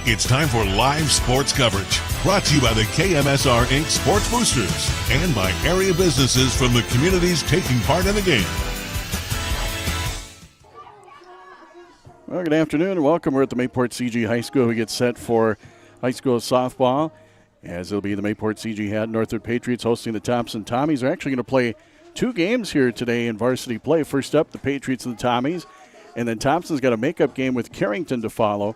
It's time for live sports coverage, brought to you by the KMSR Inc. Sports Boosters and by area businesses from the communities taking part in the game. Well, good afternoon and welcome. We're at the Mayport CG High School. We get set for high school softball, as it'll be the Mayport CG-Hatton-Northwood Patriots hosting the Thompson Tommies. They're actually going to play two games here today in varsity play. First up, the Patriots and the Tommies, and then Thompson's got a makeup game with Carrington to follow.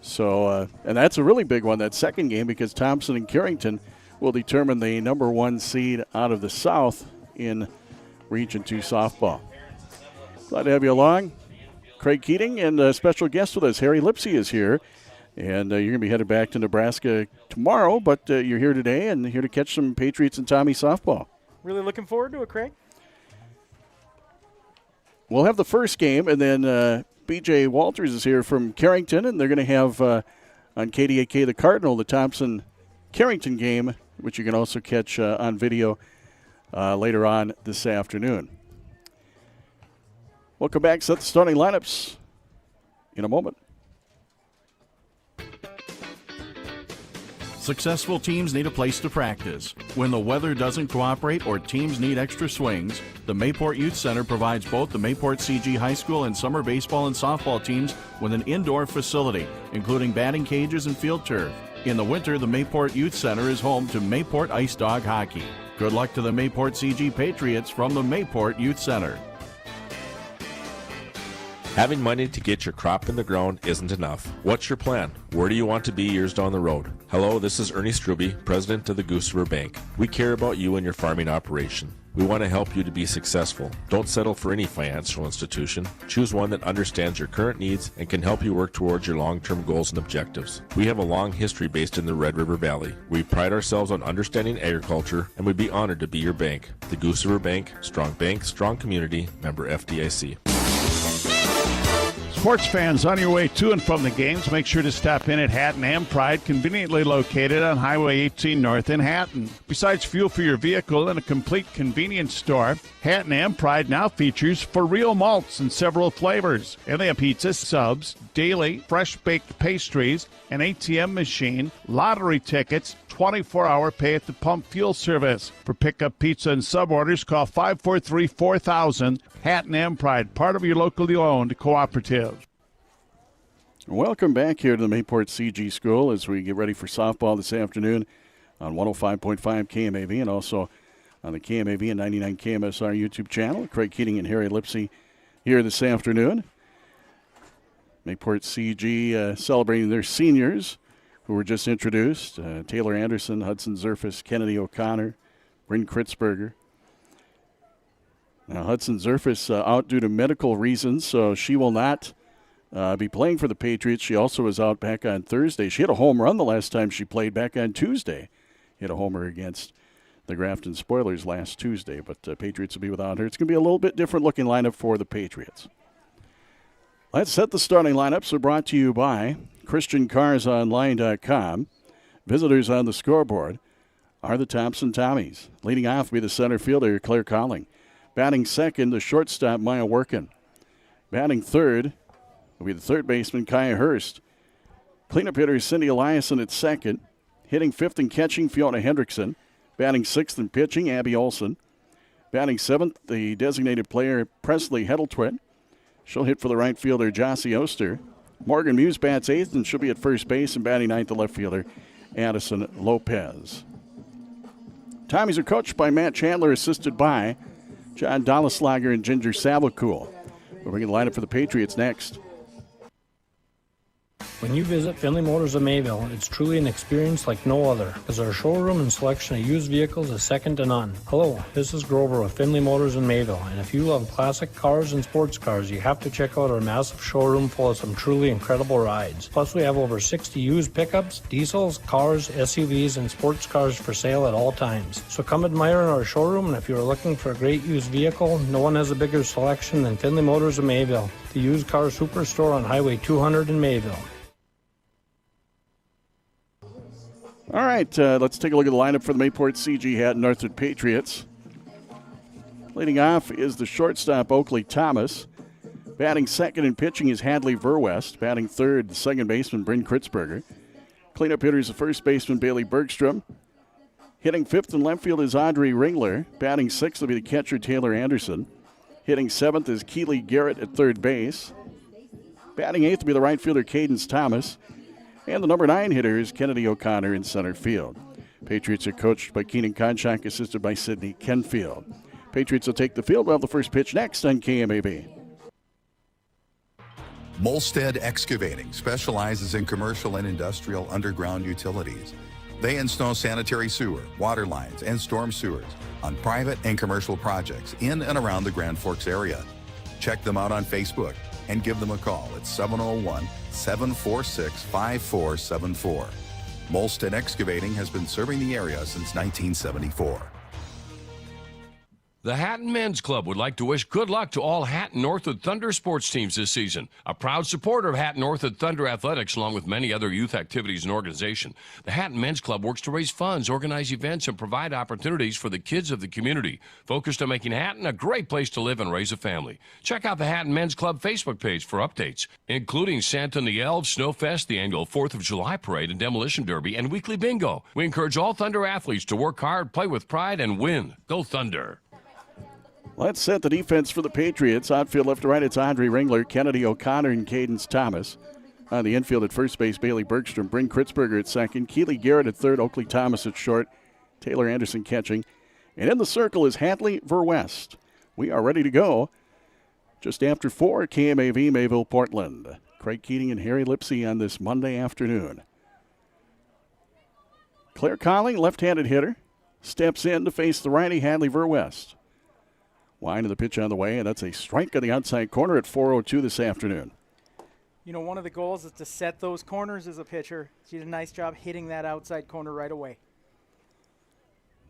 So, and that's a really big one, that second game, because Thompson and Carrington will determine the number one seed out of the South in Region 2 softball. Glad to have you along. Craig Keating and a special guest with us, Harry Lipsiea, is here. And you're going to be headed back to Nebraska tomorrow, but you're here today and here to catch some Patriots and Tommy softball. Really looking forward to it, Craig. We'll have the first game, and then B.J. Walters is here from Carrington, and they're going to have on KDAK the Cardinal, the Thompson-Carrington game, which you can also catch on video later on this afternoon. Welcome back. Set the starting lineups in a moment. Successful teams need a place to practice. When the weather doesn't cooperate or teams need extra swings, the Mayport Youth Center provides both the Mayport CG High School and summer baseball and softball teams with an indoor facility, including batting cages and field turf. In the winter, the Mayport Youth Center is home to Mayport Ice Dog Hockey. Good luck to the Mayport CG Patriots from the Mayport Youth Center. Having money to get your crop in the ground isn't enough. What's your plan? Where do you want to be years down the road? Hello, this is Ernie Struby, president of the Goose River Bank. We care about you and your farming operation. We want to help you to be successful. Don't settle for any financial institution. Choose one that understands your current needs and can help you work towards your long-term goals and objectives. We have a long history based in the Red River Valley. We pride ourselves on understanding agriculture, and we'd be honored to be your bank. The Goose River Bank, strong community, member FDIC. Sports fans on your way to and from the games, make sure to stop in at Hatton and Pride, conveniently located on Highway 18 North in Hatton. Besides fuel for your vehicle and a complete convenience store, Hatton and Pride now features For Real malts in several flavors. And they have pizza, subs, daily, fresh-baked pastries, an ATM machine, lottery tickets, 24-hour pay-at-the-pump fuel service. For pickup pizza and sub orders, call 543-4000. Hatton and Pride, part of your locally owned cooperative. Welcome back here to the Mayport CG School as we get ready for softball this afternoon on 105.5 KMAV and also on the KMAV and 99 KMSR YouTube channel. Craig Keating and Harry Lipsiea here this afternoon. Mayport CG celebrating their seniors who were just introduced. Taylor Anderson, Hudson Zerfus, Kennedy O'Connor, Bryn Kritzberger. Now, Hudson Zerfus out due to medical reasons, so she will not be playing for the Patriots. She also was out back on Thursday. She hit a home run the last time she played back on Tuesday. Hit a homer against the Grafton Spoilers last Tuesday, but Patriots will be without her. It's going to be a little bit different looking lineup for the Patriots. Let's set the starting lineups. Are brought to you by ChristianCarsOnline.com. Visitors on the scoreboard are the Thompson Tommies. Leading off will be the center fielder, Claire Colling. Batting second, the shortstop, Maya Workin. Batting third will be the third baseman, Kaya Hurst. Cleanup hitter, Cindy Eliason at second. Hitting fifth and catching, Fiona Hendrickson. Batting sixth and pitching, Abby Olson. Batting seventh, the designated player, Presley Heddletwit. She'll hit for the right fielder, Jossie Oster. Morgan Muse bats eighth, and she'll be at first base, and batting ninth, the left fielder, Addison Lopez. Tommies are coached by Matt Chandler, assisted by John Dollislager and Ginger Savacool. We're bringing the lineup for the Patriots next. When you visit Finley Motors of Mayville, it's truly an experience like no other, as our showroom and selection of used vehicles is second to none. Hello, this is Grover with Finley Motors in Mayville, and if you love classic cars and sports cars, you have to check out our massive showroom full of some truly incredible rides. Plus, we have over 60 used pickups, diesels, cars, SUVs, and sports cars for sale at all times. So come admire our showroom, and if you're looking for a great used vehicle, no one has a bigger selection than Finley Motors of Mayville, the used car superstore on Highway 200 in Mayville. All right, let's take a look at the lineup for the Mayport CG-Hatton-Northwood Patriots. Leading off is the shortstop, Oakley Thomas. Batting second and pitching is Hadley Verwest. Batting third, the second baseman, Bryn Kritzberger. Cleanup hitter is the first baseman, Bailey Bergstrom. Hitting fifth in left field is Audrey Ringler. Batting sixth will be the catcher, Taylor Anderson. Hitting seventh is Keely Garrett at third base. Batting eighth will be the right fielder, Cadence Thomas. And the number 9 hitter is Kennedy O'Connor in center field. Patriots are coached by Keenan Konchak, assisted by Sidney Kenfield. Patriots will take the field. We'll have the first pitch next on KMAV. Molstead Excavating specializes in commercial and industrial underground utilities. They install sanitary sewer, water lines, and storm sewers on private and commercial projects in and around the Grand Forks area. Check them out on Facebook and give them a call at 701-746-5474. Molstead Excavating has been serving the area since 1974. The Hatton Men's Club would like to wish good luck to all Hatton-Northwood Thunder sports teams this season. A proud supporter of Hatton-Northwood Thunder Athletics, along with many other youth activities and organization, the Hatton Men's Club works to raise funds, organize events, and provide opportunities for the kids of the community, focused on making Hatton a great place to live and raise a family. Check out the Hatton Men's Club Facebook page for updates, including Santa and the Elves, Snowfest, the annual 4th of July Parade and Demolition Derby, and weekly bingo. We encourage all Thunder athletes to work hard, play with pride, and win. Go Thunder! Let's set the defense for the Patriots. Outfield left to right, it's Audrey Ringler, Kennedy O'Connor, and Cadence Thomas. On the infield at first base, Bailey Bergstrom, Bryn Kritzberger at second, Keely Garrett at third, Oakley Thomas at short, Taylor Anderson catching. And in the circle is Hadley Verwest. We are ready to go. Just after 4, KMAV, Mayville, Portland. Craig Keating and Harry Lipsiea on this Monday afternoon. Claire Colling, left-handed hitter, steps in to face the righty Hadley Verwest. Line of the pitch on the way, and that's a strike on the outside corner at 4:02 this afternoon. You know, one of the goals is to set those corners as a pitcher. She did a nice job hitting that outside corner right away.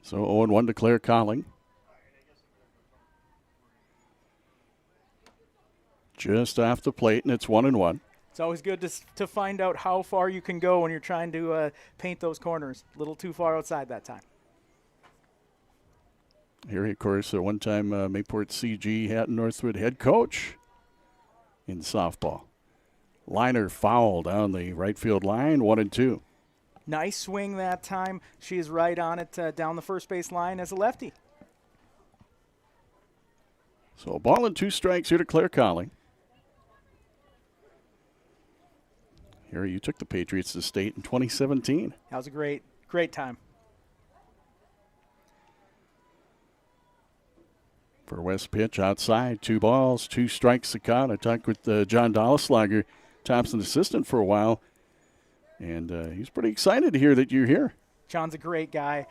So 0-1 to Claire Colling. Just off the plate, and it's 1-1. It's always good to find out how far you can go when you're trying to paint those corners. A little too far outside that time. Here, of course, a one-time Mayport CG-Hatton-Northwood head coach in softball. Liner foul down the right field line, 1-2. Nice swing that time. She is right on it down the first base line as a lefty. So a ball and 2 strikes here to Claire Colling. Here, you took the Patriots to state in 2017. That was a great time. For West pitch outside, 2 balls, 2 strikes to count. I talked with John Dollislager, Thompson assistant, for a while, and he's pretty excited to hear that you're here. John's a great guy.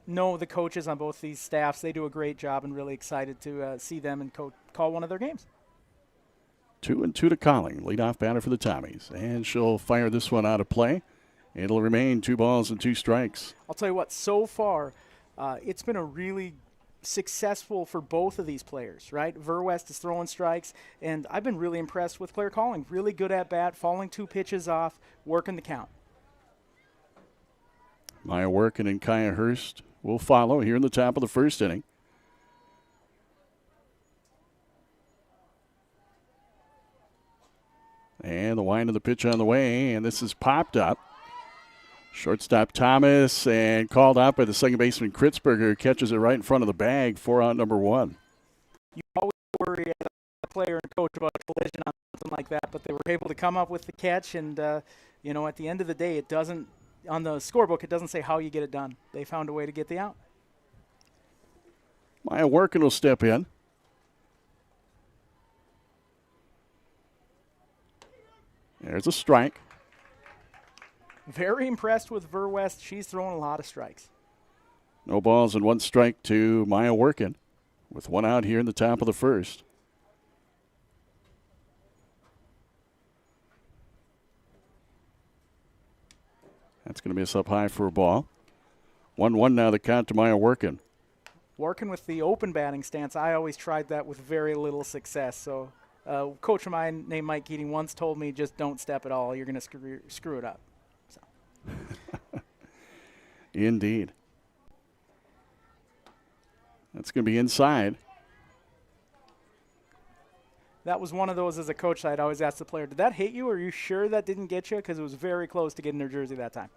Know the coaches on both these staffs. They do a great job, and really excited to see them and call one of their games. 2-2 to Colling, leadoff batter for the Tommies, and she'll fire this one out of play. It'll remain 2 balls and 2 strikes. I'll tell you what, so far, it's been a really successful for both of these players, right? Verwest is throwing strikes, and I've been really impressed with Claire Colling. Really good at bat, falling 2 pitches off, working the count. Maya Workin and Kaya Hurst will follow here in the top of the first inning. And the wind of the pitch on the way, and this is popped up. Shortstop Thomas, and called out by the second baseman Kritzberger, catches it right in front of the bag, 4-out number 1. You always worry as a player and coach about a collision on something like that, but they were able to come up with the catch, and at the end of the day, it doesn't, on the scorebook, it doesn't say how you get it done. They found a way to get the out. Maya Workin will step in. There's a strike. Very impressed with Verwest. She's throwing a lot of strikes. No balls and 1 strike to Maya Workin, with 1 out here in the top of the first. That's going to miss up high for a ball. 1-1 now the count to Maya Workin. Working with the open batting stance, I always tried that with very little success. So a coach of mine named Mike Keating once told me, just don't step at all. You're going to screw it up. So. Indeed. That's going to be inside. That was one of those as a coach I'd always ask the player, did that hit you? Are you sure that didn't get you? Because it was very close to getting their jersey that time.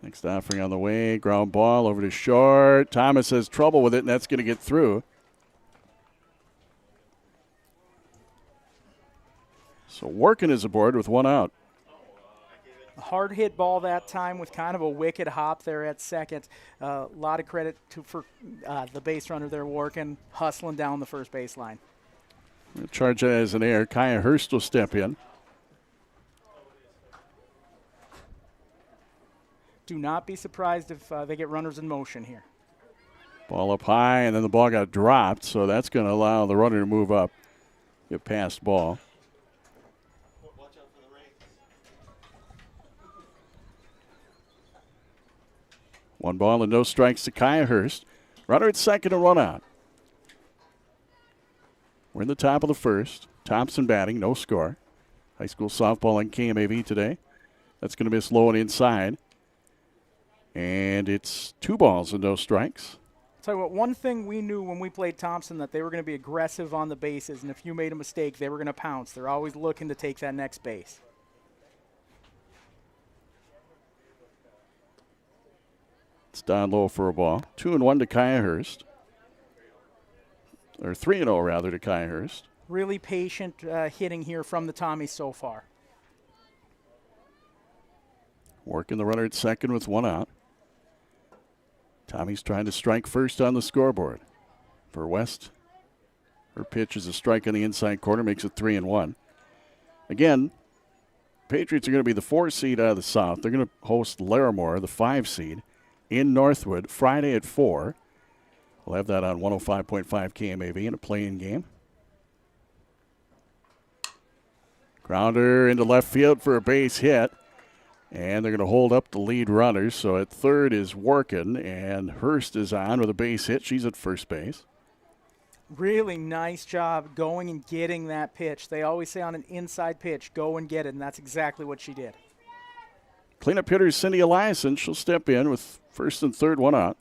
Next offering on the way. Ground ball over to short. Thomas has trouble with it, and that's going to get through. So Workin is aboard with one out. A hard hit ball that time with kind of a wicked hop there at second. A lot of credit for the base runner there, Workin, hustling down the first baseline. Charge that as an error. Kaya Hurst will step in. Do not be surprised if they get runners in motion here. Ball up high, and then the ball got dropped, so that's going to allow the runner to move up, get past ball. One ball and no strikes to Kaya Hurst. Runner at second and run out. We're in the top of the first. Thompson batting, no score. High school softball on KMAV today. That's going to miss low and inside. And it's 2 balls and no strikes. I'll tell you what, one thing we knew when we played Thompson, that they were going to be aggressive on the bases, and if you made a mistake, they were going to pounce. They're always looking to take that next base. It's down low for a ball. 2-1 to Kaya Hurst. Or 3-0 rather to Kaya Hurst. Really patient hitting here from the Tommies so far. Working the runner at second with one out. Tommy's trying to strike first on the scoreboard. For West, her pitch is a strike on the inside corner, makes it 3-1. Again, Patriots are going to be the 4 seed out of the South. They're going to host Larimore, the 5 seed, in Northwood Friday at 4. We'll have that on 105.5 KMAV in a play-in game. Grounder into left field for a base hit. And they're going to hold up the lead runners. So at third is Workin, and Hurst is on with a base hit. She's at first base. Really nice job going and getting that pitch. They always say on an inside pitch, go and get it, and that's exactly what she did. Cleanup hitter Cindy Eliason. She'll step in with first and third, one out.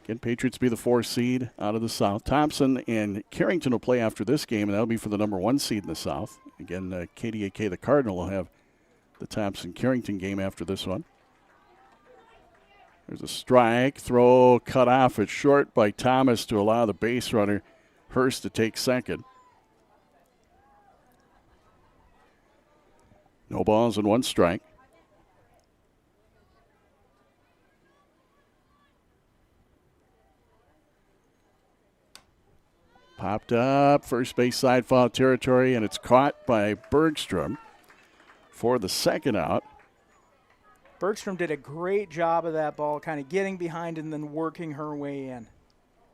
Again, Patriots be the 4 seed out of the South. Thompson and Carrington will play after this game, and that'll be for the number 1 seed in the South. Again, KDAK, the Cardinal, will have the Thompson-Carrington game after this one. There's a strike. Throw cut off at short by Thomas to allow the base runner, Hurst, to take second. No balls and 1 strike. Popped up, first base side foul territory, and it's caught by Bergstrom for the second out. Bergstrom did a great job of that ball, kind of getting behind and then working her way in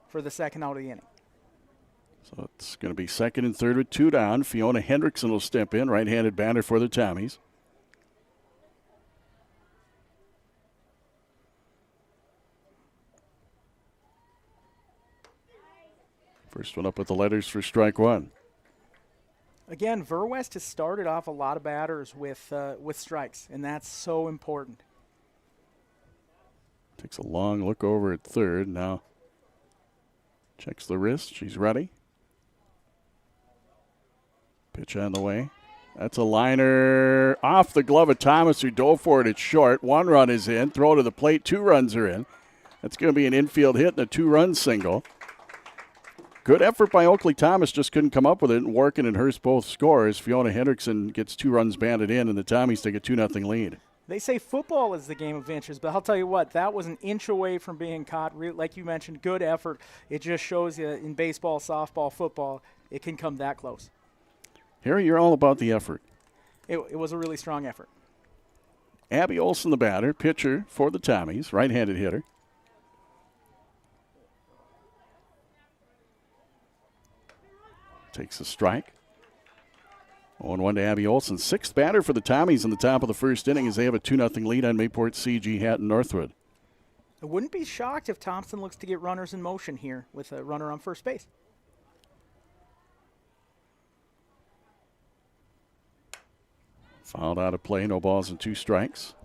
for the second out of the inning. So it's going to be second and third with 2 down. Fiona Hendrickson will step in, right-handed batter for the Tommies. First one up with the letters for strike 1. Again, Verwest has started off a lot of batters with strikes, and that's so important. Takes a long look over at third. Now checks the wrist. She's ready. Pitch on the way. That's a liner off the glove of Thomas, who dove for it at short. 1 run is in. Throw to the plate. 2 runs are in. That's going to be an infield hit and a 2-run single. Good effort by Oakley Thomas, just couldn't come up with it, and Workin and Hurst both score as Fiona Hendrickson gets 2 runs banded in, and the Tommies take a 2-0 lead. They say football is the game of inches, but I'll tell you what, that was an inch away from being caught. Like you mentioned, good effort. It just shows you in baseball, softball, football, it can come that close. Harry, you're all about the effort. It was a really strong effort. Abby Olson, the batter, pitcher for the Tommies, right-handed hitter. Takes a strike. 0-1 to Abby Olson. 6th batter for the Tommies in the top of the first inning as they have a 2-0 lead on Mayport CG-Hatton-Northwood. I wouldn't be shocked if Thompson looks to get runners in motion here with a runner on first base. Fouled out of play, no balls and 2 strikes.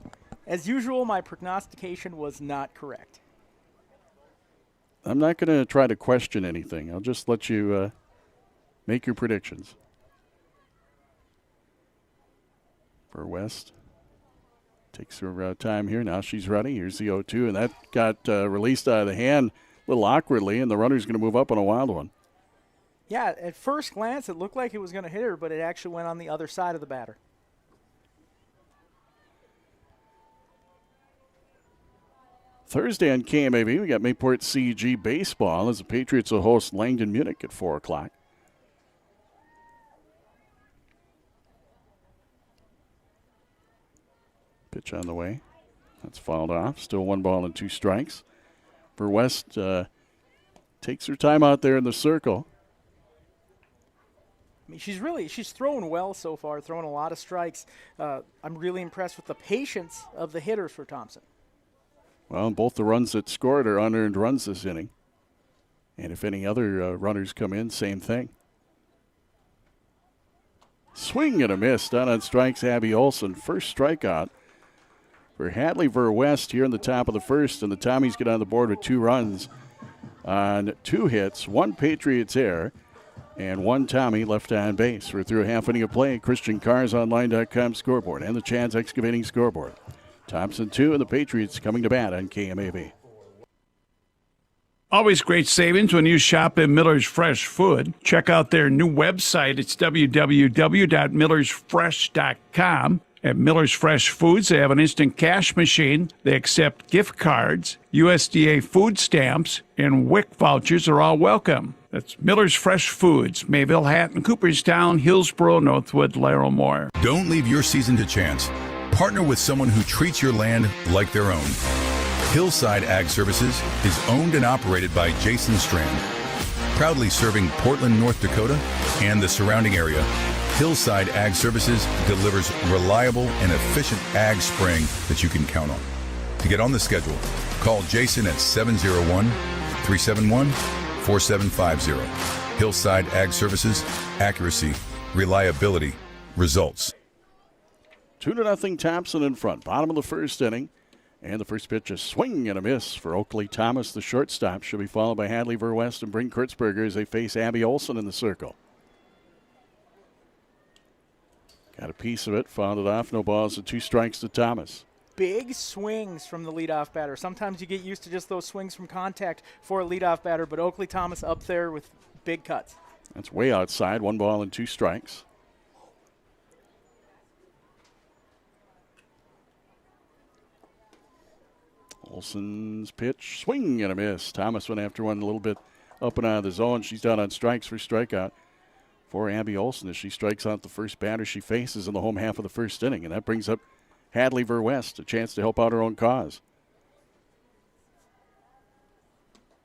As usual, my prognostication was not correct. I'm not going to try to question anything. I'll just let you make your predictions. For West. Takes her time here. Now she's ready. Here's the 0-2, and that got released out of the hand a little awkwardly, and the runner's going to move up on a wild one. Yeah, at first glance, it looked like it was going to hit her, but it actually went on the other side of the batter. Thursday on KMAV, we got Mayport CG baseball as the Patriots will host Langdon Munich at 4 o'clock. Pitch on the way. That's fouled off. Still 1 ball and 2 strikes. For West, takes her time out there in the circle. I mean, she's thrown well so far, throwing a lot of strikes. I'm really impressed with the patience of the hitters for Thompson. Well, both the runs that scored are unearned runs this inning. And if any other runners come in, same thing. Swing and a miss. Down on strikes, Abby Olson. First strikeout for Hadley Ver-West here in the top of the first. And the Tommies get on the board with 2 runs on 2 hits, 1 Patriots error, and 1 Tommy left on base. We're through a half inning of play. Christian Carr's Online.com scoreboard and the Chad's Excavating scoreboard. Thompson 2 and the Patriots coming to bat on KMAV. Always great savings when you shop at Miller's Fresh Food. Check out their new website. It's www.millersfresh.com. At Miller's Fresh Foods, they have an instant cash machine. They accept gift cards, USDA food stamps, and WIC vouchers are all welcome. That's Miller's Fresh Foods, Mayville, Hatton, Cooperstown, Hillsboro, Northwood, Laurelmoor. Don't leave your season to chance. Partner with someone who treats your land like their own. Hillside Ag Services is owned and operated by Jason Strand. Proudly serving Portland, North Dakota, and the surrounding area, Hillside Ag Services delivers reliable and efficient ag spraying that you can count on. To get on the schedule, call Jason at 701-371-4750. Hillside Ag Services, accuracy, reliability, results. 2-0 Thompson in front. Bottom of the first inning. And the first pitch, a swing and a miss for Oakley Thomas, the shortstop. She'll be followed by Hadley Ver-West and Bryn Kurtzberger as they face Abby Olson in the circle. Got a piece of it, fouled it off. No balls and 2 strikes to Thomas. Big swings from the leadoff batter. Sometimes you get used to just those swings from contact for a leadoff batter, but Oakley Thomas up there with big cuts. That's way outside. 1 ball and 2 strikes. Olson's pitch, swing and a miss. Thomas went after one a little bit up and out of the zone. She's down on strikes for strikeout for Abby Olson as she strikes out the first batter she faces in the home half of the first inning. And that brings up Hadley Ver-West, a chance to help out her own cause.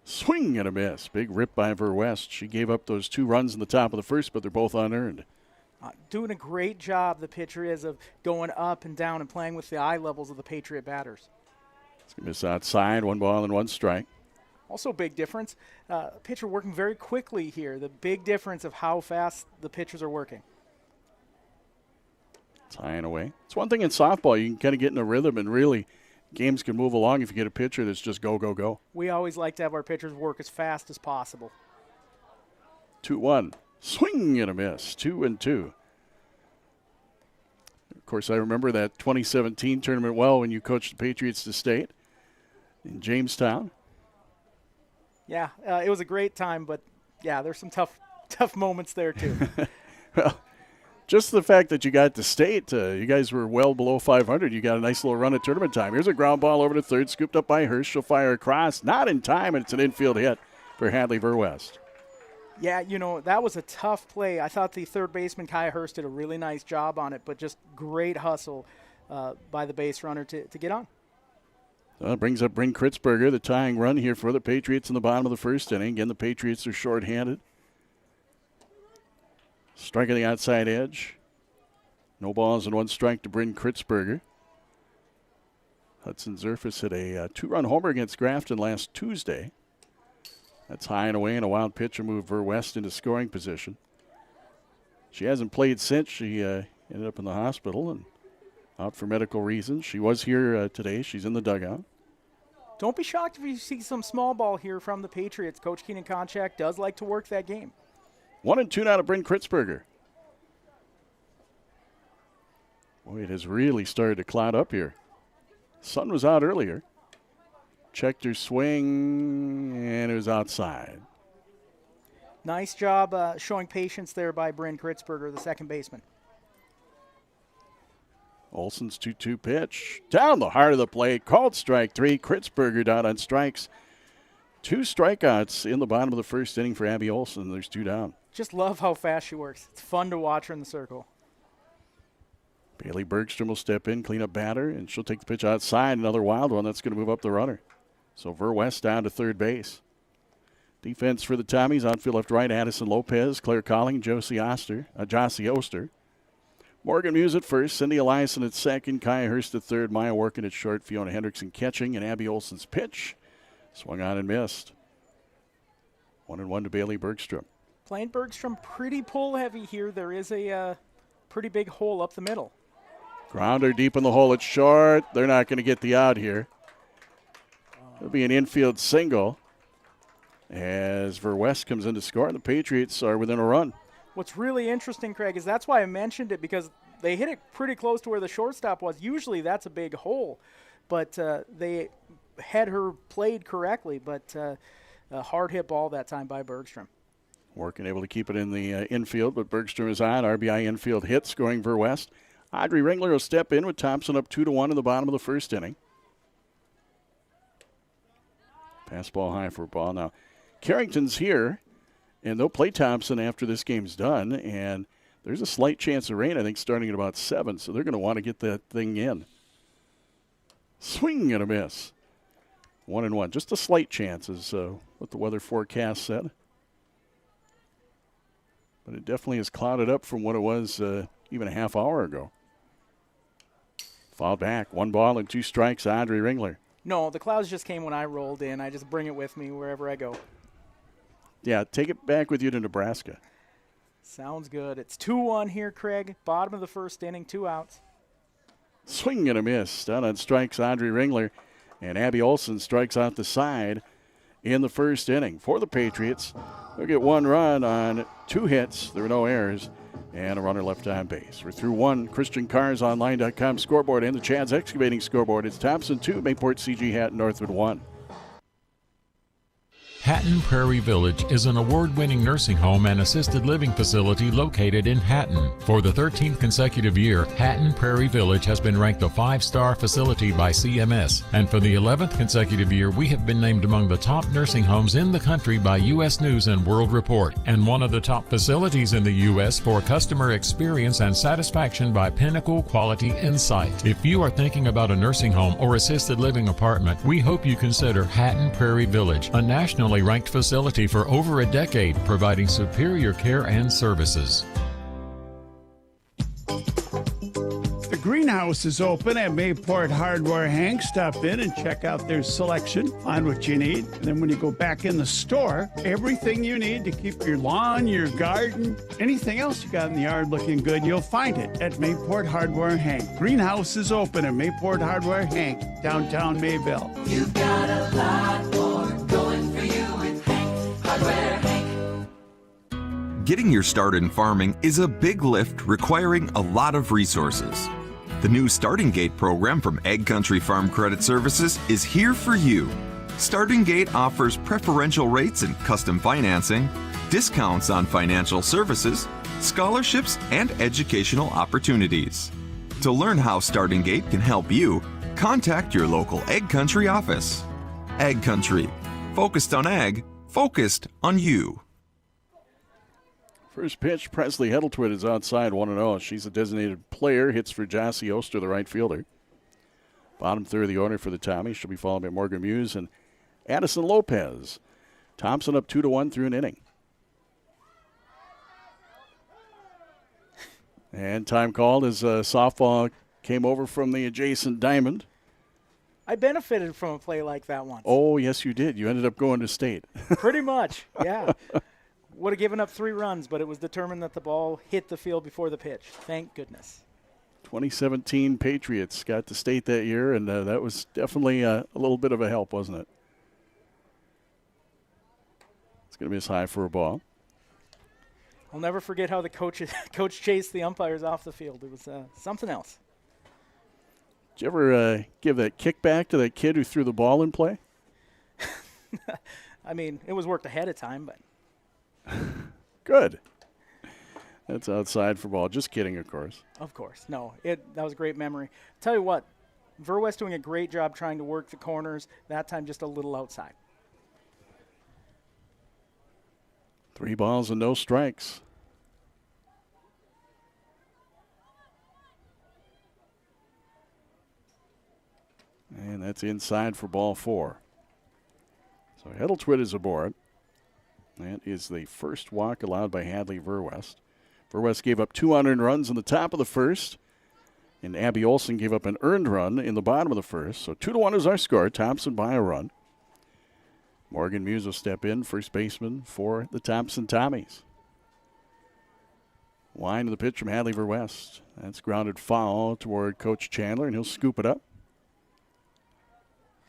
Swing and a miss. Big rip by Ver-West. She gave up those 2 runs in the top of the first, but they're both unearned. Doing a great job, the pitcher is, of going up and down and playing with the eye levels of the Patriot batters. It's going to miss outside. 1 ball and 1 strike. Also big difference. Pitcher working very quickly here. The big difference of how fast the pitchers are working. It's high and away. It's one thing in softball. You can kind of get in a rhythm, and really games can move along if you get a pitcher that's just go, go, go. We always like to have our pitchers work as fast as possible. 2-1. Swing and a miss. 2-2. Of course, I remember that 2017 tournament well when you coached the Patriots to state in Jamestown. Yeah, it was a great time, but, yeah, there's some tough moments there, too. Well, just the fact that you got to state, you guys were well below 500. You got a nice little run at tournament time. Here's a ground ball over to third, scooped up by Hirsch. She'll fire across. Not in time, and it's an infield hit for Hadley Ver-West. Yeah, you know, that was a tough play. I thought the third baseman, Kaya Hurst, did a really nice job on it, but just great hustle by the base runner to get on. That brings up Bryn Kurtzberger, the tying run here for the Patriots in the bottom of the first inning. Again, the Patriots are shorthanded. Striking the outside edge. No balls and 1 strike to Bryn Kurtzberger. Hudson Zerfus hit a 2-run homer against Grafton last Tuesday. That's high and away, and a wild pitch will move Ver-West into scoring position. She hasn't played since. She ended up in the hospital, and out for medical reasons. She was here today. She's in the dugout. Don't be shocked if you see some small ball here from the Patriots. Coach Keenan Konchak does like to work that game. 1-2 now to Bryn Kritzberger. Boy, it has really started to cloud up here. Sun was out earlier. Checked her swing, and it was outside. Nice job showing patience there by Bryn Kritzberger, the second baseman. Olsen's 2-2 pitch. Down the heart of the plate. Called strike 3. Kritzberger down on strikes. 2 strikeouts in the bottom of the first inning for Abby Olsen. There's 2 down. Just love how fast she works. It's fun to watch her in the circle. Bailey Bergstrom will step in, clean up batter, and she'll take the pitch outside. Another wild one. That's going to move up the runner. So Verwest down to third base. Defense for the Tommies. Outfield left right, Addison Lopez, Claire Colling, Jossie Oster. Morgan Muse at first, Cindy Eliason at second, Kaya Hurst at third, Maya Workin at short, Fiona Hendrickson catching, and Abby Olsen's pitch swung on and missed. 1-1 to Bailey Bergstrom. Playing Bergstrom pretty pull heavy here. There is a pretty big hole up the middle. Grounder deep in the hole. It's short. They're not going to get the out here. It'll be an infield single as Verwest comes in to score, and the Patriots are within a run. What's really interesting, Craig, is that's why I mentioned it, because they hit it pretty close to where the shortstop was. Usually that's a big hole, but they had her played correctly, but a hard hit ball that time by Bergstrom. Working able to keep it in the infield, but Bergstrom is on. RBI infield hit, scoring Verwest. Audrey Ringler will step in with Thompson up 2-1 in the bottom of the first inning. Pass ball high for a ball. Now, Carrington's here, and they'll play Thompson after this game's done, and there's a slight chance of rain, I think, starting at about 7, so they're going to want to get that thing in. Swing and a miss. 1-1. Just a slight chance is what the weather forecast said. But it definitely is clouded up from what it was even a half hour ago. Fouled back. 1 ball and 2 strikes, Audrey Ringler. No, the clouds just came when I rolled in. I just bring it with me wherever I go. Yeah, take it back with you to Nebraska. Sounds good. It's 2-1 here, Craig. Bottom of the first inning, 2 outs. Swing and a miss. Down on strikes, Audrey Ringler. And Abby Olsen strikes out the side in the first inning. For the Patriots, they'll get 1 run on 2 hits. There were no errors. And a runner left on base. We're through 1 ChristianCarsOnline.com scoreboard and the Chad's Excavating scoreboard. It's Thompson 2, Mayport CG-Hatton-Northwood 1. Hatton Prairie Village is an award-winning nursing home and assisted living facility located in Hatton. For the 13th consecutive year, Hatton Prairie Village has been ranked a 5-star facility by CMS. And for the 11th consecutive year, we have been named among the top nursing homes in the country by U.S. News and World Report, and one of the top facilities in the U.S. for customer experience and satisfaction by Pinnacle Quality Insight. If you are thinking about a nursing home or assisted living apartment, we hope you consider Hatton Prairie Village, a nationally ranked facility for over a decade, providing superior care and services. The greenhouse is open at Mayport Hardware Hank. Stop in and check out their selection, find what you need. And then when you go back in the store, everything you need to keep your lawn, your garden, anything else you got in the yard looking good, you'll find it at Mayport Hardware Hank. Greenhouse is open at Mayport Hardware Hank, downtown Mayville. You've got a lot more going for you with Hank Hardware Hank. Getting your start in farming is a big lift requiring a lot of resources. The new Starting Gate program from Ag Country Farm Credit Services is here for you. Starting Gate offers preferential rates and custom financing, discounts on financial services, scholarships, and educational opportunities. To learn how Starting Gate can help you, contact your local Ag Country office. Ag Country, focused on ag, focused on you. First pitch, Presley Heddletwit is outside 1-0. She's a designated player. Hits for Jossie Oster, the right fielder. Bottom third of the order for the Tommies. She'll be followed by Morgan Muse and Addison Lopez. Thompson up 2-1 through an inning. And time called as softball came over from the adjacent diamond. I benefited from a play like that once. Oh, yes, you did. You ended up going to state. Pretty much, yeah. Would have given up 3 runs, but it was determined that the ball hit the field before the pitch. Thank goodness. 2017 Patriots got to state that year, and that was definitely a little bit of a help, wasn't it? It's going to miss high for a ball. I'll never forget how the coach chased the umpires off the field. It was something else. Did you ever give that kickback to that kid who threw the ball in play? I mean, it was worked ahead of time, but. Good. That's outside for ball. Just kidding, of course. Of course. No, that was a great memory. Tell you what, Verwest doing a great job trying to work the corners. That time just a little outside. 3 balls and no strikes. And that's inside for ball 4. So Hetteltwit is aboard. That is the first walk allowed by Hadley Verwest. Verwest gave up 2 unearned runs in the top of the first, and Abby Olson gave up an earned run in the bottom of the first. So 2-1 is our score. Thompson by a run. Morgan Muse will step in, first baseman for the Thompson Tommies. Line to the pitch from Hadley Verwest. That's grounded foul toward Coach Chandler, and he'll scoop it up.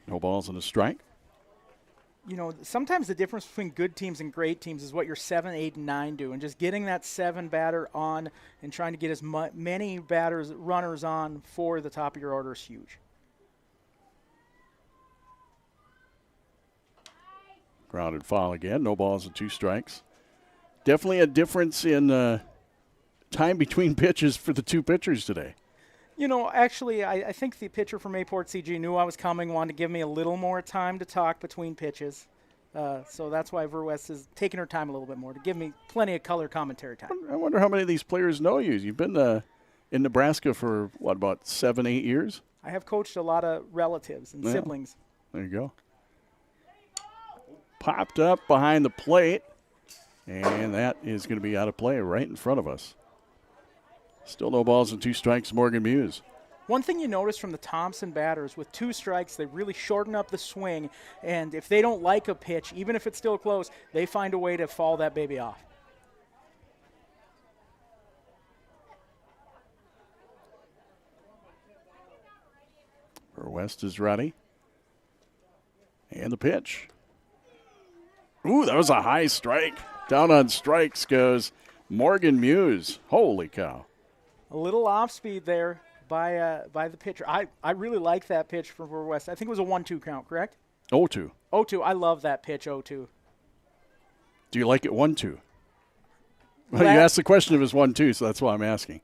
No balls and a strike. You know, sometimes the difference between good teams and great teams is what your 7, 8, and 9 do. And just getting that 7 batter on and trying to get as many runners on for the top of your order is huge. Grounded foul again. No balls and 2 strikes. Definitely a difference in time between pitches for the 2 pitchers today. You know, actually, I think the pitcher from Mayport CG knew I was coming, wanted to give me a little more time to talk between pitches. So that's why Verwest is taking her time a little bit more to give me plenty of color commentary time. I wonder how many of these players know you. You've been in Nebraska for, what, about 7, 8 years? I have coached a lot of relatives and siblings. There you go. Popped up behind the plate, and that is going to be out of play right in front of us. Still no balls and 2 strikes, Morgan Muse. One thing you notice from the Thompson batters, with 2 strikes, they really shorten up the swing, and if they don't like a pitch, even if it's still close, they find a way to foul that baby off. Verwest is ready. And the pitch. Ooh, that was a high strike. Down on strikes goes Morgan Muse. Holy cow. A little off speed there by the pitcher. I really like that pitch from Verwest. I think it was a 1-2 count, correct? 0-2. 0-2. I love that pitch, 0-2. Do you like it 1-2? Well, you asked the question if it was 1-2, so that's why I'm asking.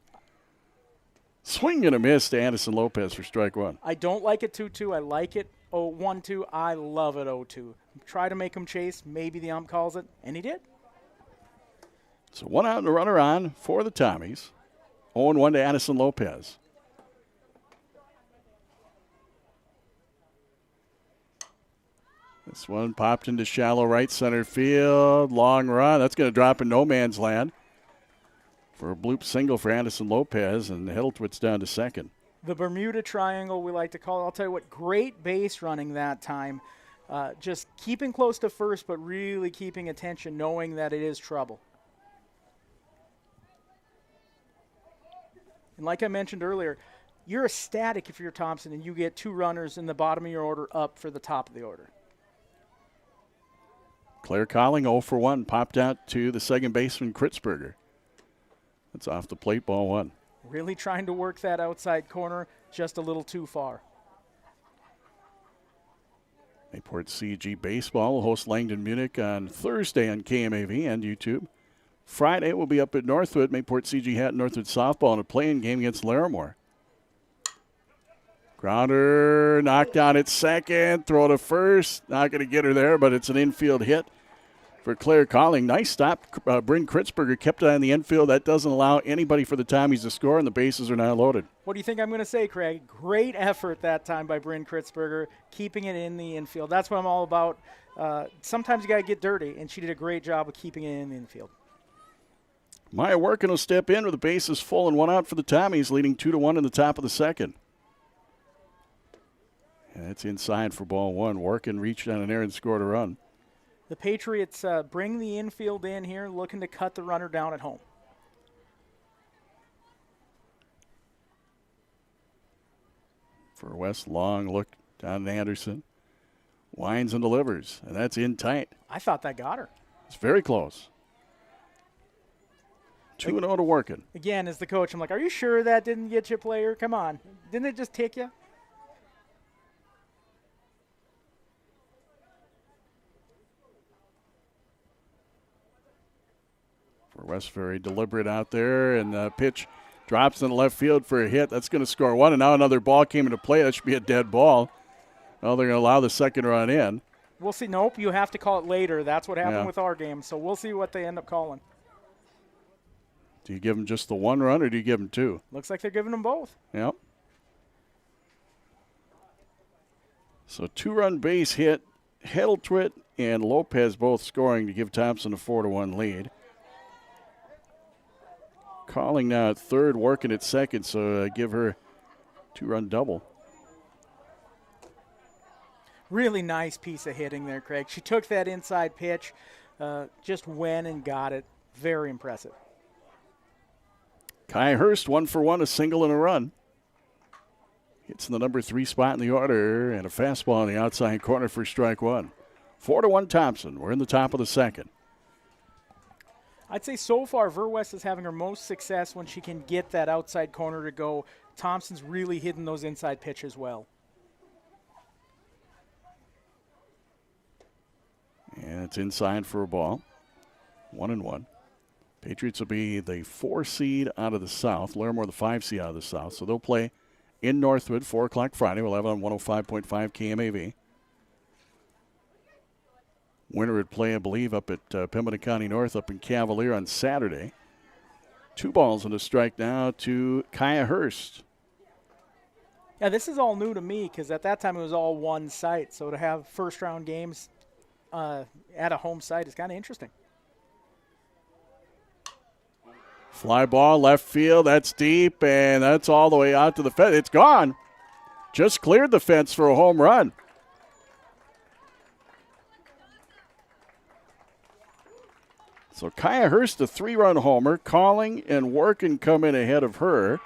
Swing and a miss to Anderson Lopez for strike 1. I don't like it 2-2. I like it 1-2. I love it 0-2. Try to make him chase. Maybe the ump calls it, and he did. So 1 out and a runner on for the Tommies. 0-1 to Addison Lopez. This one popped into shallow right center field. Long run. That's going to drop in no man's land for a bloop single for Addison Lopez, and Hetteltwit's down to second. The Bermuda Triangle, we like to call it. I'll tell you what, great base running that time. Just keeping close to first, but really keeping attention, knowing that it is trouble. And like I mentioned earlier, you're ecstatic if you're Thompson and you get 2 runners in the bottom of your order up for the top of the order. Claire Colling 0 for 1, popped out to the second baseman, Kritzberger. That's off the plate, ball 1. Really trying to work that outside corner, just a little too far. Mayport CG Baseball will host Langdon Munich on Thursday on KMAV and YouTube. Friday, we'll be up at Northwood, Mayport CG-Hatton-Northwood softball in a play-in game against Larimore. Grounder knocked down at second, throw to first. Not going to get her there, but it's an infield hit for Claire Colling. Nice stop. Bryn Kritzberger kept it on the infield. That doesn't allow anybody for the Tommies to score, and the bases are now loaded. What do you think I'm going to say, Craig? Great effort that time by Bryn Kritzberger, keeping it in the infield. That's what I'm all about. Sometimes you got to get dirty, and she did a great job of keeping it in the infield. Maya Workin will step in with the bases full and 1 out for the Tommies, leading 2-1 in the top of the second. And that's inside for ball 1. Workin reached down an air and scored a run. The Patriots bring the infield in here, looking to cut the runner down at home. For West, long look down to Anderson. Winds and delivers, and that's in tight. I thought that got her. It's very close. 2-0 to working. Again, as the coach, I'm like, are you sure that didn't get you, player? Come on. Didn't it just tick you? For West, very deliberate out there, and the pitch drops in the left field for a hit. That's going to score one, and now another ball came into play. That should be a dead ball. Well, they're going to allow the second run in. We'll see. Nope, you have to call it later. That's what happened with our game, so we'll see what they end up calling. Do you give them just the one run, or do you give them two? Looks like they're giving them both. Yep. So 2-run base hit. Heddletwit and Lopez both scoring to give Thompson a 4-1 lead. Calling now at third, working at second, so give her 2-run double. Really nice piece of hitting there, Craig. She took that inside pitch, just went and got it. Very impressive. Kai Hurst, 1-for-1, a single and a run. Hits in the number 3 spot in the order, and a fastball in the outside corner for strike one. 4-1 Thompson. We're in the top of the second. I'd say so far Verwest is having her most success when she can get that outside corner to go. Thompson's really hitting those inside pitches well. And it's inside for a ball. 1-1. Patriots will be the 4 seed out of the South. Larimore the 5 seed out of the South. So they'll play in Northwood, 4 o'clock Friday. We'll have it on 105.5 KMAV. Winner would play, I believe, up at Pembina County North up in Cavalier on Saturday. 2 balls and a strike now to Kaya Hurst. Yeah, this is all new to me because at that time it was all one site. So to have first-round games at a home site is kind of interesting. Fly ball, left field, that's deep, and that's all the way out to the fence. It's gone. Just cleared the fence for a home run. So Kaya Hurst, a 3-run homer. Calling and Working come in ahead of her.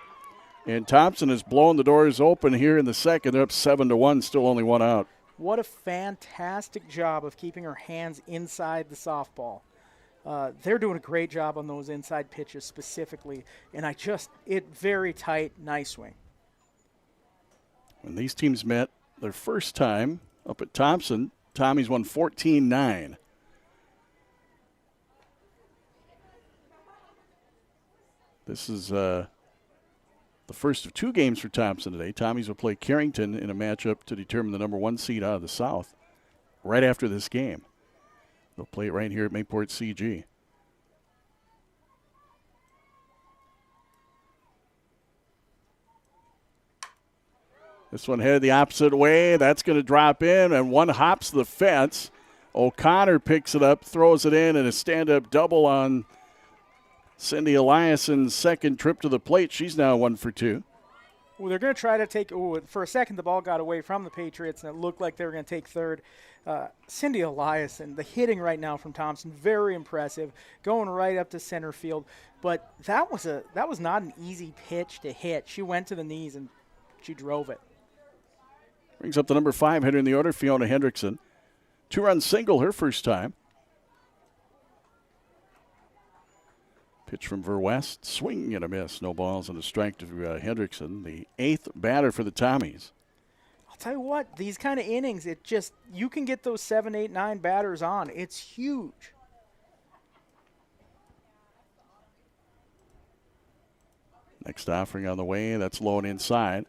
And Thompson has blown the doors open here in the second. They're up 7-1, still only 1 out. What a fantastic job of keeping her hands inside the softball. They're doing a great job on those inside pitches specifically. And very tight, nice swing. When these teams met their first time up at Thompson, Tommies won 14-9. This is the first of 2 games for Thompson today. Tommies will play Carrington in a matchup to determine the number 1 seed out of the South right after this game. They'll play it right here at Mayport CG. This one headed the opposite way. That's going to drop in, and one hops the fence. O'Connor picks it up, throws it in, and a stand-up double on Cindy Eliasson's second trip to the plate. She's now 1 for 2. Well, they're going to try to take – for a second the ball got away from the Patriots, and it looked like they were going to take third. Cindy Eliasson, the hitting right now from Thompson, very impressive, going right up to center field. But that was not an easy pitch to hit. She went to the knees, and she drove it. Brings up the number 5 hitter in the order, Fiona Hendrickson. 2-run single her first time. Pitch from Verwest, swing and a miss. No balls and a strike to Hendrickson, the 8th batter for the Tommies. I'll tell you what, these kind of innings, you can get those 7, 8, 9 batters on. It's huge. Next offering on the way, that's low and inside.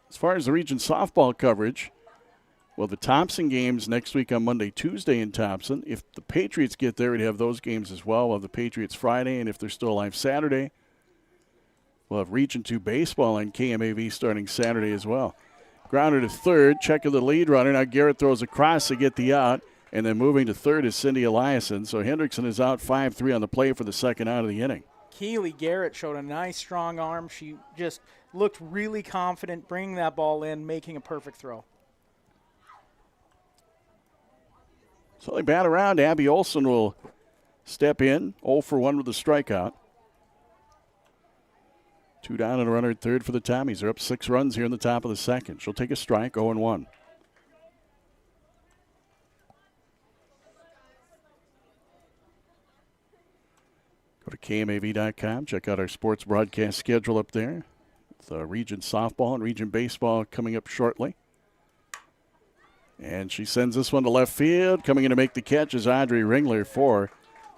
As far as the region softball coverage, well, the Thompson games next week on Monday, Tuesday in Thompson. If the Patriots get there, we'd have those games as well. We'll have the Patriots Friday, and if they're still alive Saturday, we'll have Region 2 baseball on KMAV starting Saturday as well. Grounded to third, check of the lead runner. Now Garrett throws across to get the out, and then moving to third is Cindy Eliasson. So Hendrickson is out 5-3 on the play for the second out of the inning. Keely Garrett showed a nice, strong arm. She just looked really confident bringing that ball in, making a perfect throw. So they bat around. Abby Olson will step in, 0 for 1 with a strikeout. 2 down and a runner at third for the Tommies. They're up 6 runs here in the top of the second. She'll take a strike, 0-1. Go to KMAV.com. Check out our sports broadcast schedule up there. With region softball and region baseball coming up shortly. And she sends this one to left field. Coming in to make the catch is Audrey Ringler for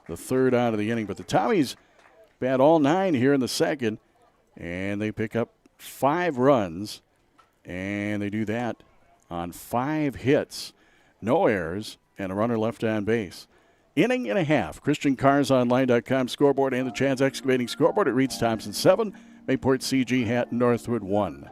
the third out of the inning. But the Tommies bat all 9 here in the second. And they pick up 5 runs. And they do that on 5 hits. No errors and a runner left on base. Inning and a half. ChristianCarsOnline.com scoreboard and the Chad's Excavating scoreboard. It reads Thompson 7, Mayport CG-Hatton-Northwood 1.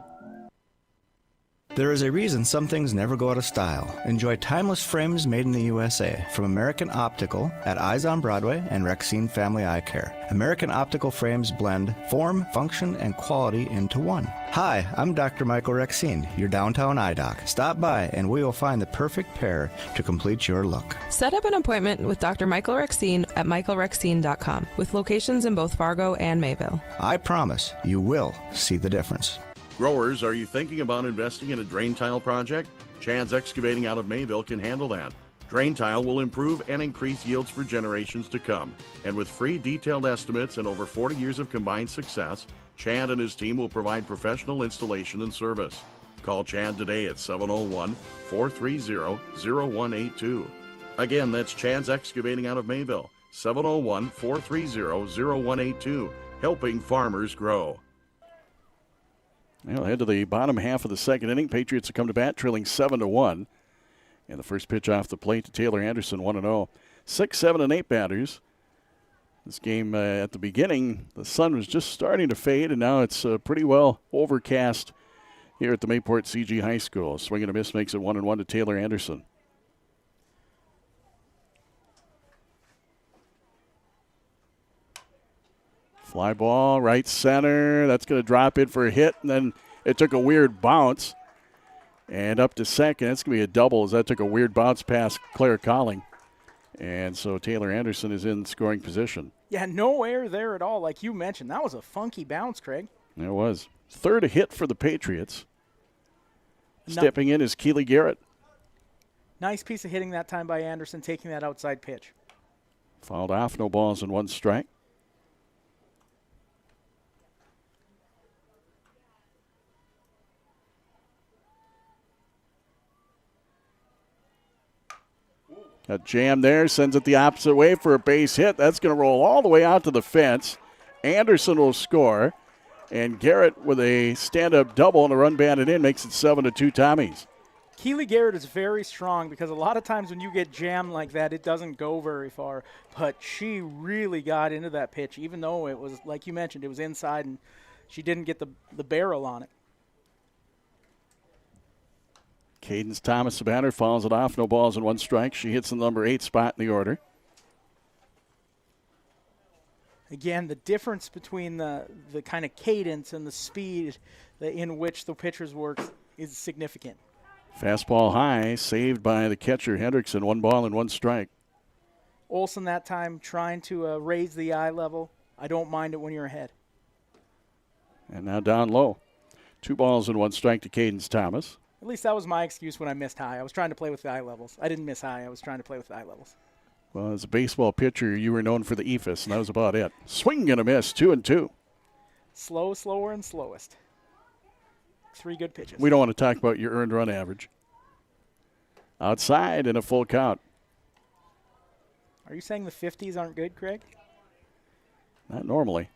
There is a reason some things never go out of style. Enjoy timeless frames made in the USA from American Optical at Eyes on Broadway and Rexine Family Eye Care. American Optical frames blend form, function, and quality into one. Hi, I'm Dr. Michael Rexine, your downtown eye doc. Stop by and we will find the perfect pair to complete your look. Set up an appointment with Dr. Michael Rexine at michaelrexine.com with locations in both Fargo and Mayville. I promise you will see the difference. Growers, are you thinking about investing in a drain tile project? Chad's Excavating out of Mayville can handle that. Drain tile will improve and increase yields for generations to come. And with free detailed estimates and over 40 years of combined success, Chad and his team will provide professional installation and service. Call Chad today at 701-430-0182. Again, that's Chad's Excavating out of Mayville, 701-430-0182, helping farmers grow. Well, head to the bottom half of the second inning. Patriots have come to bat, trailing 7-1. And the first pitch off the plate to Taylor Anderson, 1-0. 6, 7, and 8 batters. This game at the beginning, the sun was just starting to fade, and now it's pretty well overcast here at the Mayport CG High School. Swing and a miss makes it 1-1 to Taylor Anderson. Fly ball, right center. That's going to drop in for a hit, and then it took a weird bounce. And up to second, it's going to be a double as that took a weird bounce past Claire Colling. And so Taylor Anderson is in scoring position. Yeah, no air there at all, like you mentioned. That was a funky bounce, Craig. It was. Third hit for the Patriots. Stepping in is Keely Garrett. Nice piece of hitting that time by Anderson, taking that outside pitch. Fouled off, no balls and 1 strike. Got jammed there, sends it the opposite way for a base hit. That's going to roll all the way out to the fence. Anderson will score, and Garrett with a stand-up double and a run batted in makes it 7-2 Tommies. Keely Garrett is very strong because a lot of times when you get jammed like that, it doesn't go very far. But she really got into that pitch, even though it was, like you mentioned, it was inside and she didn't get the barrel on it. Cadence Thomas, the batter, fouls it off. No balls and 1 strike. She hits the number 8 spot in the order. Again, the difference between the kind of cadence and the speed in which the pitchers work is significant. Fastball high, saved by the catcher Hendrickson. 1 ball and 1 strike. Olsen that time trying to raise the eye level. I don't mind it when you're ahead. And now down low. 2 balls and 1 strike to Cadence Thomas. At least that was my excuse when I missed high. I was trying to play with the eye levels. I didn't miss high. I was trying to play with the eye levels. Well, as a baseball pitcher, you were known for the eephus, and that was about it. Swing and a miss, 2-2. Slow, slower, and slowest. 3 good pitches. We don't want to talk about your earned run average. Outside and a full count. Are you saying the 50s aren't good, Craig? Not normally.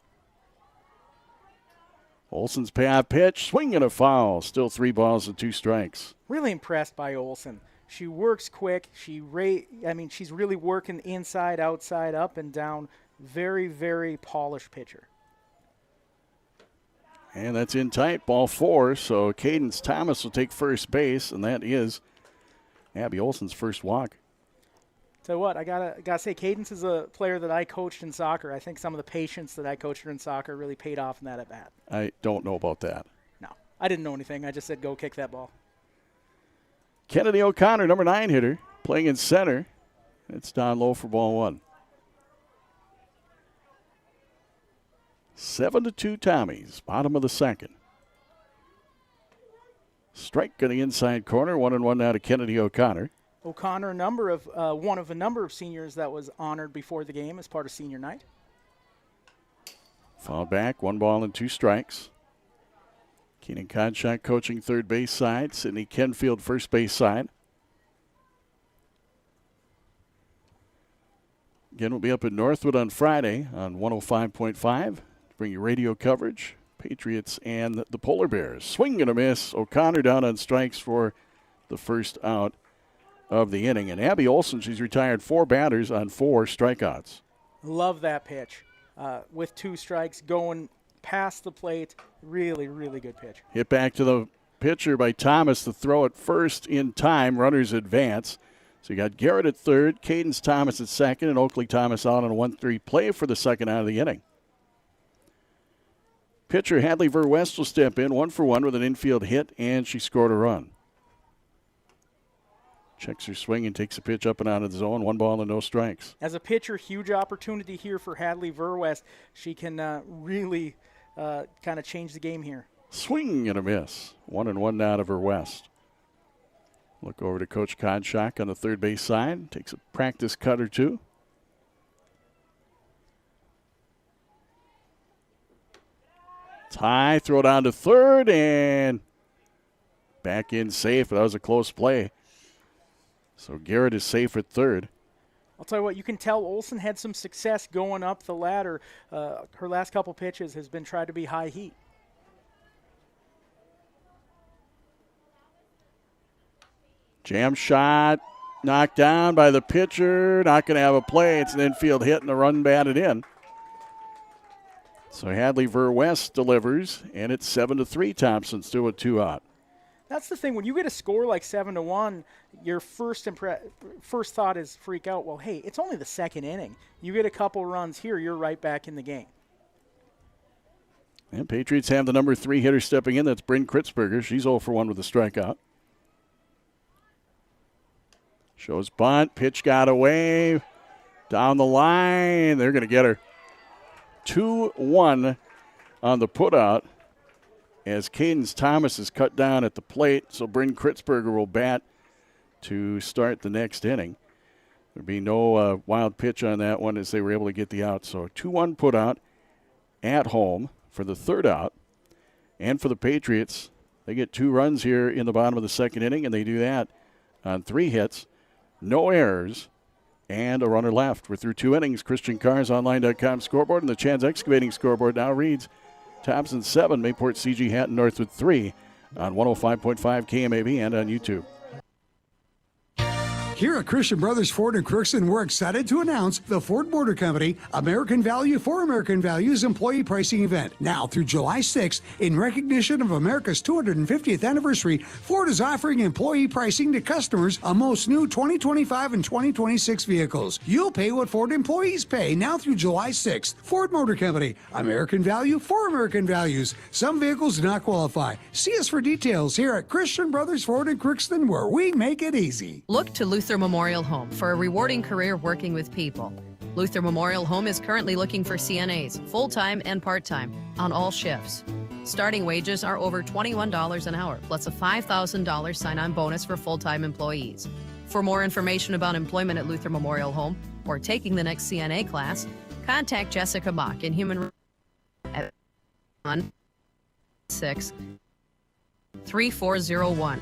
Olsen's payoff pitch, swing and a foul. Still 3 balls and 2 strikes. Really impressed by Olsen. She works quick. She's really working inside, outside, up and down. Very, very polished pitcher. And that's in tight, ball 4. So Cadence Thomas will take first base, and that is Abby Olsen's first walk. So what, I gotta say, Cadence is a player that I coached in soccer. I think some of the patience that I coached her in soccer really paid off in that at bat. I don't know about that. No, I didn't know anything. I just said go kick that ball. Kennedy O'Connor, number 9 hitter, playing in center. It's down low for ball 1. 7-2 Tommies, bottom of the second. Strike in the inside corner, 1-1 now to Kennedy O'Connor. O'Connor, one of a number of seniors that was honored before the game as part of senior night. Fouled back, 1 ball and 2 strikes. Keenan Konchak coaching third base side. Sydney Kenfield first base side. Again, we'll be up at Northwood on Friday on 105.5. Bring you radio coverage. Patriots and the Polar Bears. Swing and a miss. O'Connor down on strikes for the first out of the inning. And Abby Olson, she's retired 4 batters on 4 strikeouts. Love that pitch. With 2 strikes going past the plate. Really, really good pitch. Hit back to the pitcher by Thomas to throw it first in time. Runners advance. So you got Garrett at third, Cadence Thomas at second, and Oakley Thomas out on a 1-3 play for the second out of the inning. Pitcher Hadley Verwest will step in 1-for-1 with an infield hit, and she scored a run. Checks her swing and takes a pitch up and out of the zone. 1 ball and no strikes. As a pitcher, huge opportunity here for Hadley Verwest. She can really kind of change the game here. Swing and a miss. 1-1 now to Verwest. Look over to Coach Konchak on the third base side. Takes a practice cut or 2. It's high. Throw down to third and back in safe. That was a close play. So Garrett is safe at third. I'll tell you what, you can tell Olson had some success going up the ladder. Her last couple pitches has been tried to be high heat. Jam shot, knocked down by the pitcher. Not going to have a play. It's an infield hit and a run batted in. So Hadley Verwest delivers, and it's 7-3. Thompson still with 2 out. That's the thing. When you get a score like 7-1, your first thought is freak out. Well, hey, it's only the second inning. You get a couple runs here, you're right back in the game. And Patriots have the number 3 hitter stepping in. That's Bryn Kritzberger. She's 0-for-1 with a strikeout. Shows bunt. Pitch got away. Down the line. They're going to get her. 2-1 on the putout as Cadence Thomas is cut down at the plate. So Bryn Kritzberger will bat to start the next inning. There'll be no wild pitch on that one as they were able to get the out. So 2-1 putout at home for the third out. And for the Patriots, they get 2 runs here in the bottom of the second inning, and they do that on 3 hits. No errors, and a runner left. We're through 2 innings. ChristianCarsOnline.com scoreboard, and the Chan's Excavating scoreboard now reads Thompson 7, Mayport CG-Hatton-Northwood 3 on 105.5 KMAV and on YouTube. Here at Christian Brothers Ford in Crookston, we're excited to announce the Ford Motor Company American Value for American Values employee pricing event. Now through July 6th, in recognition of America's 250th anniversary, Ford is offering employee pricing to customers on most new 2025 and 2026 vehicles. You'll pay what Ford employees pay now through July 6th. Ford Motor Company, American Value for American Values. Some vehicles do not qualify. See us for details here at Christian Brothers Ford in Crookston, where we make it easy. Look to Luther Memorial Home for a rewarding career working with people. Luther Memorial Home is currently looking for CNAs, full-time and part-time, on all shifts. Starting wages are over $21 an hour, plus a $5,000 sign-on bonus for full-time employees. For more information about employment at Luther Memorial Home or taking the next CNA class, contact Jessica Mock in Human at 1-6-3401.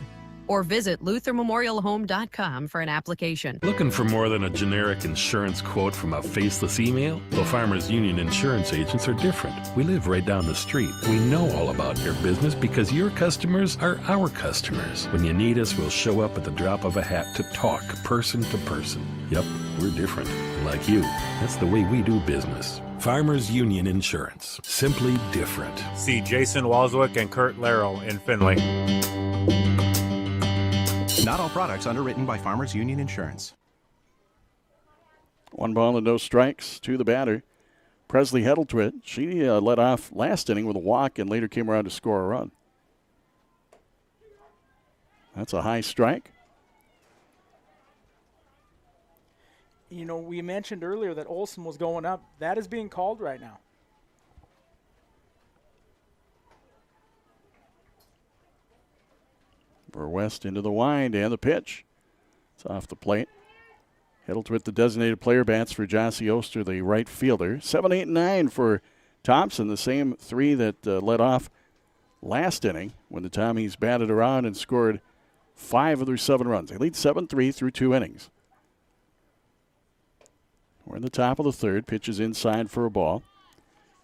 or visit luthermemorialhome.com for an application. Looking for more than a generic insurance quote from a faceless email? Well, Farmers Union insurance agents are different. We live right down the street. We know all about your business because your customers are our customers. When you need us, we'll show up at the drop of a hat to talk person to person. Yep, we're different. Like you, that's the way we do business. Farmers Union Insurance. Simply different. See Jason Walswick and Kurt Larrow in Findlay. Not all products underwritten by Farmers Union Insurance. 1 ball and no strikes to the batter. Presley Heddletwit. She led off last inning with a walk and later came around to score a run. That's a high strike. You know, we mentioned earlier that Olson was going up. That is being called right now. West into the wind and the pitch. It's off the plate. Hiddlesworth, the designated player, bats for Jossie Oster, the right fielder. 7, 8, and 9 for Thompson, the same three that led off last inning when the Tommies batted around and scored 5 of their 7 runs. They lead 7-3 through 2 innings. We're in the top of the third. Pitches inside for a ball.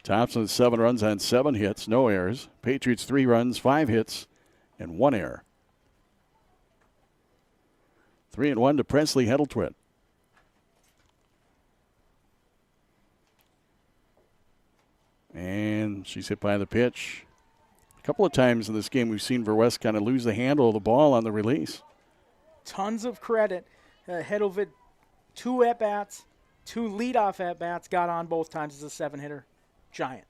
Thompson 7 runs on 7 hits, no errors. Patriots 3 runs, 5 hits, and 1 error. 3-1 to Presley Hiddlesworth. And she's hit by the pitch. A couple of times in this game we've seen Verwest kind of lose the handle of the ball on the release. Tons of credit. Hiddlesworth, 2 at-bats, 2 leadoff at-bats, got on both times as a 7-hitter. Giant.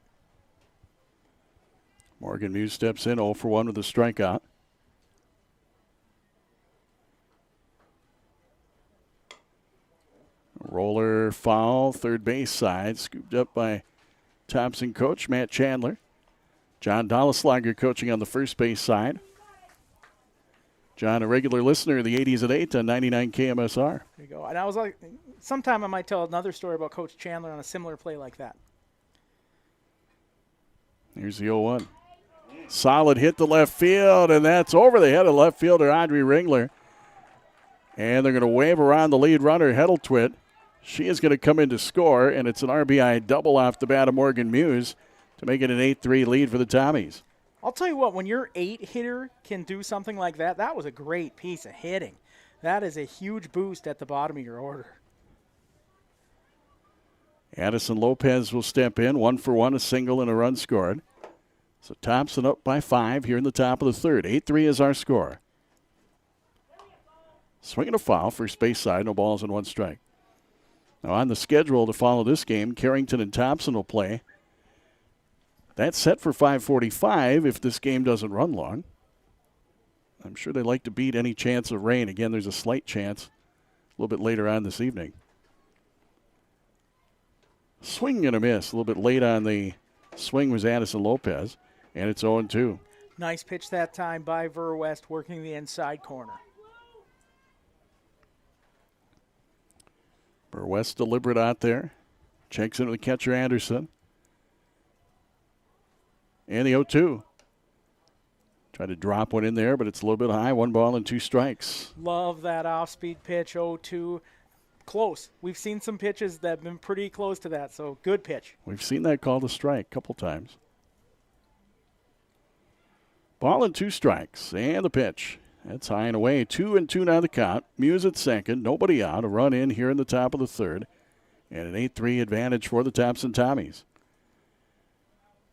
Morgan Muse steps in 0 for 1 with a strikeout. Roller foul, third base side, scooped up by Thompson coach Matt Chandler. John Dolleslager coaching on the first base side. John, a regular listener of the 80s at 8 on 99 KMSR. There you go. And I was like, sometime I might tell another story about Coach Chandler on a similar play like that. Here's the 0-1. Solid hit to left field, and that's over the head of left fielder Audrey Ringler. And they're going to wave around the lead runner, Hiddlesworth. She is going to come in to score, and it's an RBI double off the bat of Morgan Muse to make it an 8-3 lead for the Tommies. I'll tell you what, when your 8-hitter can do something like that, that was a great piece of hitting. That is a huge boost at the bottom of your order. Addison Lopez will step in, 1 for 1, a single and a run scored. So Thompson up by 5 here in the top of the third. 8-3 is our score. Swinging a foul, first base side, no balls and 1 strike. Now on the schedule to follow this game, Carrington and Thompson will play. That's set for 5:45 if this game doesn't run long. I'm sure they like to beat any chance of rain. Again, there's a slight chance a little bit later on this evening. Swing and a miss. A little bit late on the swing was Addison Lopez, and it's 0-2. Nice pitch that time by Verwest, working the inside corner. Verwest deliberate out there. Checks into the catcher, Anderson. And the 0-2. Tried to drop one in there, but it's a little bit high. 1 ball and 2 strikes. Love that off-speed pitch, 0-2. Close. We've seen some pitches that have been pretty close to that, so good pitch. We've seen that called a strike a couple times. Ball and 2 strikes. And the pitch. That's high and away. 2-2 now the count. Muse at second. Nobody out. A run in here in the top of the third. And an 8-3 advantage for the Thompson Tommies.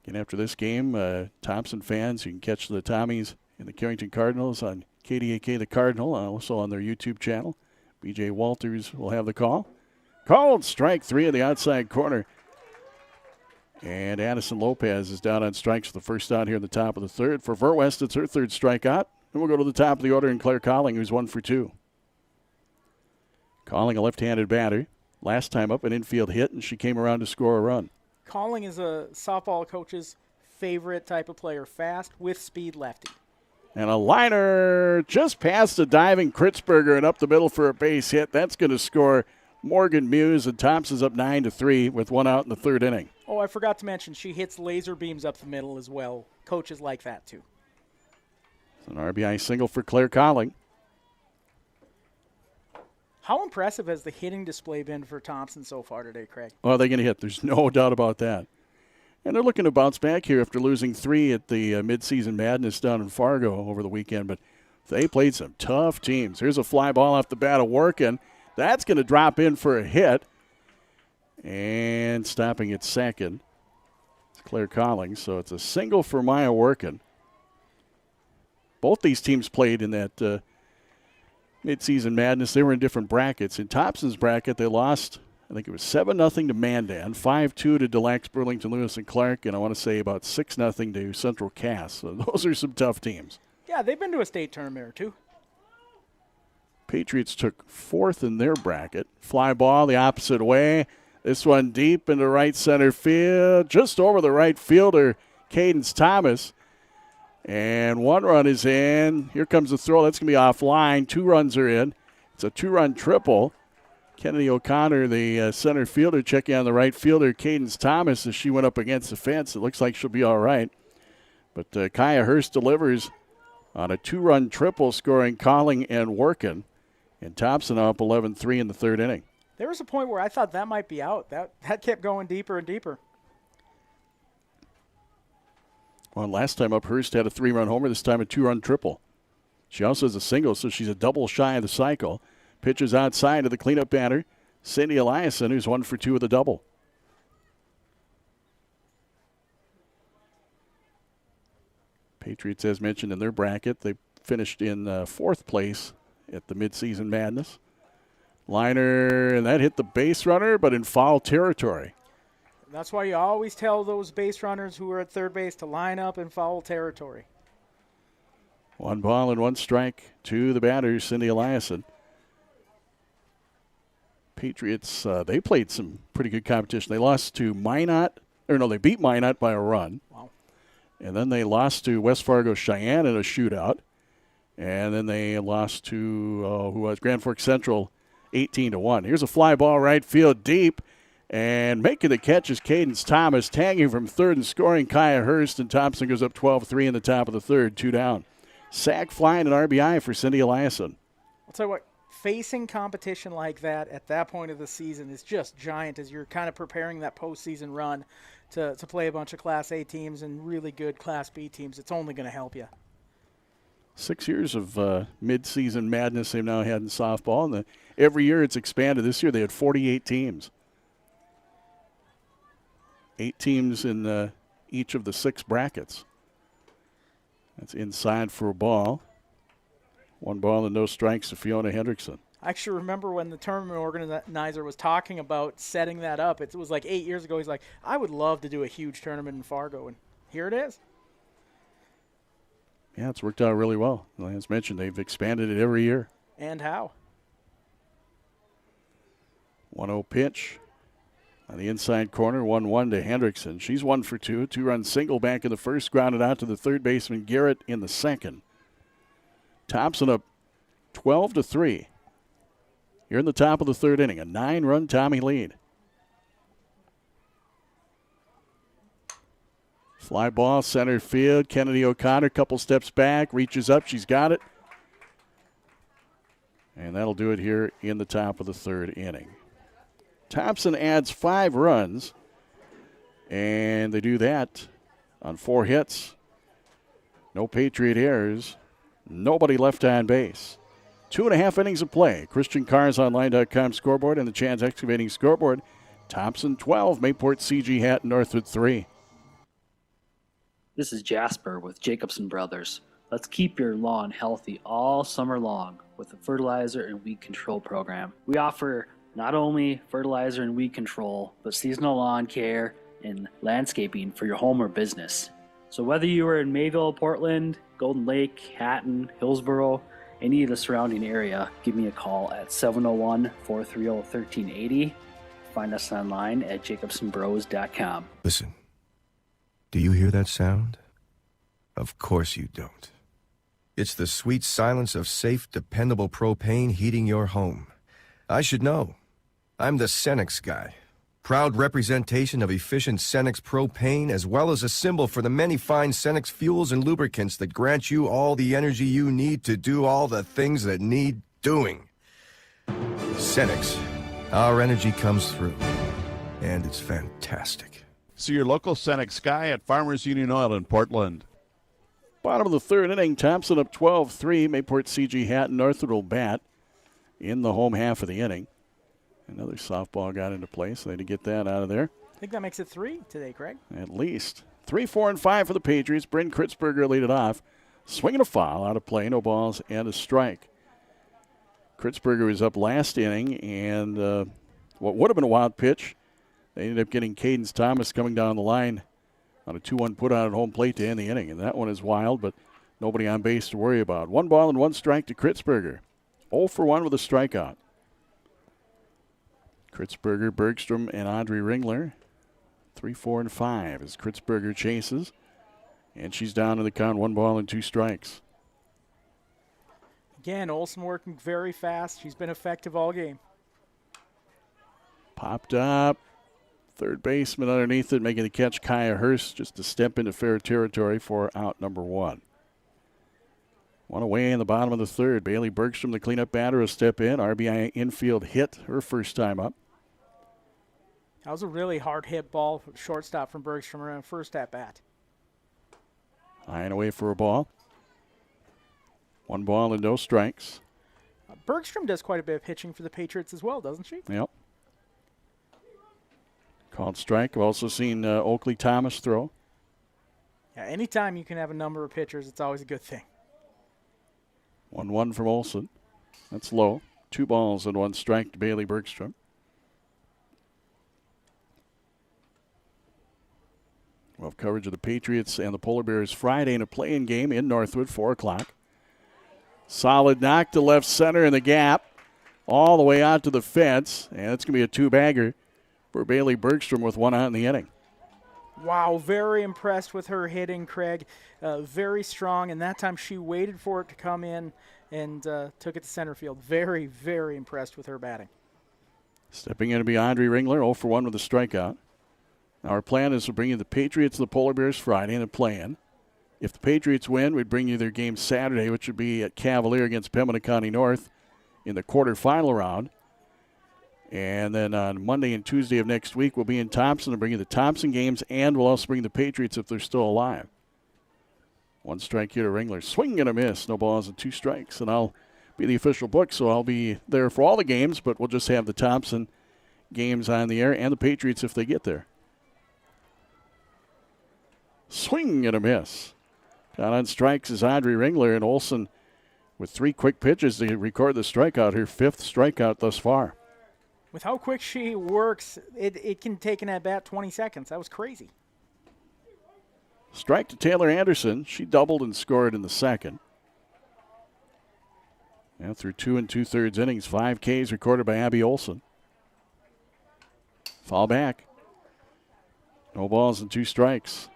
Again, after this game, Thompson fans, you can catch the Tommies and the Carrington Cardinals on KDAK The Cardinal, also on their YouTube channel. B.J. Walters will have the call. Called strike 3 in the outside corner. And Addison Lopez is down on strikes for the first out here in the top of the third. For Verwest, it's her third strikeout. And we'll go to the top of the order in Claire Colling, who's 1 for 2. Colling, a left-handed batter. Last time up, an infield hit, and she came around to score a run. Colling is a softball coach's favorite type of player, fast with speed lefty. And a liner just past the diving Kritzberger and up the middle for a base hit. That's going to score Morgan Muse, and Thompson's up 9-3 with 1 out in the third inning. Oh, I forgot to mention, she hits laser beams up the middle as well. Coaches like that, too. It's an RBI single for Claire Colling. How impressive has the hitting display been for Thompson so far today, Craig? Oh, they're going to hit. There's no doubt about that. And they're looking to bounce back here after losing 3 at the midseason madness down in Fargo over the weekend. But they played some tough teams. Here's a fly ball off the bat of Workin. That's going to drop in for a hit. And stopping at second, it's Claire Collings. So it's a single for Maya Workin. Both these teams played in that midseason madness. They were in different brackets. In Thompson's bracket, they lost, I think it was 7-0 to Mandan, 5-2 to Delax, Burlington, Lewis, and Clark, and I want to say about 6-0 to Central Cass. So those are some tough teams. Yeah, they've been to a state tournament or two. Patriots took 4th in their bracket. Fly ball the opposite way. This one deep into right center field, just over the right fielder, Cadence Thomas. And 1 run is in. Here comes the throw. That's going to be offline. 2 runs are in. It's a 2-run triple. Kennedy O'Connor, the center fielder, checking on the right fielder, Cadence Thomas, as she went up against the fence. It looks like she'll be all right. But Kaya Hurst delivers on a 2-run triple, scoring Calling and Workin. And Thompson up 11-3 in the 3rd inning. There was a point where I thought that might be out. That kept going deeper and deeper. Well, last time up, Hurst had a 3-run homer, this time a 2-run triple. She also has a single, so she's a double shy of the cycle. Pitches outside to the cleanup batter, Cindy Eliason, who's 1 for 2 with a double. Patriots, as mentioned in their bracket, they finished in 4th place at the midseason madness. Liner, and that hit the base runner, but in foul territory. That's why you always tell those base runners who are at third base to line up in foul territory. 1 ball and 1 strike to the batter, Cindy Eliason. Patriots, they played some pretty good competition. They lost to they beat Minot by a run. Wow. And then they lost to West Fargo Cheyenne in a shootout. And then they lost to Grand Forks Central 18-1. Here's a fly ball right field deep. And making the catch is Cadence Thomas, tagging from third and scoring Kaya Hurst. And Thompson goes up 12-3 in the top of the 3rd, 2 down. Sack fly and an RBI for Cindy Eliason. I'll tell you what, facing competition like that at that point of the season is just giant as you're kind of preparing that postseason run to play a bunch of Class A teams and really good Class B teams. It's only going to help you. 6 years of midseason madness they've now had in softball, and every year it's expanded. This year they had 48 teams. 8 teams in each of the 6 brackets. That's inside for a ball. 1 ball and no strikes to Fiona Hendrickson. I actually remember when the tournament organizer was talking about setting that up. It was like 8 years ago. He's like, I would love to do a huge tournament in Fargo, and here it is. Yeah, it's worked out really well. As mentioned, they've expanded it every year. And how? 1-0 pitch on the inside corner, 1-1 to Hendrickson. She's 1 for 2. 2-run single back in the 1st, grounded out to the 3rd baseman Garrett in the 2nd. Thompson up 12-3. Here in the top of the 3rd inning, a 9-run Tommy lead. Fly ball, center field. Kennedy O'Connor, couple steps back, reaches up. She's got it. And that'll do it here in the top of the 3rd inning. Thompson adds 5 runs, and they do that on 4 hits. No Patriot errors. Nobody left on base. 2.5 innings of play. ChristianCarsOnline.com scoreboard and the Chan's Excavating scoreboard. Thompson 12, Mayport CG-Hatton-Northwood 3. This is Jasper with Jacobson Brothers. Let's keep your lawn healthy all summer long with the fertilizer and weed control program. We offer not only fertilizer and weed control, but seasonal lawn care and landscaping for your home or business. So whether you are in Mayville, Portland, Golden Lake, Hatton, Hillsboro, any of the surrounding area, give me a call at 701-430-1380. Find us online at jacobsonbros.com. Listen, do you hear that sound? Of course you don't. It's the sweet silence of safe, dependable propane heating your home. I should know. I'm the Cenex guy. Proud representation of efficient Cenex propane, as well as a symbol for the many fine Cenex fuels and lubricants that grant you all the energy you need to do all the things that need doing. Cenex. Our energy comes through, and it's fantastic. See your local Cenex guy at Farmers Union Oil in Portland. Bottom of the 3rd inning, Thompson up 12-3. Mayport CG-Hatton-Northwood will bat in the home half of the inning. Another softball got into play, so they had to get that out of there. I think that makes it 3 today, Craig. At least. 3, 4, and 5 for the Patriots. Bryn Kritzberger lead it off. Swinging a foul out of play, no balls and a strike. Kritzberger was up last inning, and what would have been a wild pitch, they ended up getting Cadence Thomas coming down the line on a 2-1 put out at home plate to end the inning. And that one is wild, but nobody on base to worry about. 1 ball and 1 strike to Kritzberger. 0 for 1 with a strikeout. Kritzberger, Bergstrom, and Audrey Ringler. 3, 4, and 5 as Kritzberger chases. And she's down in the count, 1 ball and 2 strikes. Again, Olsen working very fast. She's been effective all game. Popped up. Third baseman underneath it, making the catch, Kaya Hurst, just to step into fair territory for out number 1. One away in the bottom of the third. Bailey Bergstrom, the cleanup batter, will step in. RBI infield hit her first time up. That was a really hard hit ball, shortstop from Bergstrom around first at bat. High and away for a ball. 1 ball and no strikes. Bergstrom does quite a bit of pitching for the Patriots as well, doesn't she? Yep. Called strike. We've also seen Oakley Thomas throw. Yeah, anytime you can have a number of pitchers, it's always a good thing. 1-1 from Olsen. That's low. 2 balls and 1 strike to Bailey Bergstrom. We'll have coverage of the Patriots and the Polar Bears Friday in a play-in game in Northwood, 4 o'clock. Solid knock to left center in the gap, all the way out to the fence, and it's going to be a 2-bagger for Bailey Bergstrom with 1 out in the inning. Wow, very impressed with her hitting, Craig. Very strong, and that time she waited for it to come in and took it to center field. Very, very impressed with her batting. Stepping in to be Audrey Ringler, 0 for 1 with a strikeout. Now our plan is to bring you the Patriots and the Polar Bears Friday in a play-in. If the Patriots win, we'd bring you their game Saturday, which would be at Cavalier against Pembina County North in the quarterfinal round. And then on Monday and Tuesday of next week, we'll be in Thompson to bring you the Thompson games, and we'll also bring the Patriots if they're still alive. 1 strike here to Ringler. Swing and a miss. No balls and 2 strikes. And I'll be the official book, so I'll be there for all the games, but we'll just have the Thompson games on the air and the Patriots if they get there. Swing and a miss. Got on strikes is Audrey Ringler, and Olsen with 3 quick pitches to record the strikeout, her 5th strikeout thus far. With how quick she works, it can take an at-bat 20 seconds. That was crazy. Strike to Taylor Anderson. She doubled and scored in the second. Now through 2 2/3 innings, 5 Ks recorded by Abby Olsen. Fall back. No balls and 2 strikes.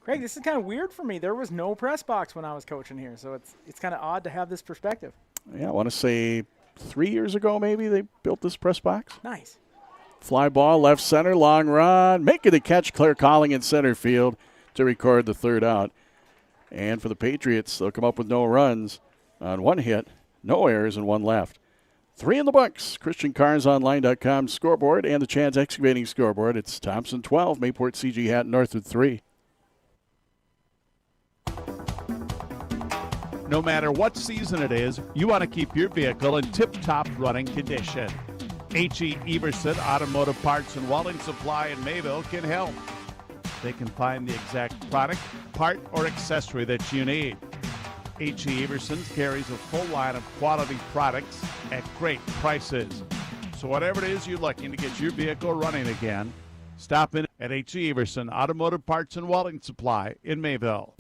Craig, this is kind of weird for me. There was no press box when I was coaching here, so it's kind of odd to have this perspective. Yeah, I want to say 3 years ago maybe they built this press box. Nice. Fly ball, left center, long run. Making the catch, Claire Calling in center field to record the 3rd out. And for the Patriots, they'll come up with no runs on 1 hit, no errors, and 1 left. 3 in the books. ChristianCarsOnline.com scoreboard and the Chad's Excavating scoreboard. It's Thompson 12, Mayport CG-Hatton-Northwood 3. No matter what season it is, you want to keep your vehicle in tip-top running condition. H.E. Everson Automotive Parts and Welding Supply in Mayville can help. They can find the exact product, part, or accessory that you need. H.E. Everson carries a full line of quality products at great prices. So whatever it is you're looking to get your vehicle running again, stop in at H.E. Everson Automotive Parts and Welding Supply in Mayville.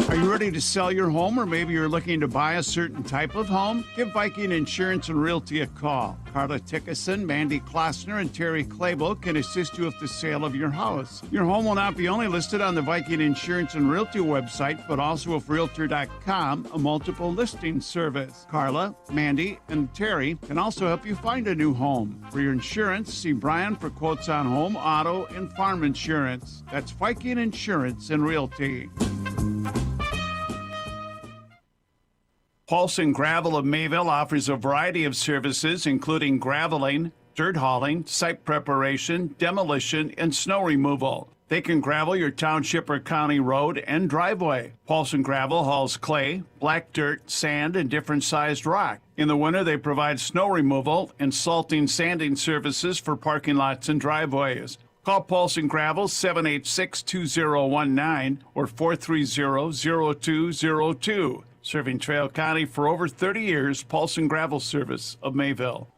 Are you ready to sell your home, or maybe you're looking to buy a certain type of home? Give Viking Insurance and Realty a call. Carla Tickerson, Mandy Klossner, and Terry Claybo can assist you with the sale of your house. Your home will not be only listed on the Viking Insurance and Realty website, but also with Realtor.com, a multiple listing service. Carla, Mandy, and Terry can also help you find a new home. For your insurance, see Brian for quotes on home, auto, and farm insurance. That's Viking Insurance and Realty. Paulson Gravel of Mayville offers a variety of services, including graveling, dirt hauling, site preparation, demolition, and snow removal. They can gravel your township or county road and driveway. Paulson Gravel hauls clay, black dirt, sand, and different sized rock. In the winter, they provide snow removal and salting sanding services for parking lots and driveways. Call Paulson Gravel 786-2019 or 430-0202. Serving Trail County for over 30 years, Paulson Gravel Service of Mayville.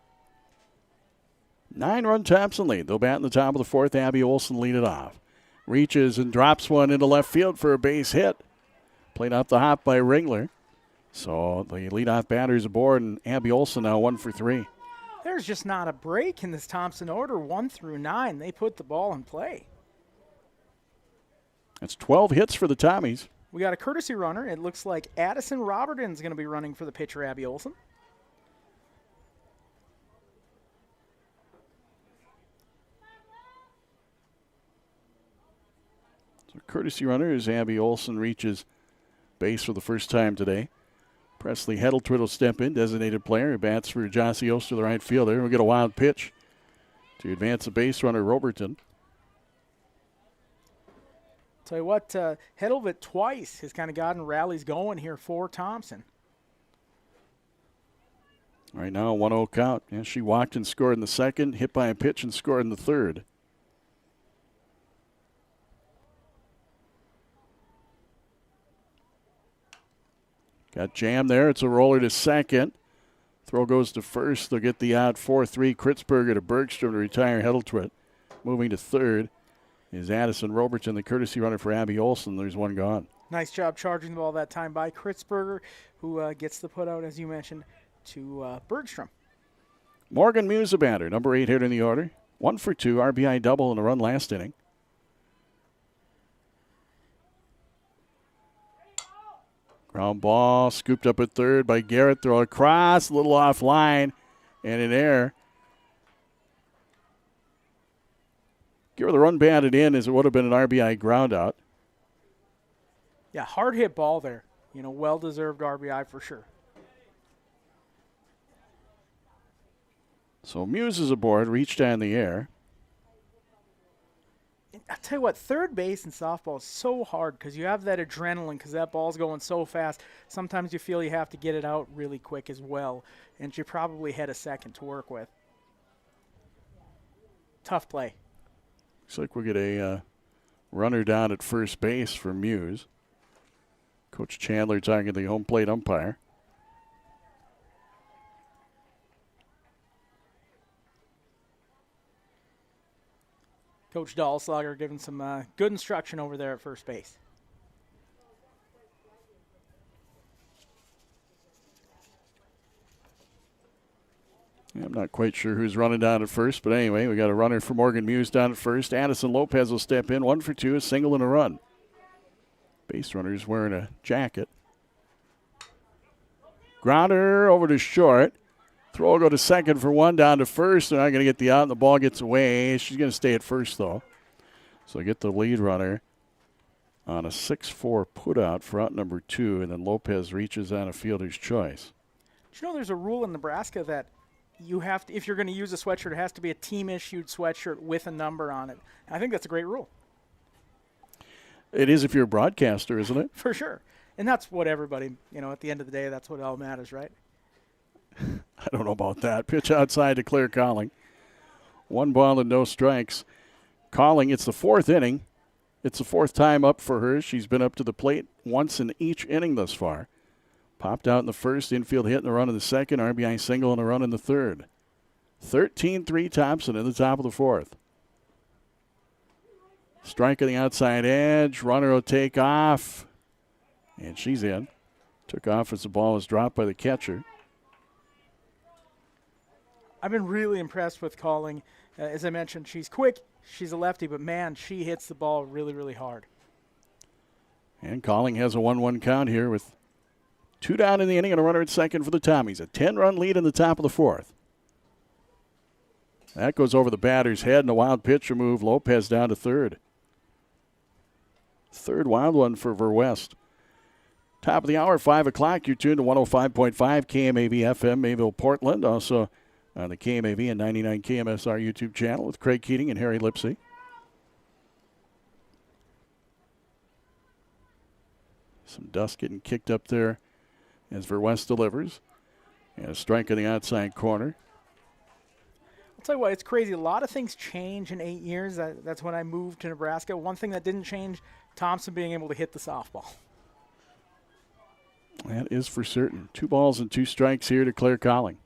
9-run Thompson lead. They'll bat in the top of the 4th. Abby Olsen lead it off. Reaches and drops one into left field for a base hit. Played off the hop by Ringler. So the leadoff batter's aboard, and Abby Olsen now 1 for 3. There's just not a break in this Thompson order, 1 through 9. They put the ball in play. That's 12 hits for the Tommies. We got a courtesy runner. It looks like Addison Robertson's going to be running for the pitcher, Abby Olson. So courtesy runner as Abby Olson reaches base for the first time today. Presley Heddletwit will step in, designated player. Bats for Jossie Oster, the right fielder. We'll get a wild pitch to advance the base runner, Robertson. Tell you what, Heddletwit twice has kind of gotten rallies going here for Thompson. Right now, 1-0 count. Yeah, she walked and scored in the second, hit by a pitch and scored in the third. Got jammed there. It's a roller to second. Throw goes to first. They'll get the out 4-3. Kritzberger to Bergstrom to retire Heddletwit. Moving to third is Addison Robertson, the courtesy runner for Abby Olson. There's one gone. Nice job charging the ball that time by Kritzberger, who gets the put out, as you mentioned, to Bergstrom. Morgan Muse, a batter, number 8 hitter in the order. 1 for 2, RBI double in a run last inning. Ground ball scooped up at third by Garrett. Throw across, a little off line, and in air. Give her the run batted in as it would have been an RBI ground out. Yeah, hard hit ball there. You know, well-deserved RBI for sure. So Muse is aboard, reached down the air. I'll tell you what, third base in softball is so hard because you have that adrenaline because that ball's going so fast. Sometimes you feel you have to get it out really quick as well, and you probably had a second to work with. Tough play. Looks like we'll get a runner down at first base for Muse. Coach Chandler talking to the home plate umpire. Coach Dahlslager giving some good instruction over there at first base. Yeah, I'm not quite sure who's running down at first, but anyway, we got a runner for Morgan Muse down at first. Addison Lopez will step in, 1 for 2, a single and a run. Base runner's wearing a jacket. Grounder over to short. Throw will go to second for 1, down to first. They're not going to get the out, and the ball gets away. She's going to stay at first, though. So get the lead runner on a 6-4 put-out for out number 2, and then Lopez reaches on a fielder's choice. Do you know there's a rule in Nebraska that you have to, if you're going to use a sweatshirt, it has to be a team-issued sweatshirt with a number on it. I think that's a great rule. It is if you're a broadcaster, isn't it? For sure. And that's what everybody, you know, at the end of the day, that's what all matters, right? I don't know about that. Pitch outside to Claire Colling. 1 ball and no strikes. Colling, it's the 4th inning. It's the 4th time up for her. She's been up to the plate once in each inning thus far. Popped out in the first, infield hit and a run in the second, RBI single and a run in the third. 13-3 Thompson in the top of the 4th. Strike on the outside edge. Runner will take off. And she's in. Took off as the ball was dropped by the catcher. I've been really impressed with Colling. As I mentioned, she's quick. She's a lefty, but, man, she hits the ball really, really hard. And Colling has a 1-1 count here with 2 down in the inning and a runner at second for the Tommies. A 10-run lead in the top of the 4th. That goes over the batter's head, and a wild pitch remove. Lopez down to third. Third wild one for Verwest. Top of the hour, 5 o'clock. You're tuned to 105.5 KMAV FM, Mayville, Portland. Also on the KMAV and 99 KMSR YouTube channel with Craig Keating and Harry Lipsiea. Some dust getting kicked up there as Verwest delivers. And a strike in the outside corner. I'll tell you what, it's crazy. A lot of things change in 8 years. That's when I moved to Nebraska. One thing that didn't change, Thompson being able to hit the softball. That is for certain. 2 balls and 2 strikes here to Claire Colling.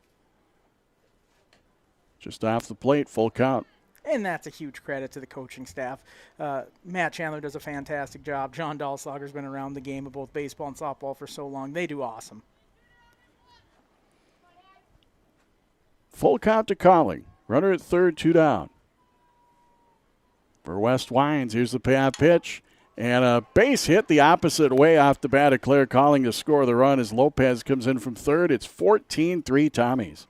Just off the plate, full count. And that's a huge credit to the coaching staff. Matt Chandler does a fantastic job. John Dahlslager's been around the game of both baseball and softball for so long. They do awesome. Full count to Calling. Runner at third, 2 down. For West Wines, here's the payoff pitch. And a base hit the opposite way off the bat of Claire Calling to score the run as Lopez comes in from third. It's 14-3 Tommies.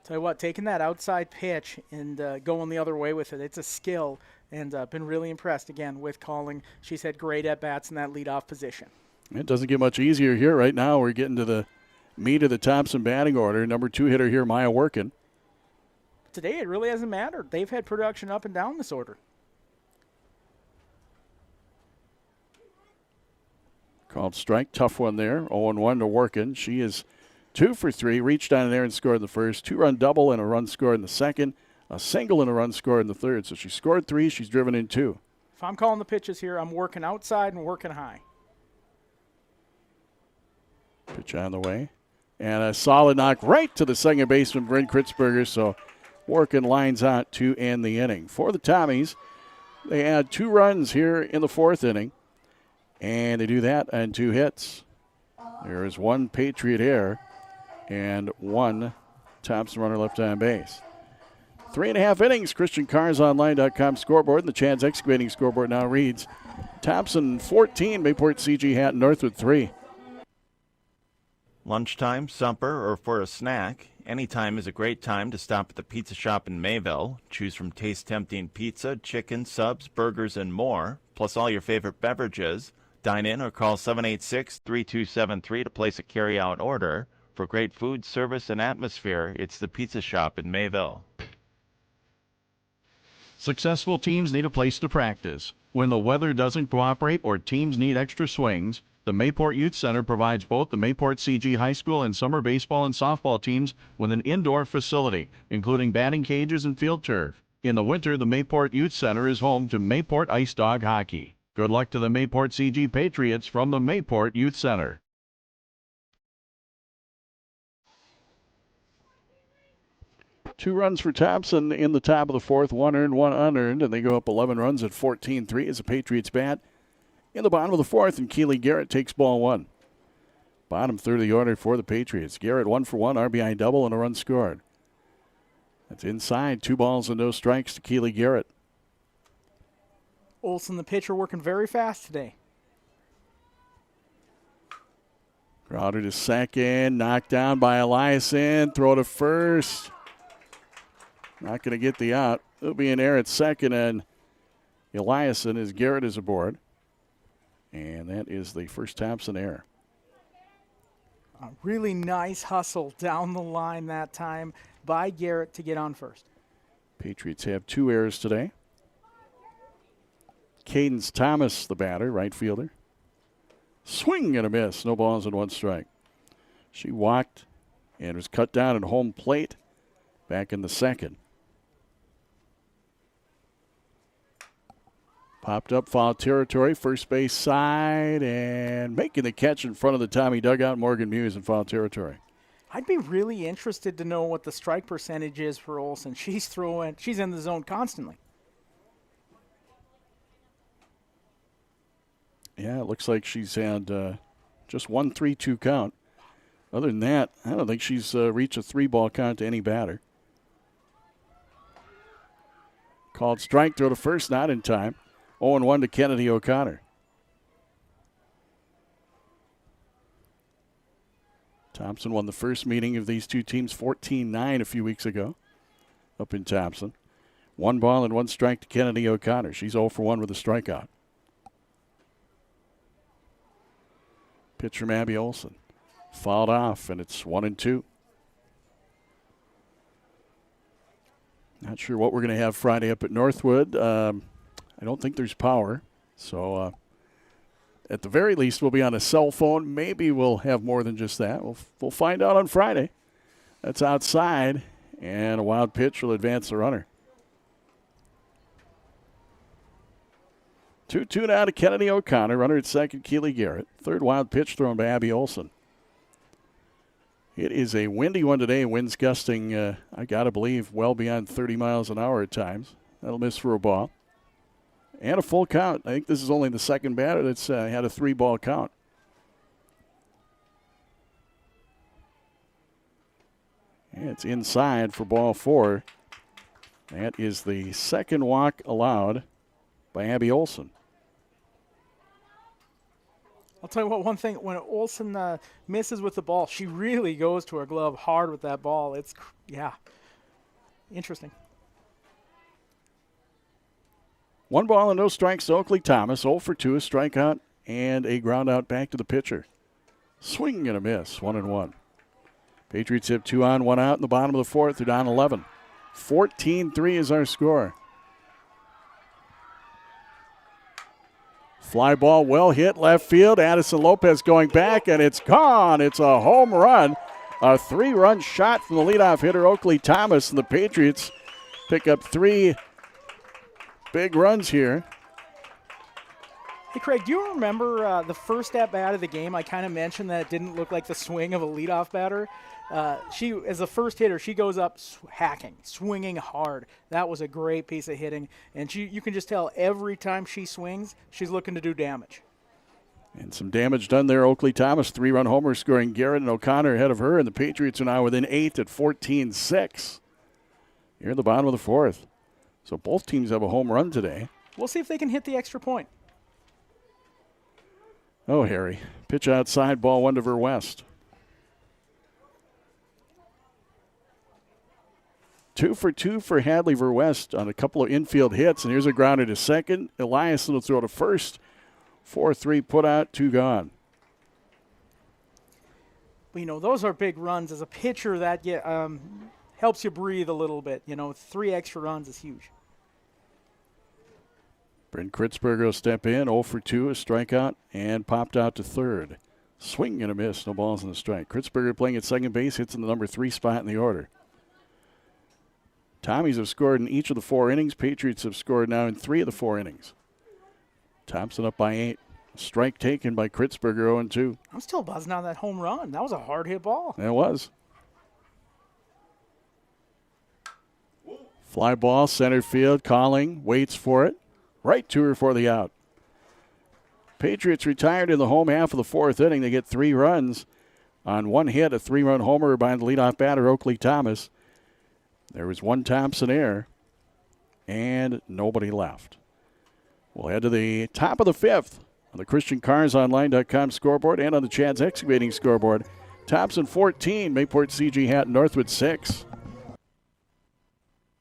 Tell you what, taking that outside pitch and going the other way with it, it's a skill. And been really impressed, again, with Calling. She's had great at-bats in that leadoff position. It doesn't get much easier here. Right now we're getting to the meat of the Thompson batting order. Number 2 hitter here, Maya Workin. Today it really hasn't mattered. They've had production up and down this order. Called strike. Tough one there. 0-1 to Workin. She is 2 for 3. Reached down there and scored the first. 2-run double and a run scored in the second. A single and a run scored in the third. So she scored 3. She's driven in 2. If I'm calling the pitches here, I'm working outside and working high. Pitch on the way. And a solid knock right to the second baseman, Bryn Kritzberger. So Workin lines out to end the inning. For the Tommies, they add 2 runs here in the 4th inning. And they do that on 2 hits. There is 1 Patriot error and 1 Thompson runner left on base. 3.5 innings. ChristianCarsOnline.com scoreboard. And the Chad's Excavating scoreboard now reads Thompson 14, Mayport CG-Hatton-Northwood 3. Lunchtime, supper, or for a snack, any time is a great time to stop at the pizza shop in Mayville. Choose from taste-tempting pizza, chicken, subs, burgers, and more, plus all your favorite beverages. Dine in or call 786-3273 to place a carry-out order. For great food, service, and atmosphere, it's the Pizza Shop in Mayville. Successful teams need a place to practice. When the weather doesn't cooperate or teams need extra swings, the Mayport Youth Center provides both the Mayport CG High School and summer baseball and softball teams with an indoor facility, including batting cages and field turf. In the winter, the Mayport Youth Center is home to Mayport Ice Dog Hockey. Good luck to the Mayport CG Patriots from the Mayport Youth Center. Two runs for Thompson in the top of the 4th, 1 earned, 1 unearned, and they go up 11 runs at 14-3 as the Patriots bat. In the bottom of the 4th, and Keely Garrett takes ball 1. Bottom third of the order for the Patriots. Garrett 1 for 1, RBI double, and a run scored. That's inside, 2 balls and no strikes to Keely Garrett. Olsen, the pitcher, working very fast today. Crowder to second, knocked down by Eliason, throw to first. Not going to get the out. It'll be an error at second, and Eliason as Garrett is aboard. And that is the first Thompson error. A really nice hustle down the line that time by Garrett to get on first. Patriots have 2 errors today. Cadence Thomas, the batter, right fielder. Swing and a miss. No balls and 1 strike. She walked and was cut down at home plate back in the 2nd. Popped up foul territory, first base side, and making the catch in front of the Tommy dugout, Morgan Muse in foul territory. I'd be really interested to know what the strike percentage is for Olsen. She's in the zone constantly. Yeah, it looks like she's had just 1 3-2 count. Other than that, I don't think she's reached a 3-ball count to any batter. Called strike, throw to first, not in time. 0-1 to Kennedy O'Connor. Thompson won the first meeting of these two teams 14-9 a few weeks ago up in Thompson. 1 ball and 1 strike to Kennedy O'Connor. She's 0 for 1 with a strikeout. Pitch from Abby Olsen. Fouled off, and it's 1-2. Not sure what we're going to have Friday up at Northwood. I don't think there's power. So at the very least, we'll be on a cell phone. Maybe we'll have more than just that. We'll find out on Friday. That's outside, and a wild pitch will advance the runner. 2-2 now to Kennedy O'Connor. Runner at second, Keely Garrett. Third wild pitch thrown by Abby Olsen. It is a windy one today. Winds gusting, I got to believe, well beyond 30 miles an hour at times. That'll miss for a ball. And a full count. I think this is only the second batter that's had a 3-ball count. It's inside for ball 4. That is the second walk allowed by Abby Olson. I'll tell you what, one thing, when Olson misses with the ball, she really goes to her glove hard with that ball. It's, interesting. 1 ball and no strikes to Oakley Thomas. 0 for 2, a strikeout and a ground out back to the pitcher. Swing and a miss, 1-1. Patriots have 2 on, 1 out in the bottom of the 4th. They're down 11. 14-3 is our score. Fly ball well hit left field. Addison Lopez going back, and it's gone. It's a home run. A 3-run shot from the leadoff hitter, Oakley Thomas, and the Patriots pick up 3 big runs here. Hey, Craig, do you remember the first at-bat of the game? I kind of mentioned that it didn't look like the swing of a leadoff batter. She, as a first hitter, she goes up hacking, swinging hard. That was a great piece of hitting, and you can just tell every time she swings, she's looking to do damage. And some damage done there. Oakley Thomas, 3-run homer, scoring Garrett and O'Connor ahead of her, and the Patriots are now within 8 at 14-6. Here in the bottom of the 4th. So both teams have a home run today. We'll see if they can hit the extra point. Oh, Harry. Pitch outside, ball 1 to Verwest. 2 for 2 for Hadley Verwest on a couple of infield hits, and here's a grounder to second. Eliason will throw to first. 4-3 put out, 2 gone. But, those are big runs. As a pitcher, that helps you breathe a little bit. 3 extra runs is huge. Brent Kritzberger will step in, 0 for 2, a strikeout, and popped out to third. Swing and a miss, no balls in the strike. Kritzberger playing at second base, hits in the number 3 spot in the order. Tommies have scored in each of the 4 innings. Patriots have scored now in 3 of the 4 innings. Thompson up by 8. Strike taken by Kritzberger, 0-2. I'm still buzzing on that home run. That was a hard hit ball. It was. Fly ball, center field, calling, waits for it. Right to her for the out. Patriots retired in the home half of the 4th inning. They get 3 runs on 1 hit, a 3-run homer by the leadoff batter, Oakley Thomas. There was 1 Thompson error, and nobody left. We'll head to the top of the 5th on the ChristianCarsOnline.com scoreboard and on the Chad's Excavating scoreboard. Thompson 14, Mayport CG-Hatton-Northwood 6.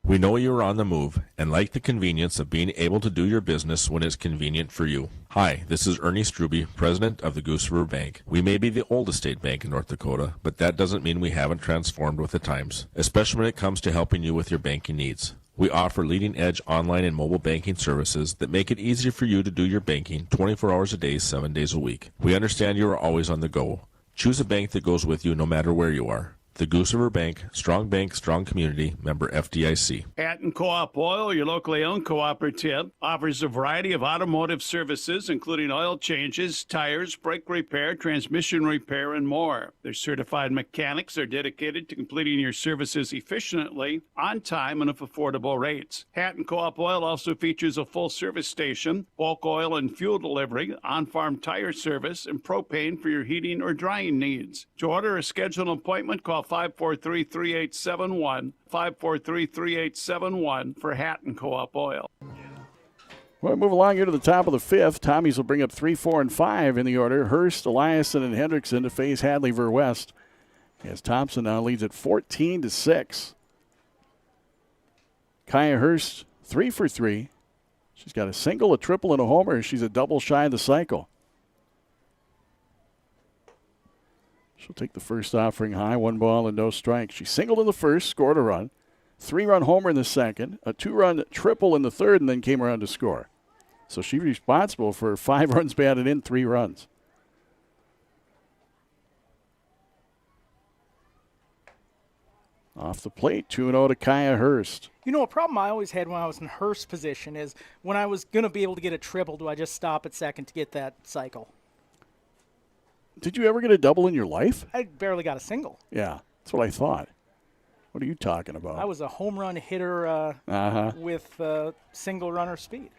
We know you're on the move and like the convenience of being able to do your business when it's convenient for you. Hi, this is Ernie Struby, president of the Goose River Bank. We may be the oldest state bank in North Dakota, but that doesn't mean we haven't transformed with the times, especially when it comes to helping you with your banking needs. We offer leading-edge online and mobile banking services that make it easier for you to do your banking 24 hours a day, 7 days a week. We understand you are always on the go. Choose a bank that goes with you no matter where you are. The Goose River Bank, strong community, member FDIC. Hatton Co-op Oil, your locally owned cooperative, offers a variety of automotive services, including oil changes, tires, brake repair, transmission repair, and more. Their certified mechanics are dedicated to completing your services efficiently, on time, and at affordable rates. Hatton Co-op Oil also features a full service station, bulk oil and fuel delivery, on-farm tire service, and propane for your heating or drying needs. To order or schedule an appointment, call 543-3871, 543-3871 for Hatton Co-op Oil. We'll move along here to the top of the 5th. Tommies will bring up 3, 4, and 5 in the order. Hurst, Eliason, and Hendrickson to face Hadley Verwest. As Thompson now leads at 14-6. Kaya Hurst, 3 for 3. She's got a single, a triple, and a homer. She's a double shy of the cycle. She'll take the first offering high, 1 ball and no strike. She singled in the first, scored a run. 3-run homer in the second, a 2-run triple in the third, and then came around to score. So she's responsible for 5 runs batted in, 3 runs. Off the plate, 2-0 to Kaya Hurst. A problem I always had when I was in Hurst's position is when I was going to be able to get a triple, do I just stop at second to get that cycle? Did you ever get a double in your life? I barely got a single. Yeah, that's what I thought. What are you talking about? I was a home run hitter with single runner speed.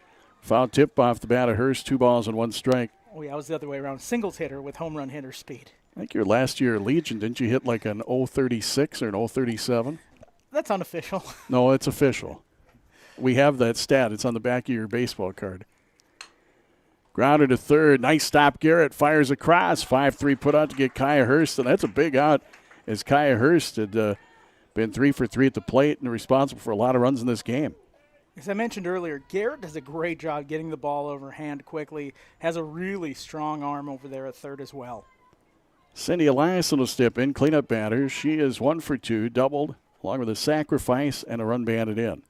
Foul tip off the bat of Hurst, 2 balls and 1 strike. Oh, yeah, I was the other way around. Singles hitter with home run hitter speed. think your last year at Legion, didn't you hit like an 036 or an 037? That's unofficial. No, it's official. We have that stat. It's on the back of your baseball card. Grounded to third. Nice stop. Garrett fires across. 5-3 put out to get Kaya Hurst, and that's a big out as Kaya Hurst had been 3 for 3 at the plate and responsible for a lot of runs in this game. As I mentioned earlier, Garrett does a great job getting the ball over hand quickly, has a really strong arm over there at third as well. Cindy Eliason will step in, cleanup batter. She is 1 for 2, doubled, along with a sacrifice and a run banded in.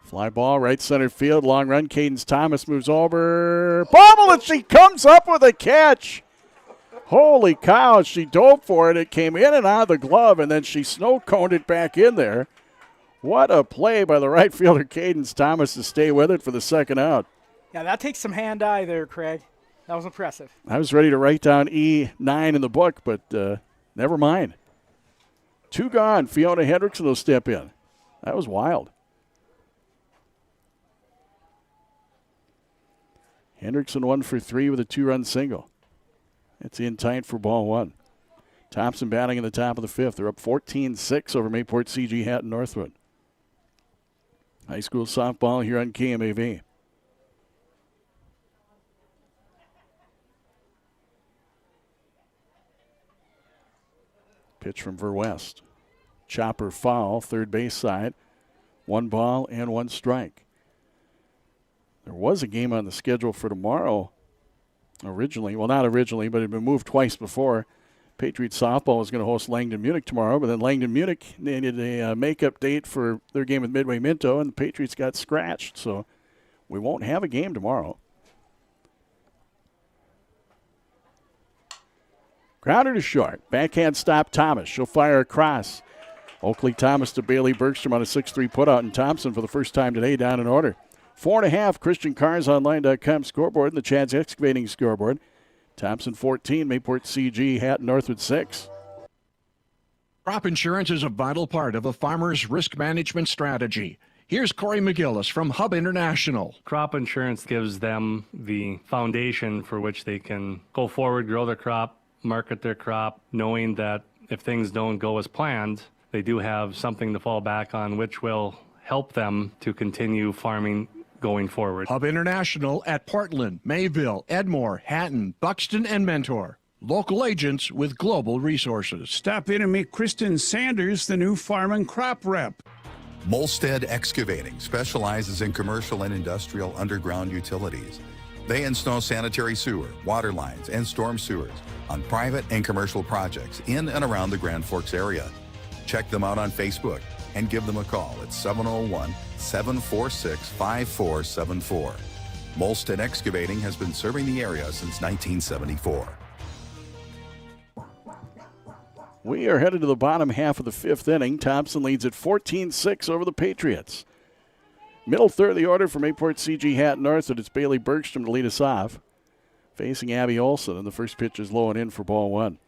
Fly ball, right center field, long run. Cadence Thomas moves over. Bobble, and she comes up with a catch. Holy cow, she dove for it. It came in and out of the glove, and then she snow-coned it back in there. What a play by the right fielder, Cadence Thomas, to stay with it for the second out. Yeah, that takes some hand-eye there, Craig. That was impressive. I was ready to write down E9 in the book, but never mind. 2 gone. Fiona Hendrickson will step in. That was wild. Hendrickson 1 for 3 with a 2-run single. It's in tight for ball 1. Thompson batting in the top of the 5th. They're up 14-6 over Mayport CG-Hatton-Northwood. High school softball here on KMAV. Pitch from Verwest. Chopper foul, third base side. 1 ball and 1 strike. There was a game on the schedule for tomorrow originally. Well, not originally, but it had been moved twice before. Patriots softball was going to host Langdon Munich tomorrow, but then Langdon Munich needed a makeup date for their game with Midway Minto, and the Patriots got scratched, so we won't have a game tomorrow. Grounder to short. Backhand stop Thomas. She'll fire across. Oakley Thomas to Bailey Bergstrom on a 6-3 putout, and Thompson for the first time today down in order. 4.5, ChristianCarsOnline.com scoreboard and the Chad's Excavating scoreboard. Thompson 14, Mayport CG, Hatton-Northwood 6. Crop insurance is a vital part of a farmer's risk management strategy. Here's Corey McGillis from Hub International. Crop insurance gives them the foundation for which they can go forward, grow their crop, market their crop, knowing that if things don't go as planned, they do have something to fall back on, which will help them to continue farming going forward. Hub International at Portland, Mayville, Edmore, Hatton, Buxton, and Mentor. Local agents with global resources. Stop in and meet Kristen Sanders, the new farm and crop rep. Molstead Excavating specializes in commercial and industrial underground utilities. They install sanitary sewer, water lines, and storm sewers on private and commercial projects in and around the Grand Forks area. Check them out on Facebook and give them a call at 701-746-5474. Molstead Excavating has been serving the area since 1974. We are headed to the bottom half of the 5th inning. Thompson leads at 14-6 over the Patriots. Middle third of the order for Mayport CG-Hatton-Northwood. It's Bailey Bergstrom to lead us off. Facing Abby Olson, and the first pitch is low and in for ball 1.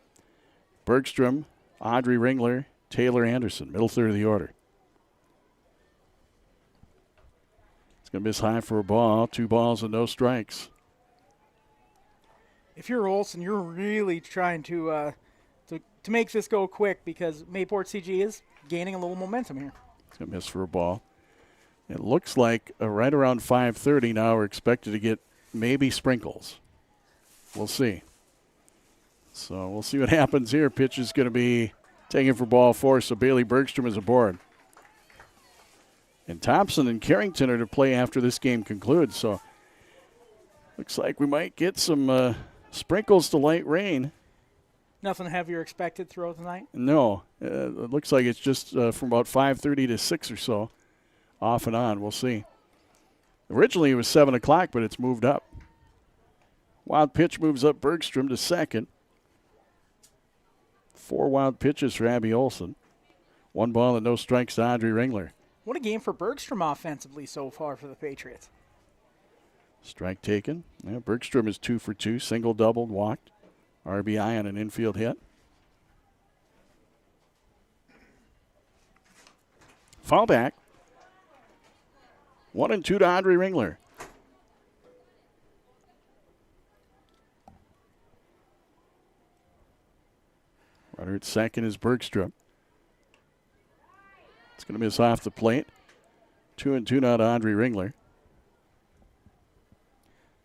Bergstrom, Audrey Ringler, Taylor Anderson, middle third of the order. It's going to miss high for a ball. 2 balls and no strikes. If you're Olsen, you're really trying to make this go quick because Mayport CG is gaining a little momentum here. It's going to miss for a ball. It looks like right around 5:30 now we're expected to get maybe sprinkles. We'll see. So we'll see what happens here. Pitch is going to be taken for ball 4, so Bailey Bergstrom is aboard. And Thompson and Carrington are to play after this game concludes, so looks like we might get some sprinkles to light rain. Nothing heavier expected throughout the night? No. It looks like it's just from about 5:30 to 6 or so, off and on. We'll see. Originally it was 7 o'clock, but it's moved up. Wild pitch moves up Bergstrom to second. 4 wild pitches for Abby Olson. 1 ball and no strikes to Audrey Ringler. What a game for Bergstrom offensively so far for the Patriots. Strike taken. Yeah, Bergstrom is 2 for 2, single, doubled, walked. RBI on an infield hit. Foul back. 1-2 to Audrey Ringler. Runner at second is Bergstrom. It's going to miss off the plate. 2-2 now to Andre Ringler.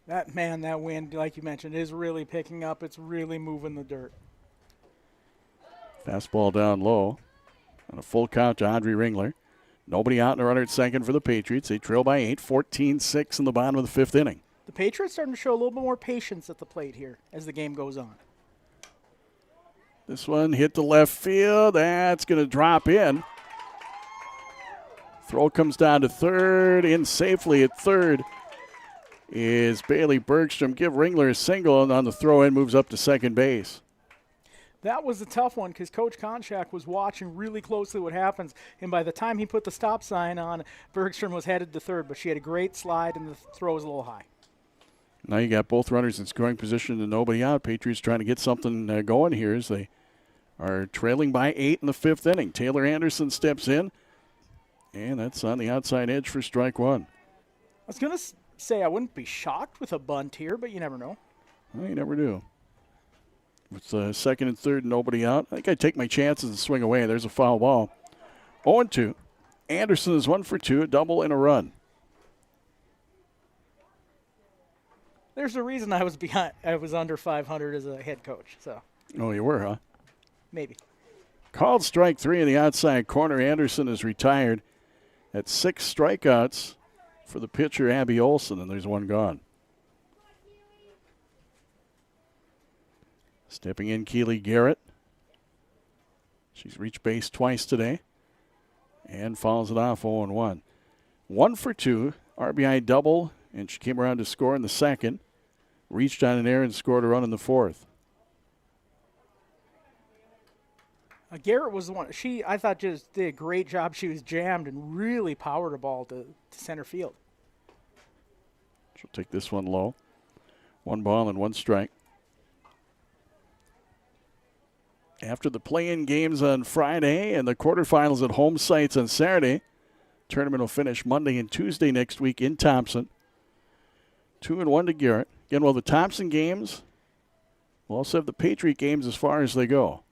That wind, like you mentioned, is really picking up. It's really moving the dirt. Fastball down low. On a full count to Andre Ringler. Nobody out in the runner at second for the Patriots. They trail by 8, 14-6 in the bottom of the fifth inning. The Patriots starting to show a little bit more patience at the plate here as the game goes on. This one hit the left field. That's going to drop in. Throw comes down to third. In safely at third is Bailey Bergstrom. Give Ringler a single, and on the throw in moves up to second base. That was a tough one because Coach Konchak was watching really closely what happens, and by the time he put the stop sign on, Bergstrom was headed to third, but she had a great slide, and the throw was a little high. Now you got both runners in scoring position and nobody out. Patriots trying to get something going here as they are trailing by 8 in the fifth inning. Taylor Anderson steps in, and that's on the outside edge for strike one. I was going to say I wouldn't be shocked with a bunt here, but you never know. Well, you never do. With second and third, nobody out. I think I'd take my chances and swing away. There's a foul ball. 0-2. Anderson is 1 for 2, a double and a run. There's a reason I was behind. I was under 500 as a head coach. So. Oh, you were, huh? Maybe. Called strike 3 in the outside corner. Anderson is retired at 6 strikeouts for the pitcher, Abby Olson, and there's one gone. Stepping in, Keely Garrett. She's reached base twice today and fouls it off 0-1. 1 for 2, RBI double, and she came around to score in the second. Reached on an error and scored a run in the fourth. Garrett was the one. I thought just did a great job. She was jammed and really powered a ball to center field. She'll take this one low. 1 ball and 1 strike. After the play-in games on Friday and the quarterfinals at home sites on Saturday, tournament will finish Monday and Tuesday next week in Thompson. 2-1 to Garrett. Again, well, the Thompson games, we'll also have the Patriot games as far as they go.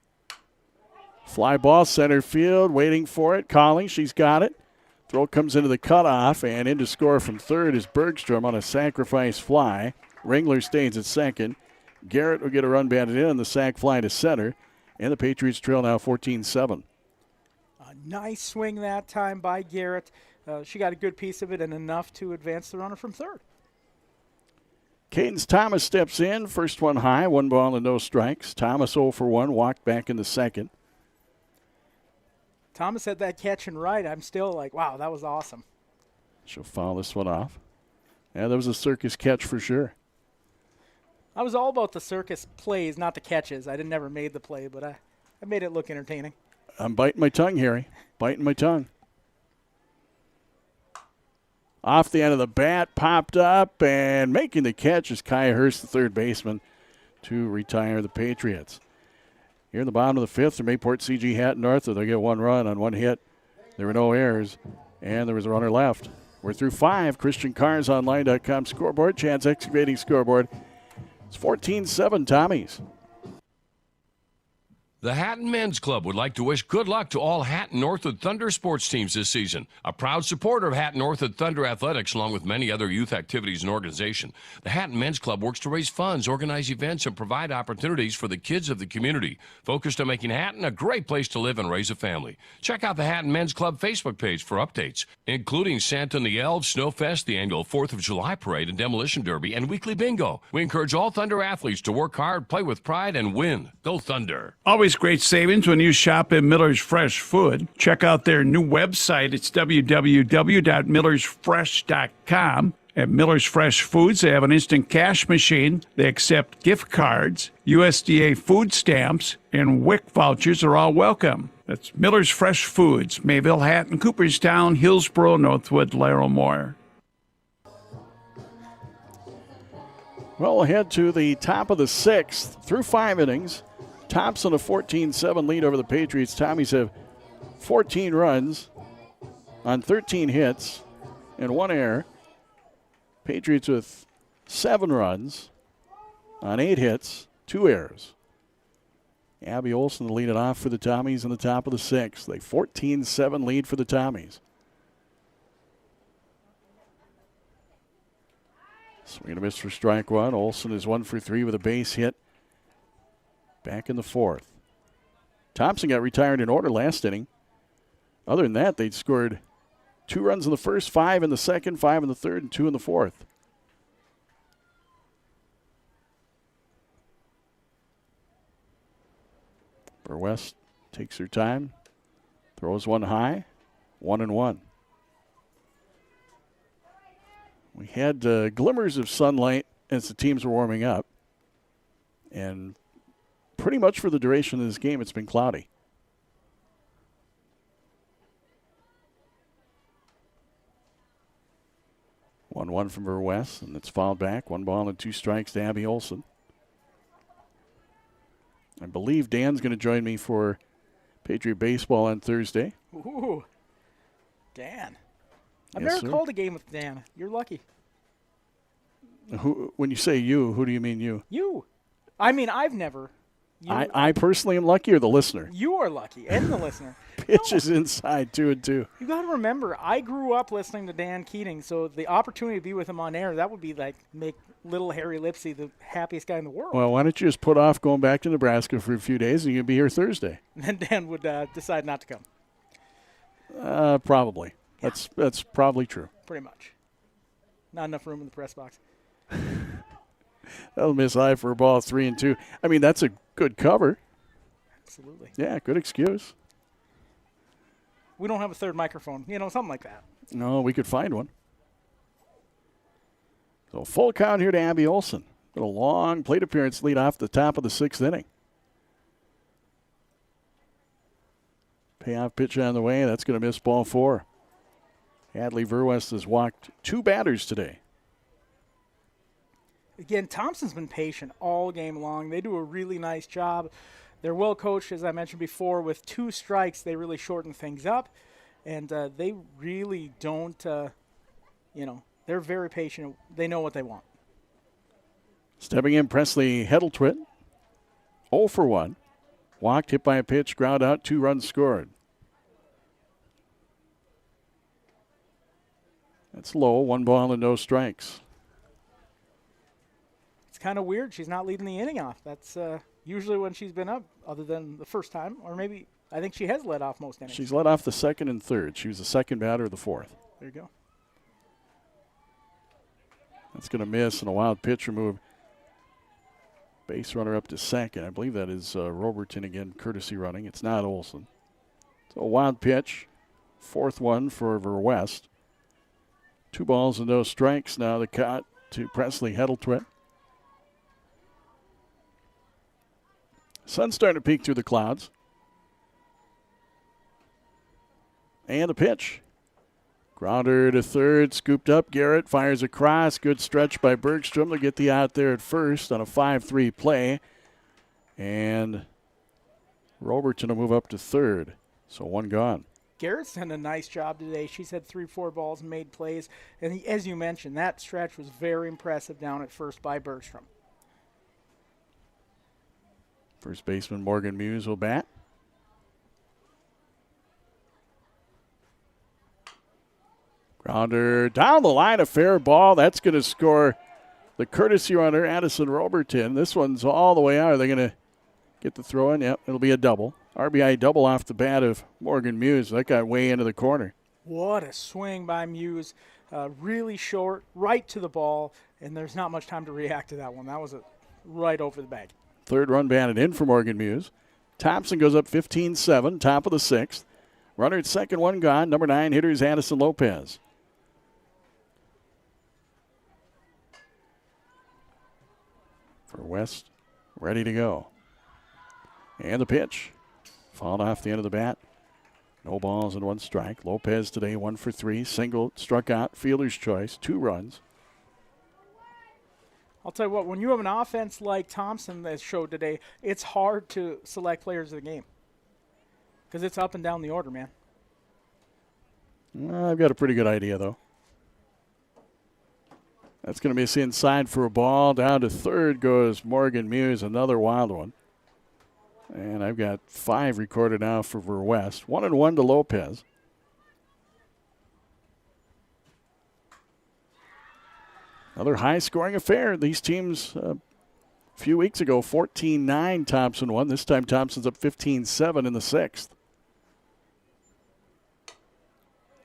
Fly ball, center field, waiting for it. Calling, she's got it. Throw comes into the cutoff, and in to score from third is Bergstrom on a sacrifice fly. Ringler stays at second. Garrett will get a run batted in on the sac fly to center, and the Patriots trail now 14-7. A nice swing that time by Garrett. She got a good piece of it and enough to advance the runner from third. Cadence Thomas steps in. First one high, 1 ball and no strikes. Thomas 0 for 1, walked back in the second. Thomas had that catch and right. I'm still like, wow, that was awesome. She'll foul this one off. Yeah, that was a circus catch for sure. I was all about the circus plays, not the catches. I never made the play, but I made it look entertaining. I'm biting my tongue, Harry. Biting my tongue. Off the end of the bat, popped up, and making the catch is Kaya Hurst, the third baseman, to retire the Patriots. Here in the bottom of the fifth, the Mayport CG-Hatton-Northwood. They get 1 run on 1 hit. There were no errors, and there was a runner left. We're through 5. ChristianCarsOnline.com scoreboard. Chad's Excavating scoreboard. It's 14-7 Tommies. The Hatton Men's Club would like to wish good luck to all Hatton-Northwood Thunder sports teams this season. A proud supporter of Hatton-Northwood Thunder athletics, along with many other youth activities and organizations, the Hatton Men's Club works to raise funds, organize events, and provide opportunities for the kids of the community, focused on making Hatton a great place to live and raise a family. Check out the Hatton Men's Club Facebook page for updates, including Santa and the Elves, Snowfest, the annual 4th of July Parade and Demolition Derby, and weekly bingo. We encourage all Thunder athletes to work hard, play with pride, and win. Go Thunder! Always great savings when you shop at Miller's Fresh Food. Check out their new website. It's www.millersfresh.com. At Miller's Fresh Foods, they have an instant cash machine. They accept gift cards, USDA food stamps, and WIC vouchers are all welcome. That's Miller's Fresh Foods, Mayville, Hatton, Cooperstown, Hillsboro, Northwood, Laurelmoor. Well, we'll head to the top of the 6th. Through 5 innings, Thompson a 14-7 lead over the Patriots. Tommies have 14 runs on 13 hits and 1 error. Patriots with 7 runs on 8 hits, 2 errors. Abby Olson to lead it off for the Tommies in the top of the 6th. A 14-7 lead for the Tommies. Swing and a miss for strike one. Olson is 1 for 3 with a base hit back in the 4th. Thompson got retired in order last inning. Other than that, they'd scored 2 runs in the first, 5 in the second, 5 in the third, and 2 in the 4th. West takes her time, throws one high, 1-1. We had glimmers of sunlight as the teams were warming up, and pretty much for the duration of this game, it's been cloudy. One from West, and it's fouled back. 1 ball and 2 strikes to Abby Olson. I believe Dan's going to join me for Patriot Baseball on Thursday. Ooh, Dan. I've Yes, never sir. called a game with Dan. You're lucky. When you say you, who do you mean you? You. I mean, I've never. You, I personally am lucky, or the listener? You are lucky, and the listener. Pitch is inside 2-2. You got to remember, I grew up listening to Dan Keating, so the opportunity to be with him on air, that would be like make little Harry Lipsiea the happiest guy in the world. Well, why don't you just put off going back to Nebraska for a few days, and you can be here Thursday? And then Dan would decide not to come. Probably. Yeah. That's probably true. Pretty much. Not enough room in the press box. That'll miss high for a ball, 3-2. I mean, that's a good cover. Absolutely. Yeah, good excuse. We don't have a third microphone, something like that. No, we could find one. So full count here to Abby Olson. Got a long plate appearance lead off the top of the 6th inning. Payoff pitch on the way. That's going to miss ball 4. Hadley Verwest has walked 2 batters today. Again, Thompson's been patient all game long. They do a really nice job. They're well coached, as I mentioned before. With 2 strikes, they really shorten things up. And they really don't, they're very patient. They know what they want. Stepping in, Presley Heddletwit. 0 for 1. Walked, hit by a pitch, ground out, 2 runs scored. That's low, 1 ball and no strikes. It's kind of weird. She's not leading the inning off. That's usually when she's been up, other than the first time. Or maybe, I think she has led off most innings. She's led off the 2nd and 3rd. She was the 2nd batter of the 4th. There you go. That's going to miss, and a wild pitch remove. Base runner up to 2nd. I believe that is Robertson again, courtesy running. It's not Olson. So a wild pitch. 4th one for Verwest. 2 balls and no strikes now. The cut to Presley Heddletwit. Sun's starting to peek through the clouds. And the pitch. Grounder to 3rd, scooped up. Garrett fires across. Good stretch by Bergstrom to get the out there at first on a 5-3 play. And Robertson will move up to 3rd. So 1 gone. Garrett's done a nice job today. She's had 3-4 balls and made plays. And as you mentioned, that stretch was very impressive down at first by Bergstrom. First baseman Morgan Muse will bat. Grounder down the line, a fair ball. That's going to score the courtesy runner, Addison Robertson. This one's all the way out. Are they going to get the throw in? Yep, it'll be a double. RBI double off the bat of Morgan Muse. That got way into the corner. What a swing by Muse. Really short, right to the ball, and there's not much time to react to that one. That was right over the bag. 3rd run batted in for Morgan Muse. Thompson goes up 15-7, top of the 6th. Runner at 2nd, 1 gone. Number 9 hitter is Addison Lopez. For West, ready to go. And the pitch. Fouled off the end of the bat. No balls and 1 strike. Lopez today 1 for 3. Single, struck out, fielder's choice, 2 runs. I'll tell you what, when you have an offense like Thompson that showed today, it's hard to select players of the game. Because it's up and down the order, man. I've got a pretty good idea, though. That's going to miss inside for a ball. Down to 3rd goes Morgan Muse, another wild one. And I've got 5 recorded now for Verwest. 1-1 to Lopez. Another high-scoring affair. These teams, a few weeks ago, 14-9 Thompson won. This time Thompson's up 15-7 in the 6th.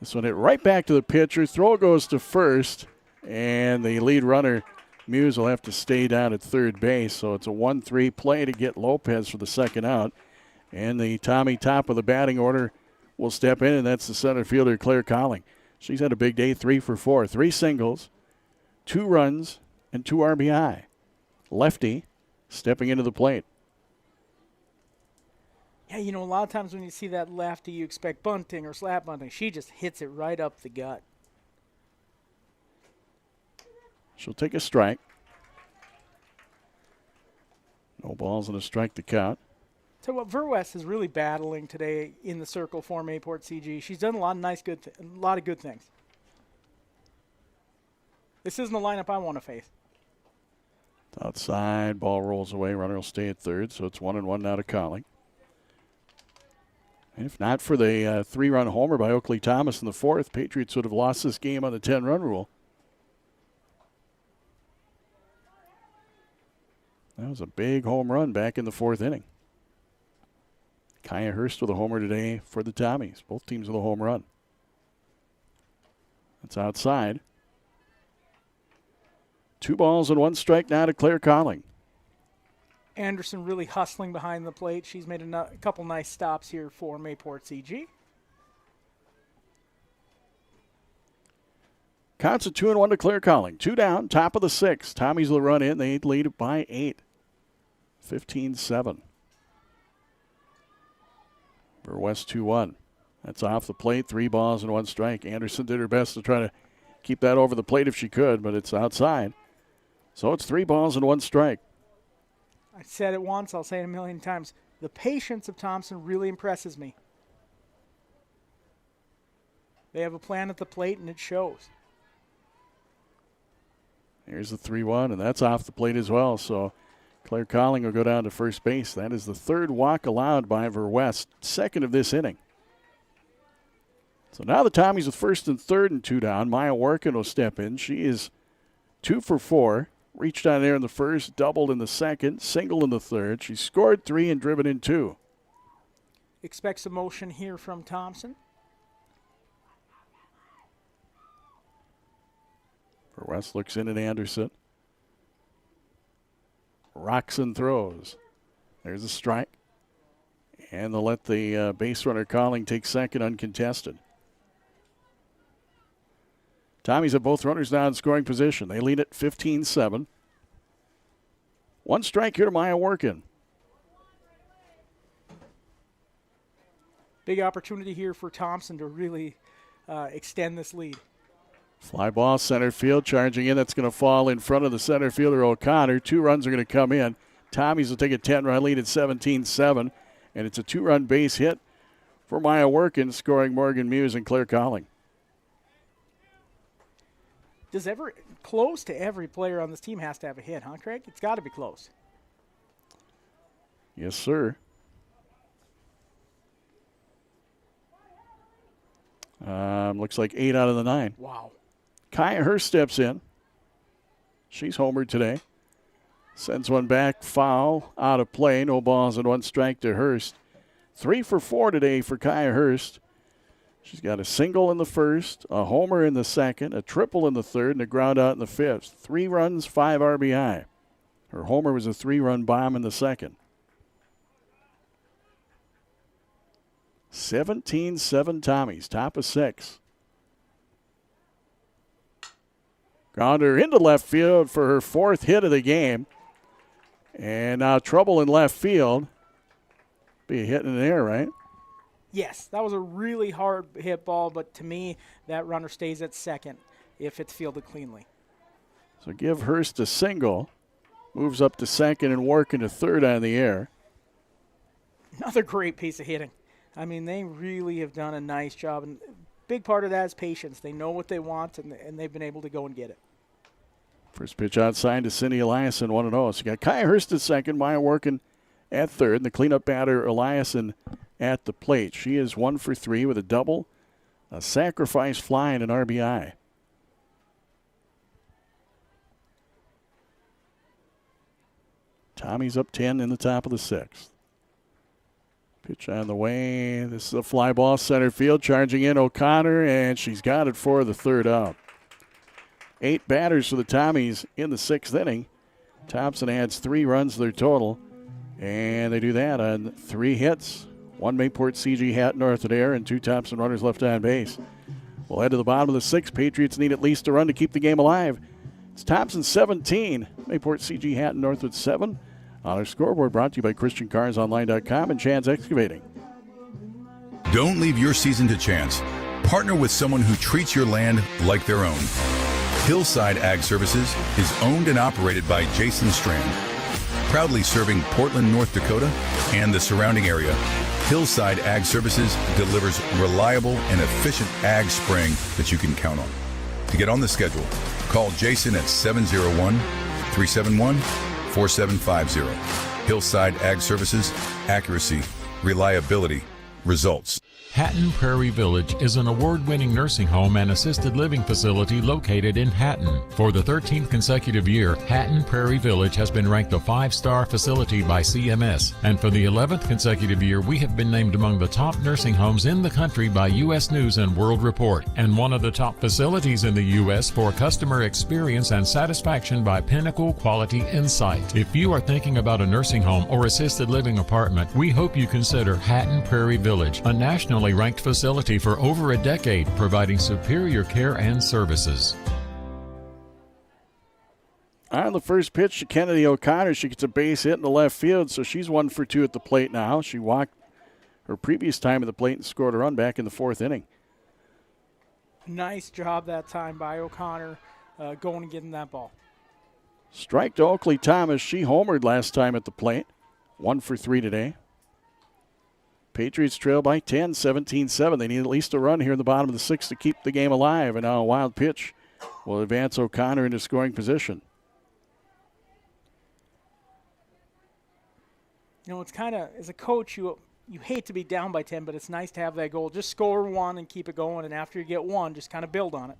This one hit right back to the pitcher. Throw goes to first, and the lead runner, Muse, will have to stay down at third base. So it's a 1-3 play to get Lopez for the second out. And the Tommy top of the batting order will step in, and that's the center fielder, Claire Colling. She's had a big day, 3 for 4. 3 singles, 2 runs, and 2 RBI. Lefty stepping into the plate. Yeah, you know, a lot of times when you see that lefty, you expect bunting or slap bunting. She just hits it right up the gut. She'll take a strike. No balls and a strike to count. So what Verwest is really battling today in the circle for Mayport CG. She's done a lot of good things. This isn't the lineup I want to face. Outside, ball rolls away. Runner will stay at third, so it's 1-1 now to Colling. And if not for the 3-run homer by Oakley Thomas in the 4th, Patriots would have lost this game on the 10-run rule. That was a big home run back in the 4th inning. Kaya Hurst with a homer today for the Tommies. Both teams with a home run. That's outside. 2 balls and 1 strike now to Claire Colling. Anderson really hustling behind the plate. She's made a couple nice stops here for Mayport CG. Counts at 2-1 to Claire Colling. 2 down, top of the 6th. Tommies will run in. They lead it by 8. 15-7. Verwest 2-1. That's off the plate. 3 balls and 1 strike. Anderson did her best to try to keep that over the plate if she could, but it's outside. So it's 3 balls and 1 strike. I said it once, I'll say it a million times. The patience of Thompson really impresses me. They have a plan at the plate, and it shows. Here's the 3-1, and that's off the plate as well. So Claire Colling will go down to first base. That is the 3rd walk allowed by Verwest, 2nd of this inning. So now the Tommies with 1st and 3rd and 2 down. Maya Workin will step in. She is 2 for 4. Reached down there in the 1st, doubled in the 2nd, single in the 3rd. She scored 3 and driven in 2. Expect some motion here from Thompson. Verwest looks in at Anderson. Rocks and throws. There's a strike. And they'll let the base runner Colling take 2nd uncontested. Tommies have both runners now in scoring position. They lead at 15-7. 1 strike here to Maya Workin. Big opportunity here for Thompson to really extend this lead. Fly ball, center field, charging in. That's going to fall in front of the center fielder, O'Connor. 2 runs are going to come in. Tommies will take a 10-run lead at 17-7. And it's a 2-run base hit for Maya Workin, scoring Morgan Muse and Claire Colling. Close to every player on this team has to have a hit, huh, Craig? It's got to be close. Yes, sir. Looks like 8 out of the 9. Wow. Kaya Hurst steps in. She's homered today. Sends one back, foul, out of play. No balls and 1 strike to Hurst. 3 for 4 today for Kaya Hurst. She's got a single in the 1st, a homer in the 2nd, a triple in the 3rd, and a ground out in the 5th. 3 runs, 5 RBI. Her homer was a 3-run bomb in the 2nd. 17-7 Tommies, top of 6. Grounder into left field for her 4th hit of the game. And now trouble in left field. Be a hit in the air, right? Yes, that was a really hard hit ball, but to me, that runner stays at 2nd if it's fielded cleanly. So give Hurst a single. Moves up to 2nd and Workin to 3rd on the air. Another great piece of hitting. I mean, they really have done a nice job. And big part of that is patience. They know what they want, and they've been able to go and get it. First pitch outside to Cindy Eliason, 1-0. So you got Kaya Hurst at 2nd, Maya Workin at third. And the cleanup batter, Eliason, at the plate. She is 1 for 3 with a double, a sacrifice fly, and an RBI. Tommy's up 10 in the top of the 6th. Pitch on the way. This is a fly ball center field. Charging in O'Connor, and she's got it for the 3rd out. 8 batters for the Tommies in the 6th inning. Thompson adds 3 runs to their total, and they do that on 3 hits. 1 Mayport CG-Hatton-Northwood error and 2 Thompson runners left on base. We'll head to the bottom of the 6th. Patriots need at least a run to keep the game alive. It's Thompson 17, Mayport CG-Hatton-Northwood 7. On our scoreboard, brought to you by ChristianCarsOnline.com and Chan's Excavating. Don't leave your season to chance. Partner with someone who treats your land like their own. Hillside Ag Services is owned and operated by Jason Strand. Proudly serving Portland, North Dakota and the surrounding area, Hillside Ag Services delivers reliable and efficient ag spraying that you can count on. To get on the schedule, call Jason at 701-371-4750. Hillside Ag Services, accuracy, reliability, results. Hatton Prairie Village is an award-winning nursing home and assisted living facility located in Hatton. For the 13th consecutive year, Hatton Prairie Village has been ranked a 5-star facility by CMS. And for the 11th consecutive year, we have been named among the top nursing homes in the country by U.S. News and World Report, and one of the top facilities in the U.S. for customer experience and satisfaction by Pinnacle Quality Insight. If you are thinking about a nursing home or assisted living apartment, we hope you consider Hatton Prairie Village, a nationally ranked facility for over a decade, providing superior care and services. On the first pitch to Kennedy O'Connor, she gets a base hit in the left field, so she's 1 for 2 at the plate now. She walked her previous time at the plate and scored a run back in the 4th inning. Nice job that time by O'Connor going and getting that ball. Strike to Oakley Thomas. She homered last time at the plate. 1 for 3 today. Patriots trail by 10, 17-7. They need at least a run here in the bottom of the 6th to keep the game alive. And now a wild pitch will advance O'Connor into scoring position. You know, it's kind of, as a coach, you hate to be down by 10, but it's nice to have that goal. Just score 1 and keep it going, and after you get 1, just kind of build on it.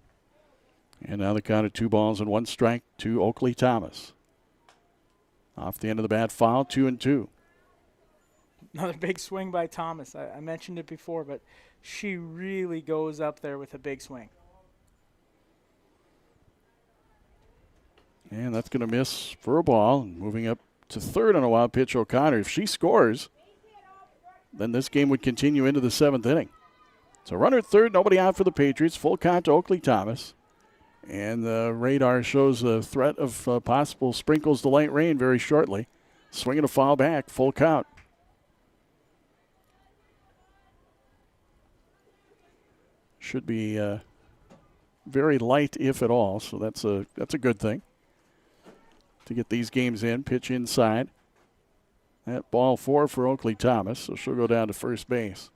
And now the count of 2 balls and 1 strike to Oakley Thomas. Off the end of the bat foul, 2-2. Another big swing by Thomas. I mentioned it before, but she really goes up there with a big swing. And that's going to miss for a ball. Moving up to 3rd on a wild pitch, O'Connor. If she scores, then this game would continue into the 7th inning. So runner at 3rd, nobody out for the Patriots. Full count to Oakley Thomas. And the radar shows a threat of possible sprinkles to light rain very shortly. Swinging a foul back, full count. Should be very light, if at all, so that's a good thing to get these games in. Pitch inside. That ball 4 for Oakley Thomas, so she'll go down to first base.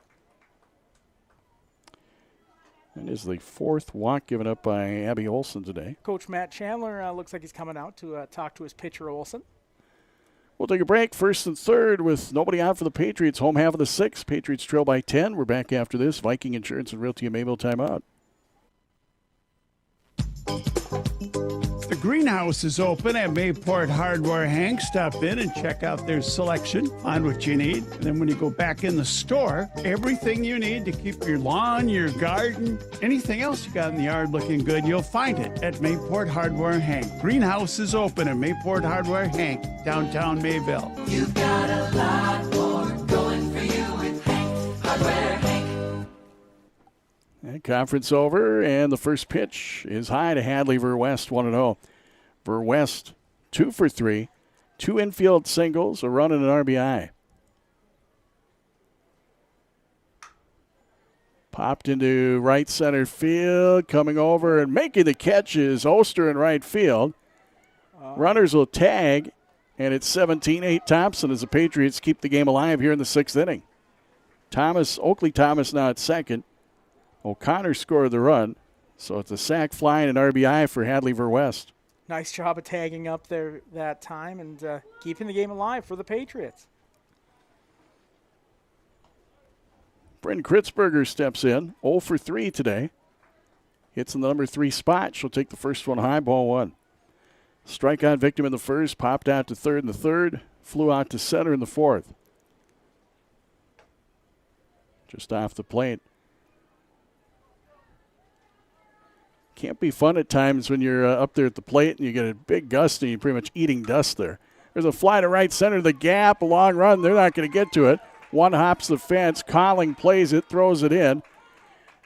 That is the 4th walk given up by Abby Olson today. Coach Matt Chandler looks like he's coming out to talk to his pitcher, Olson. We'll take a break. 1st and 3rd with nobody out for the Patriots. Home half of the 6th. Patriots trail by 10. We're back after this. Viking Insurance and Realty of Mayville timeout. The greenhouse is open at Mayport Hardware. Hank, stop in and check out their selection, find what you need. And then when you go back in the store, everything you need to keep your lawn, your garden, anything else you got in the yard looking good, you'll find it at Mayport Hardware Hank. Greenhouse is open at Mayport Hardware Hank, downtown Mayville. You've got a lot more going for you with Hank Hardware Hank. And conference over, and the first pitch is high to Hadley Verwest, 1-0. Verwest, 2 for 3, 2 infield singles, a run and an RBI. Popped into right center field, coming over and making the catch is Oster in right field. Runners will tag, and it's 17-8 Thompson as the Patriots keep the game alive here in the 6th inning. Oakley Thomas now at second. O'Connor scored the run, so it's a sac fly and an RBI for Hadley Verwest. Nice job of tagging up there that time and keeping the game alive for the Patriots. Bryn Kritzberger steps in, 0 for 3 today. Hits in the number 3 spot. She'll take the first one high, ball 1. Strikeout victim in the first, popped out to third in the third, flew out to center in the fourth. Just off the plate. Can't be fun at times when you're up there at the plate and you get a big gust and you're pretty much eating dust there. There's a fly to right center, the gap, a long run. They're not going to get to it. One hops the fence. Colling plays it, throws it in.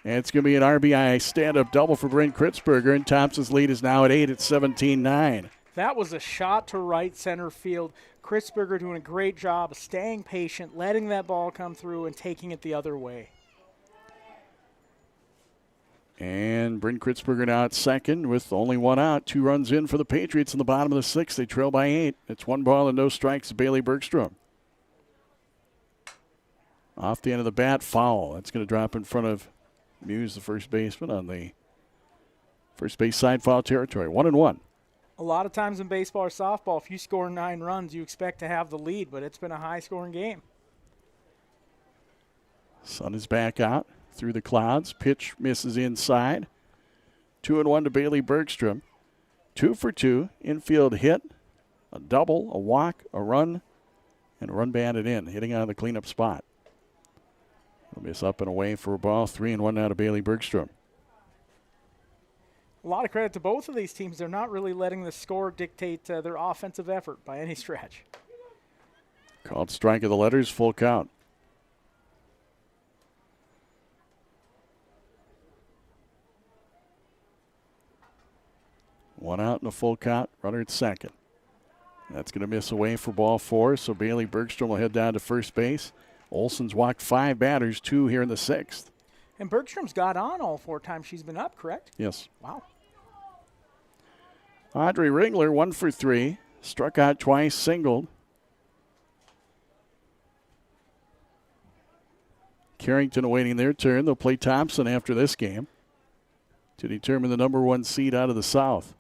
And it's going to be an RBI stand-up double for Bryn Kritzberger, and Thompson's lead is now at 8 at 17-9. That was a shot to right center field. Kritzberger doing a great job of staying patient, letting that ball come through, and taking it the other way. And Bryn Kritzberger now at second with only one out. 2 runs in for the Patriots in the bottom of the 6th. They trail by 8. It's 1 ball and no strikes to Bailey Bergstrom. Off the end of the bat, foul. That's going to drop in front of Muse, the first baseman, on the first base side, foul territory. 1-1. A lot of times in baseball or softball, if you score 9 runs, you expect to have the lead, but it's been a high-scoring game. Sun is back out through the clouds. Pitch misses inside. 2-1 to Bailey Bergstrom. 2 for 2. Infield hit, a double, a walk, a run, and a run batted in, hitting out of the cleanup spot. It'll miss up and away for a ball. 3-1 now to Bailey Bergstrom. A lot of credit to both of these teams. They're not really letting the score dictate their offensive effort by any stretch. Called strike of the letters, full count. One out and a full count. Runner at second. That's going to miss away for ball 4, so Bailey Bergstrom will head down to first base. Olsen's walked 5 batters, 2 here in the 6th. And Bergstrom's got on all 4 times she's been up, correct? Yes. Wow. Audrey Ringler, 1 for 3. Struck out twice, singled. Carrington awaiting their turn. They'll play Thompson after this game to determine the number 1 seed out of the South.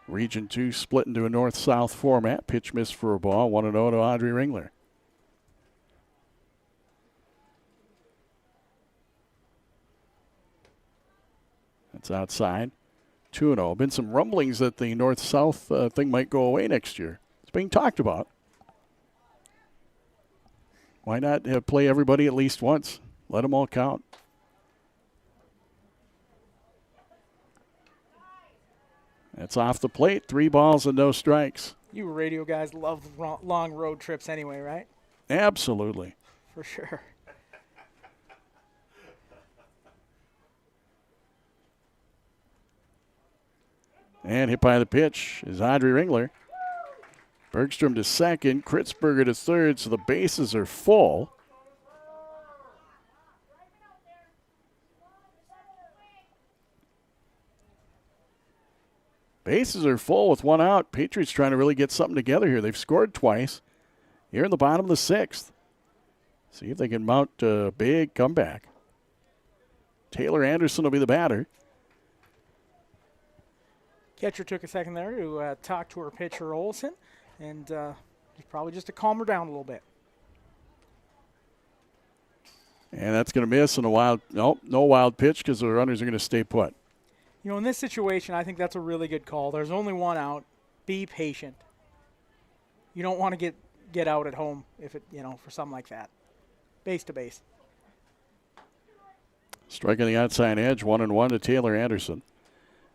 Region 2 split into a north-south format. Pitch missed for a ball. 1-0 to Audrey Ringler. That's outside. 2-0. Been some rumblings that the north-south thing might go away next year. It's being talked about. Why not play everybody at least once? Let them all count. That's off the plate. 3 balls and no strikes. You radio guys love long road trips anyway, right? Absolutely. For sure. And hit by the pitch is Audrey Ringler. Bergstrom to second, Kritzberger to third, so the bases are full. Bases are full with 1 out. Patriots trying to really get something together here. They've scored twice here in the bottom of the 6th. See if they can mount a big comeback. Taylor Anderson will be the batter. Catcher took a second there to talk to her pitcher, Olsen, and probably just to calm her down a little bit. And that's going to miss in a wild, no wild pitch because the runners are going to stay put. You know, in this situation, I think that's a really good call. There's only 1 out. Be patient. You don't want to get out at home if it, for something like that. Base to base. Striking the outside edge, 1-1 to Taylor Anderson.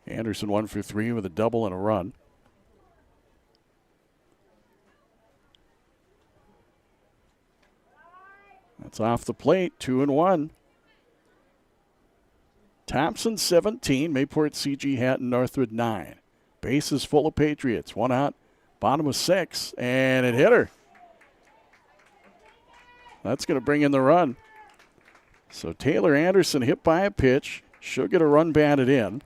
Anderson 1 for 3 with a double and a run. That's off the plate, 2-1. Thompson 17, Mayport CG-Hatton-Northwood 9. Bases full of Patriots. 1 out, bottom of 6, and it hit her. That's going to bring in the run. So Taylor Anderson hit by a pitch. She'll get a run batted in.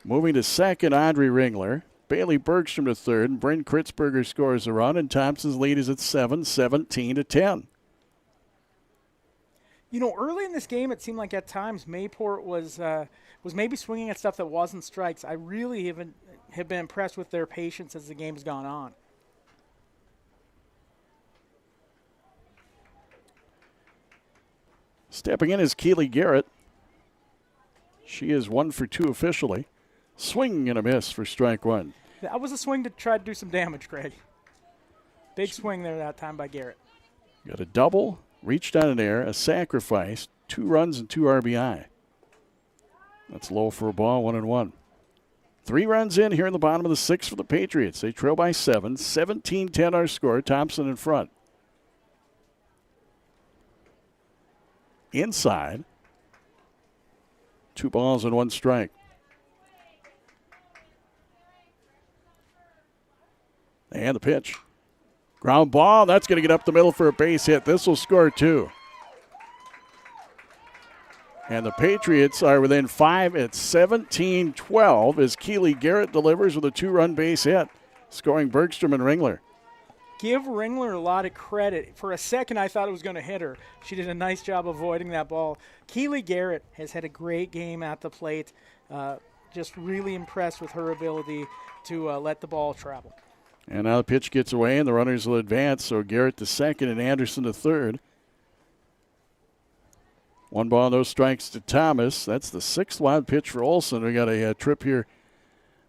Moving to second, Audrey Ringler. Bailey Bergstrom to third, and Bryn Kritzberger scores a run, and Thompson's lead is at 7, 17-10. You know, early in this game, it seemed like at times Mayport was maybe swinging at stuff that wasn't strikes. I really have been impressed with their patience as the game's gone on. Stepping in is Keely Garrett. She is 1 for 2 officially. Swing and a miss for strike one. That was a swing to try to do some damage, Craig. Big swing there that time by Garrett. Got a double, reached on an air, a sacrifice, 2 runs and 2 RBI. That's low for a ball, 1-1. 3 runs in here in the bottom of the 6th for the Patriots. They trail by 7. 17-10 our score. Thompson in front. Inside. 2 balls and 1 strike. And the pitch. Ground ball. That's going to get up the middle for a base hit. This will score 2. And the Patriots are within 5 at 17-12 as Keely Garrett delivers with a 2-run base hit, scoring Bergstrom and Ringler. Give Ringler a lot of credit. For a second, I thought it was going to hit her. She did a nice job avoiding that ball. Keely Garrett has had a great game at the plate. Just really impressed with her ability to let the ball travel. And now the pitch gets away, and the runners will advance. So Garrett to second and Anderson to third. 1 ball, no strikes to Thomas. That's the 6th wild pitch for Olsen. We got a trip here.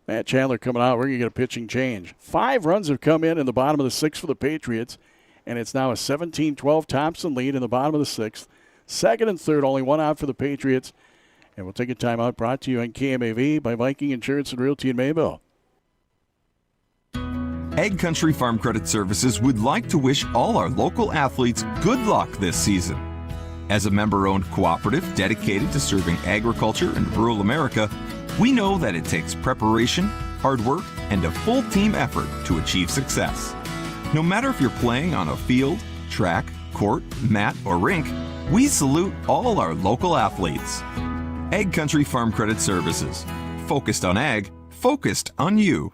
Matt Chandler coming out. We're going to get a pitching change. 5 runs have come in the bottom of the 6th for the Patriots, and it's now a 17-12 Thompson lead in the bottom of the 6th. Second and third, only 1 out for the Patriots. And we'll take a timeout brought to you on KMAV by Viking Insurance and Realty in Mayville. Ag Country Farm Credit Services would like to wish all our local athletes good luck this season. As a member-owned cooperative dedicated to serving agriculture in rural America, we know that it takes preparation, hard work, and a full team effort to achieve success. No matter if you're playing on a field, track, court, mat, or rink, we salute all our local athletes. Ag Country Farm Credit Services. Focused on ag, focused on you.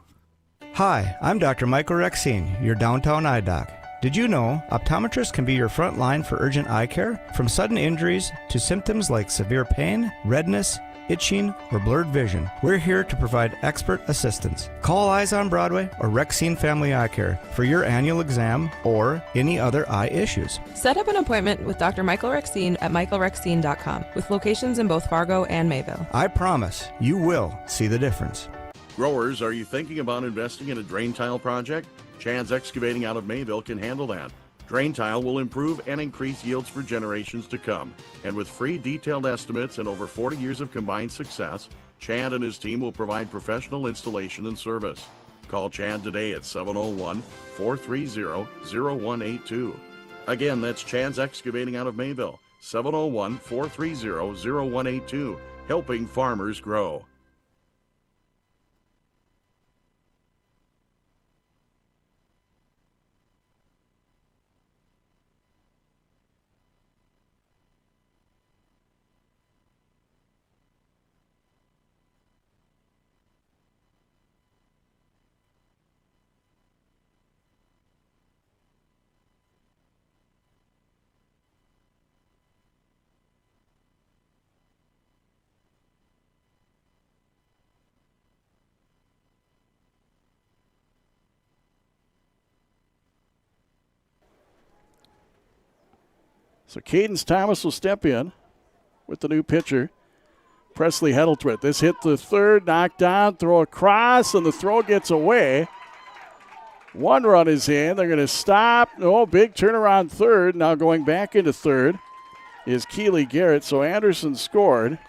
Hi, I'm Dr. Michael Rexine, your downtown eye doc. Did you know optometrists can be your front line for urgent eye care? From sudden injuries to symptoms like severe pain, redness, itching, or blurred vision, we're here to provide expert assistance. Call Eyes on Broadway or Rexine Family Eye Care for your annual exam or any other eye issues. Set up an appointment with Dr. Michael Rexine at michaelrexine.com with locations in both Fargo and Mayville. I promise you will see the difference. Growers, are you thinking about investing in a drain tile project? Chan's Excavating out of Mayville can handle that. Drain tile will improve and increase yields for generations to come. And with free detailed estimates and over 40 years of combined success, Chan and his team will provide professional installation and service. Call Chan today at 701-430-0182. Again, that's Chan's Excavating out of Mayville, 701-430-0182, helping farmers grow. So Cadence Thomas will step in with the new pitcher, Presley Heddletwit. This hit the third, knocked down, throw across, and the throw gets away. 1 run is in. They're going to stop. No, big turnaround third. Now going back into third is Keely Garrett. So Anderson scored.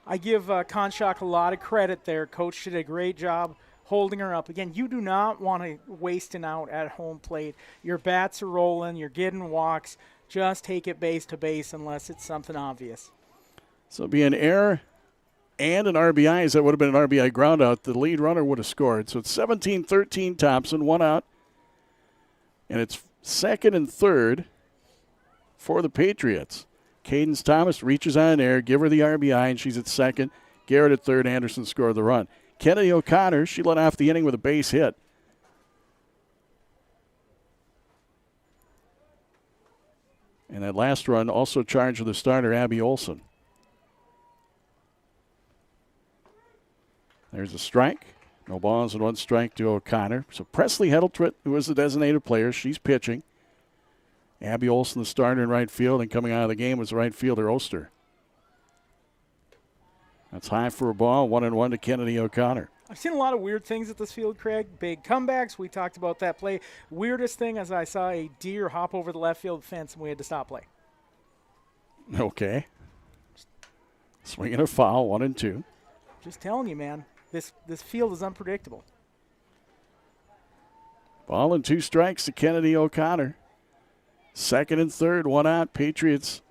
I give Conshock a lot of credit there. Coach did a great job holding her up. Again, you do not want to waste an out at home plate. Your bats are rolling. You're getting walks. Just take it base to base unless it's something obvious. So it'd be an error and an RBI. As that would have been an RBI ground out. The lead runner would have scored. So it's 17-13 Thompson, 1 out. And it's second and third for the Patriots. Cadence Thomas reaches on air, give her the RBI, and she's at second. Garrett at third. Anderson scored the run. Kennedy O'Connor, she led off the inning with a base hit. And that last run also charged with the starter, Abby Olson. There's a strike. No balls and 1 strike to O'Connor. So Presley Heddletwit, who was the designated player, she's pitching. Abby Olson, the starter in right field, and coming out of the game was the right fielder, Oster. That's high for a ball, 1-1 to Kennedy O'Connor. I've seen a lot of weird things at this field, Craig. Big comebacks. We talked about that play. Weirdest thing is I saw a deer hop over the left field fence, and we had to stop play. Okay. Swinging a foul, 1-2. Just telling you, man, this field is unpredictable. Ball and 2 strikes to Kennedy O'Connor. Second and third, 1 out. Patriots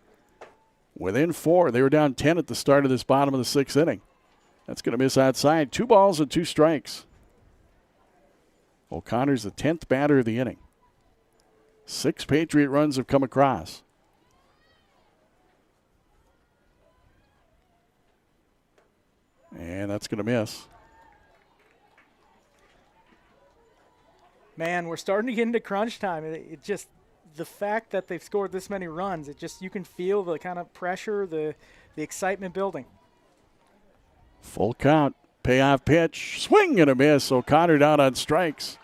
within 4. They were down 10 at the start of this bottom of the 6th inning. That's going to miss outside. 2 balls and 2 strikes. O'Connor's the 10th batter of the inning. 6 Patriot runs have come across. And that's going to miss. Man, we're starting to get into crunch time. It just, the fact that they've scored this many runs, it just, you can feel the kind of pressure, the excitement building. Full count. Payoff pitch. Swing and a miss. O'Connor down on strikes.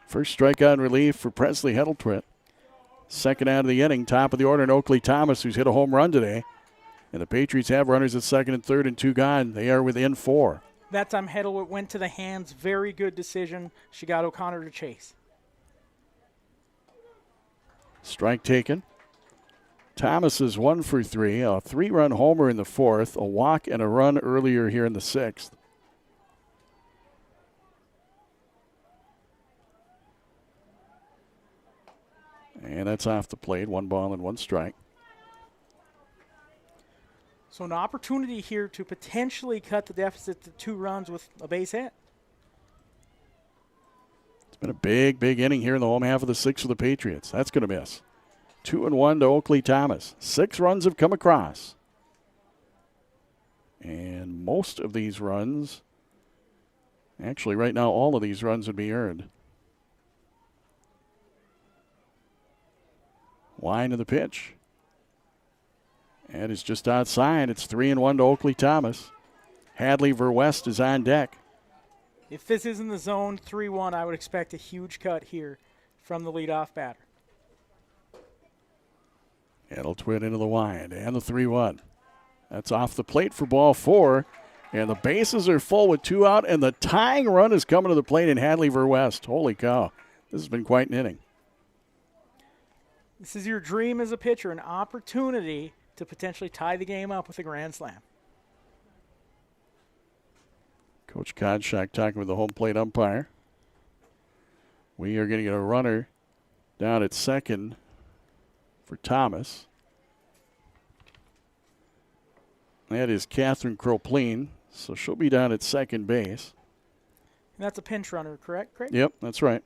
First strikeout in relief for Presley Heddletwit. Second out of the inning. Top of the order in Oakley Thomas, who's hit a home run today. And the Patriots have runners at second and third and 2 gone. They are within 4. That time Heddletwit went to the hands. Very good decision. She got O'Connor to chase. Strike taken. Thomas is 1 for 3. A 3-run homer in the 4th. A walk and a run earlier here in the 6th. And that's off the plate. 1 ball and 1 strike. So an opportunity here to potentially cut the deficit to 2 runs with a base hit. It's been a big, big inning here in the home half of the 6th for the Patriots. That's going to miss. 2-1 to Oakley Thomas. 6 runs have come across. And most of these runs, actually right now all of these runs would be earned. Line of the pitch. And it's just outside. It's 3-1 to Oakley Thomas. Hadley Verwest is on deck. If this is in the zone 3-1, I would expect a huge cut here from the leadoff batter. It'll twin into the wide and the 3-1. That's off the plate for ball 4. And the bases are full with 2 out, and the tying run is coming to the plate in Hadley Verwest. Holy cow. This has been quite an inning. This is your dream as a pitcher, an opportunity to potentially tie the game up with a grand slam. Coach Kodshak talking with the home plate umpire. We are going to get a runner down at second for Thomas. That is Catherine Kropleen, so she'll be down at second base. And that's a pinch runner, correct, Craig? Yep, that's right.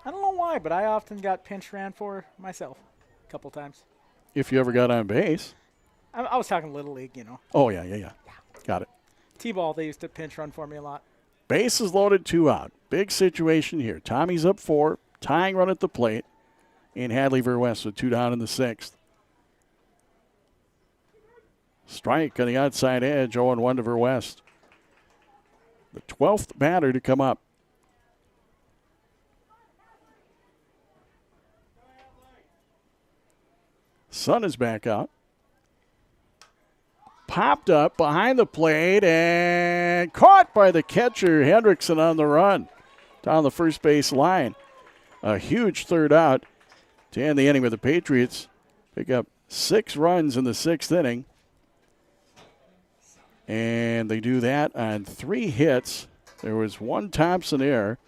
I don't know why, but I often got pinch ran for myself a couple times. If you ever got on base. I was talking Little League, you know. Oh, yeah. Got it. T-ball, they used to pinch run for me a lot. Bases loaded, 2 out. Big situation here. Tommy's up 4, tying run at the plate, and Hadley Verwest with 2 down in the 6th. Strike on the outside edge, 0-1 to Verwest. The 12th batter to come up. Sun is back out. Popped up behind the plate and caught by the catcher, Hendrickson, on the run down the first base line. A huge third out to end the inning with the Patriots. Pick up 6 runs in the 6th inning. And they do that on 3 hits. There was 1 Thompson error,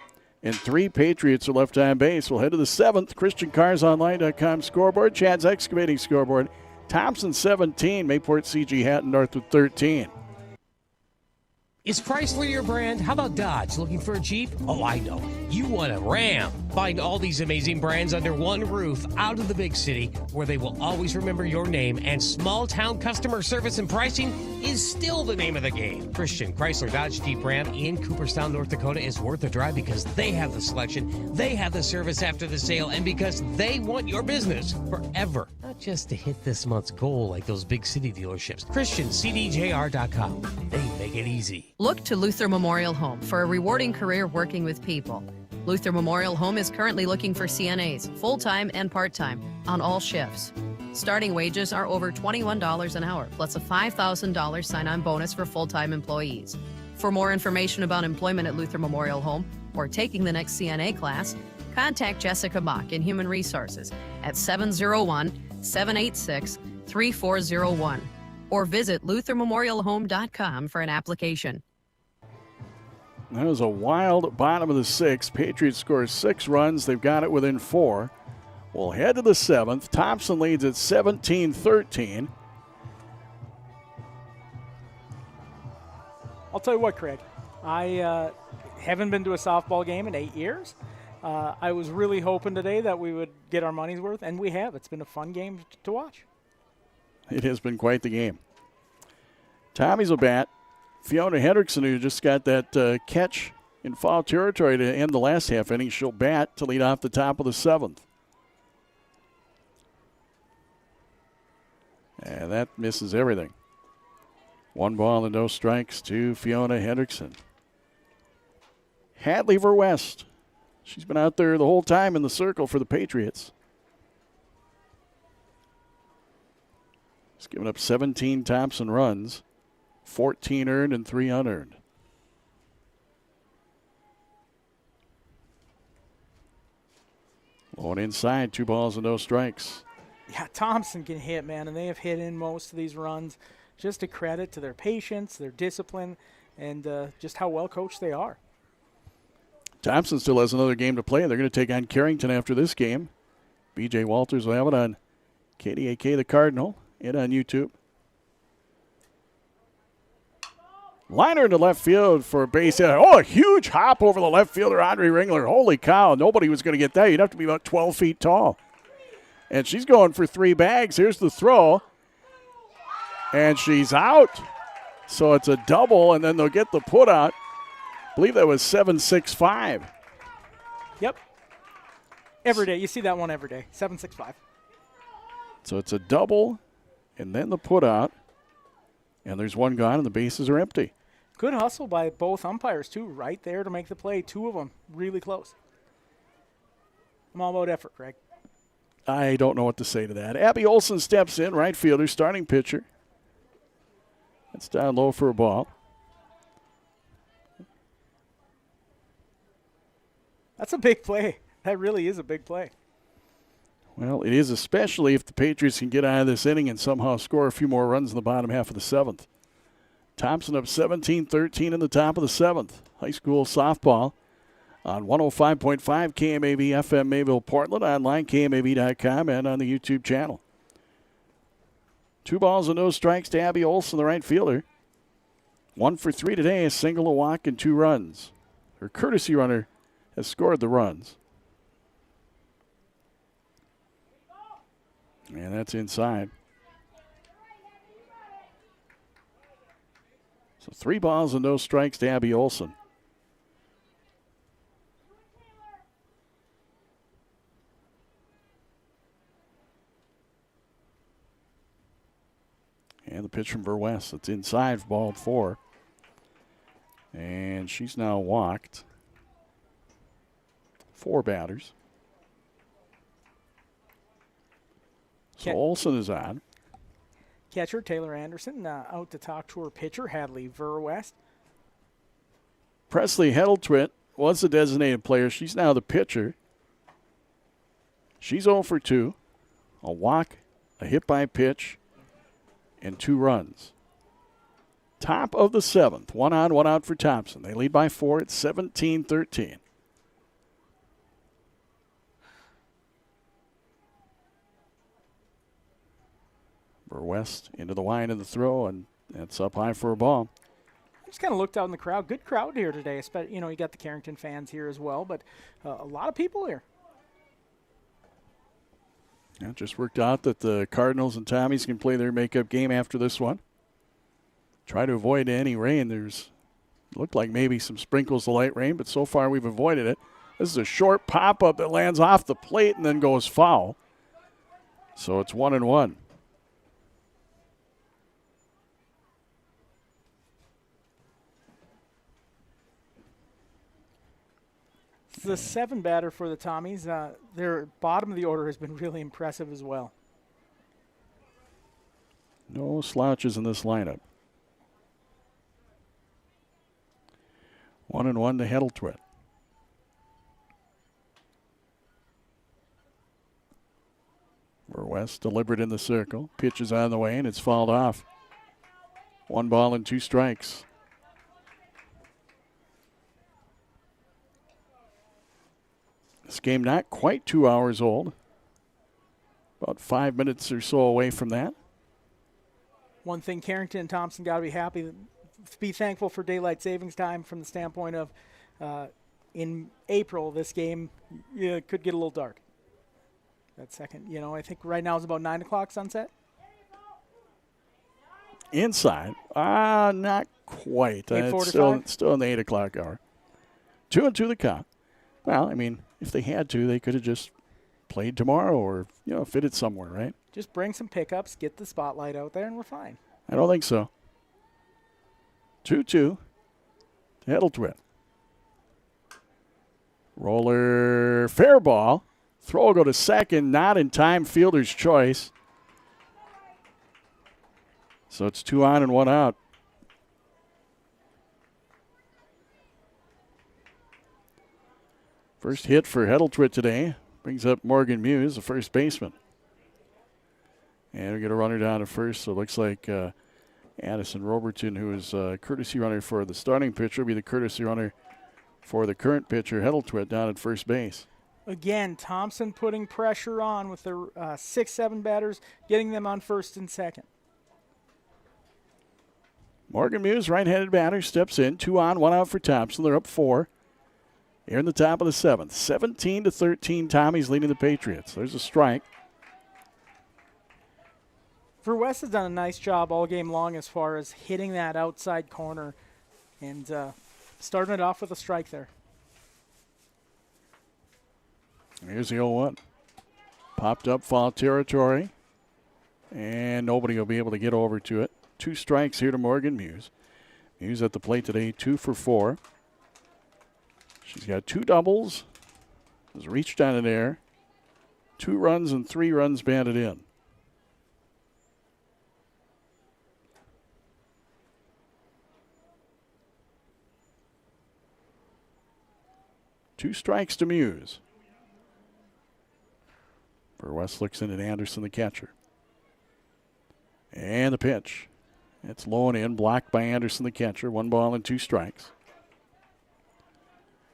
and 3 Patriots are left on base. We'll head to the 7th. ChristianCarsOnline.com scoreboard. Chad's Excavating scoreboard. Thompson 17, Mayport CG-Hatton-Northwood 13. Is Chrysler your brand? How about Dodge? Looking for a Jeep? Oh, I know. You want a Ram. Find all these amazing brands under one roof out of the big city where they will always remember your name, and small town customer service and pricing is still the name of the game. Christian Chrysler Dodge Jeep Ram in Cooperstown, North Dakota is worth a drive because they have the selection, they have the service after the sale, and because they want your business forever. Not just to hit this month's goal like those big city dealerships. ChristianCDJR.com. They make it easy. Look to Luther Memorial Home for a rewarding career working with people. Luther Memorial Home is currently looking for CNAs, full-time and part-time, on all shifts. Starting wages are over $21 an hour, plus a $5,000 sign-on bonus for full-time employees. For more information about employment at Luther Memorial Home or taking the next CNA class, contact Jessica Bach in Human Resources at 701-786-3401 or visit luthermemorialhome.com for an application. That was a wild bottom of the sixth. Patriots score 6 runs. They've got it within 4. We'll head to the 7th. Thompson leads at 17-13. I'll tell you what, Craig. I haven't been to a softball game in 8 years. I was really hoping today that we would get our money's worth, and we have. It's been a fun game to watch. It has been quite the game. Tommies will bat. Fiona Hendrickson, who just got that catch in foul territory to end the last half inning, she'll bat to lead off the top of the 7th. And that misses everything. 1 ball and no strikes to Fiona Hendrickson. Hadley Verwest. She's been out there the whole time in the circle for the Patriots. She's given up 17 Thompson runs, 14 earned and 3 unearned. Going inside, 2 balls and no strikes. Yeah, Thompson can hit, man, and they have hit in most of these runs. Just a credit to their patience, their discipline, and just how well coached they are. Thompson still has another game to play. They're going to take on Carrington after this game. BJ Walters will have it on KDAK The Cardinal and on YouTube. Liner into left field for a base hit. Oh, a huge hop over the left fielder, Audrey Ringler. Holy cow, nobody was going to get that. You'd have to be about 12 feet tall. And she's going for 3 bags. Here's the throw. And she's out. So it's a double, and then they'll get the put out. I believe that was 7-6-5. Yep. Every day. You see that one every day. 7-6-5. So it's a double, and then the put out. And there's 1 gone, and the bases are empty. Good hustle by both umpires, too, right there to make the play. 2 of them really close. I'm all about effort, Greg. I don't know what to say to that. Abby Olson steps in, right fielder, starting pitcher. It's down low for a ball. That's a big play. That really is a big play. Well, it is, especially if the Patriots can get out of this inning and somehow score a few more runs in the bottom half of the 7th. Thompson up 17-13 in the top of the 7th. High school softball on 105.5 KMAV FM Mayville, Portland, online, KMAV.com, and on the YouTube channel. 2 balls and no strikes to Abby Olson, the right fielder. 1 for 3 today, a single, a walk, and 2 runs. Her courtesy runner has scored the runs. And that's inside. So 3 balls and no strikes to Abby Olson. And the pitch from Verwest. It's inside for ball 4. And she's now walked 4 batters. So Olson is on. Catcher Taylor Anderson out to talk to her pitcher, Hadley Verwest. Presley Heddletwit was the designated player. She's now the pitcher. She's 0 for 2. A walk, a hit by pitch, and 2 runs. Top of the 7th. 1 on, 1 out for Thompson. They lead by 4 at 17-13. Verwest into the line of the throw, and that's up high for a ball. Just kind of looked out in the crowd. Good crowd here today. Especially, you got the Carrington fans here as well, but a lot of people here. Yeah, it just worked out that the Cardinals and Tommies can play their makeup game after this one. Try to avoid any rain. Looked like maybe some sprinkles of light rain, but so far we've avoided it. This is a short pop-up that lands off the plate and then goes foul. So it's 1-1. the 7 batter for the Tommies. Their bottom of the order has been really impressive as well. No slouches in this lineup. 1-1 to Hetteltwit. West deliberate in the circle. Pitch is on the way, and it's fouled off. 1 ball and 2 strikes. This game not quite 2 hours old. About 5 minutes or so away from that. One thing Carrington and Thompson got to be thankful for daylight savings time from the standpoint of in April, this game could get a little dark. That second, I think right now is about 9 o'clock sunset. Inside, not quite. It's still in the 8 o'clock hour. 2-2 the count. Well, I mean, if they had to, they could have just played tomorrow or, fit it somewhere, right? Just bring some pickups, get the spotlight out there, and we're fine. I don't think so. 2-2 to Hetteltwit. Roller, fair ball. Throw will go to second, not in time, fielder's choice. So it's 2 on and 1 out. First hit for Hetteltwit today. Brings up Morgan Muse, the first baseman. And we get a runner down to first, so it looks like Addison Robertson, who is a courtesy runner for the starting pitcher, will be the courtesy runner for the current pitcher, Hetteltwit, down at first base. Again, Thompson putting pressure on with their 6-7 batters, getting them on first and second. Morgan Muse, right-handed batter, steps in. 2 on, 1 out for Thompson. They're up 4. Here in the top of the 7th. 17-13, Tommies leading the Patriots. There's a strike. West has done a nice job all game long as far as hitting that outside corner and starting it off with a strike there. Here's the 0-1. Popped up foul territory, and nobody will be able to get over to it. 2 strikes here to Morgan Muse. Muse at the plate today, 2 for 4. She's got 2 doubles, has reached on an air, 2 runs and 3 runs batted in. Two strikes to Muse. West looks in at Anderson, the catcher. And the pitch. It's low and in, blocked by Anderson, the catcher. 1 ball and 2 strikes.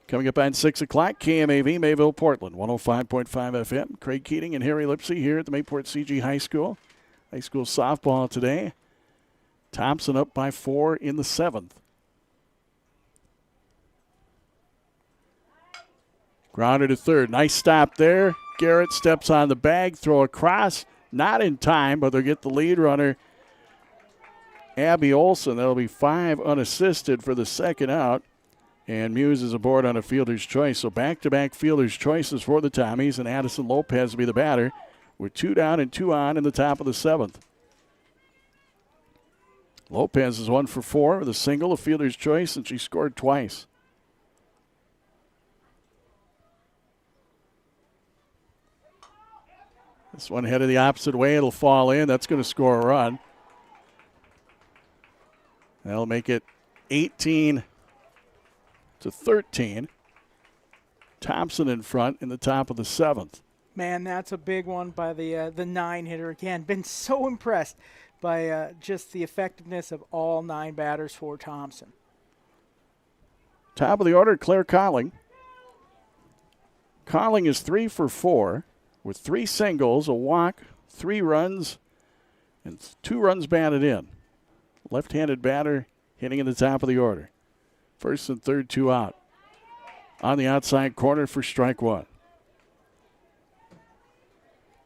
Coming up at 6 o'clock, KMAV, Mayville, Portland, 105.5 FM. Craig Keating and Harry Lipsiea here at the Mayport CG High School. High school softball today. Thompson up by 4 in the 7th. Grounder to third. Nice stop there. Garrett steps on the bag, throw across. Not in time, but they'll get the lead runner, Abby Olson. That'll be 5 unassisted for the second out. And Muse is aboard on a fielder's choice. So back-to-back fielder's choices for the Tommies, and Addison Lopez will be the batter with 2 down and 2 on in the top of the 7th. Lopez is 1 for 4 with a single, a fielder's choice, and she scored twice. This one headed the opposite way. It'll fall in. That's going to score a run. That'll make it 18-13. Thompson in front in the top of the 7th. Man, that's a big one by the 9 hitter again. Been so impressed by just the effectiveness of all 9 batters for Thompson. Top of the order, Claire Colling. Colling is 3 for 4 with 3 singles, a walk, 3 runs, and 2 runs batted in. Left-handed batter hitting in the top of the order. First and third, 2 out. On the outside corner for strike 1.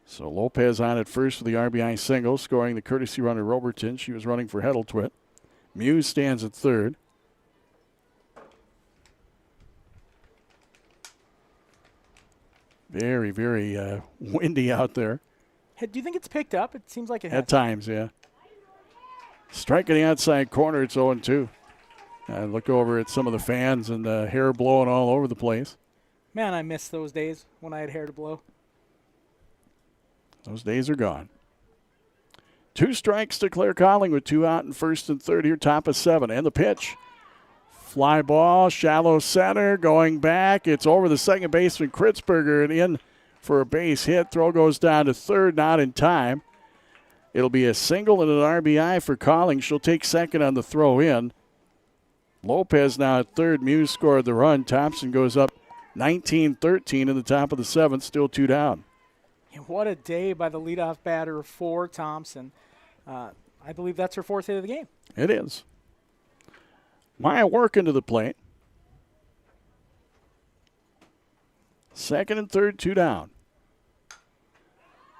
So Lopez on at first for the RBI single, scoring the courtesy runner Robertson. She was running for Hetteltwit. Muse stands at third. Very, very windy out there. Hey, do you think it's picked up? It seems like it has. At times, yeah. Strike in the outside corner, it's 0-2. Look over at some of the fans and hair blowing all over the place. Man, I miss those days when I had hair to blow. Those days are gone. 2 strikes to Claire Colling with 2 out in first and third here, top of 7. And the pitch. Fly ball, shallow center, going back. It's over the second baseman, Kritzberger, and in for a base hit. Throw goes down to third, not in time. It'll be a single and an RBI for Colling. She'll take second on the throw in. Lopez now at third. Muse scored the run. Thompson goes up 19-13 in the top of the 7th, still 2 down. And what a day by the leadoff batter for Thompson. I believe that's her 4th hit of the game. It is. Maya working to the plate. Second and third, 2 down.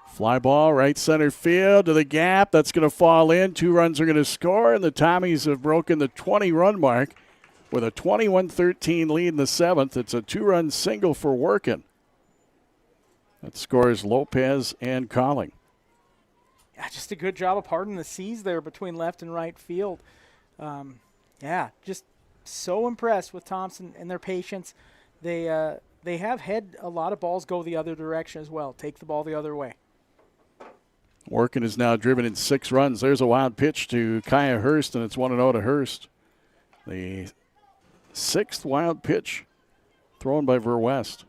Fly ball, right center field to the gap. That's going to fall in. 2 runs are going to score, and the Tommies have broken the 20-run mark with a 21-13 lead in the 7th. It's a 2-run single for Workin. That scores Lopez and Colling. Yeah, just a good job of parting the seas there between left and right field. Just so impressed with Thompson and their patience. They have had a lot of balls go the other direction as well. Take the ball the other way. Workin is now driven in 6 runs. There's a wild pitch to Kaya Hurst, and it's 1-0 to Hurst. The 6th wild pitch thrown by Verwest.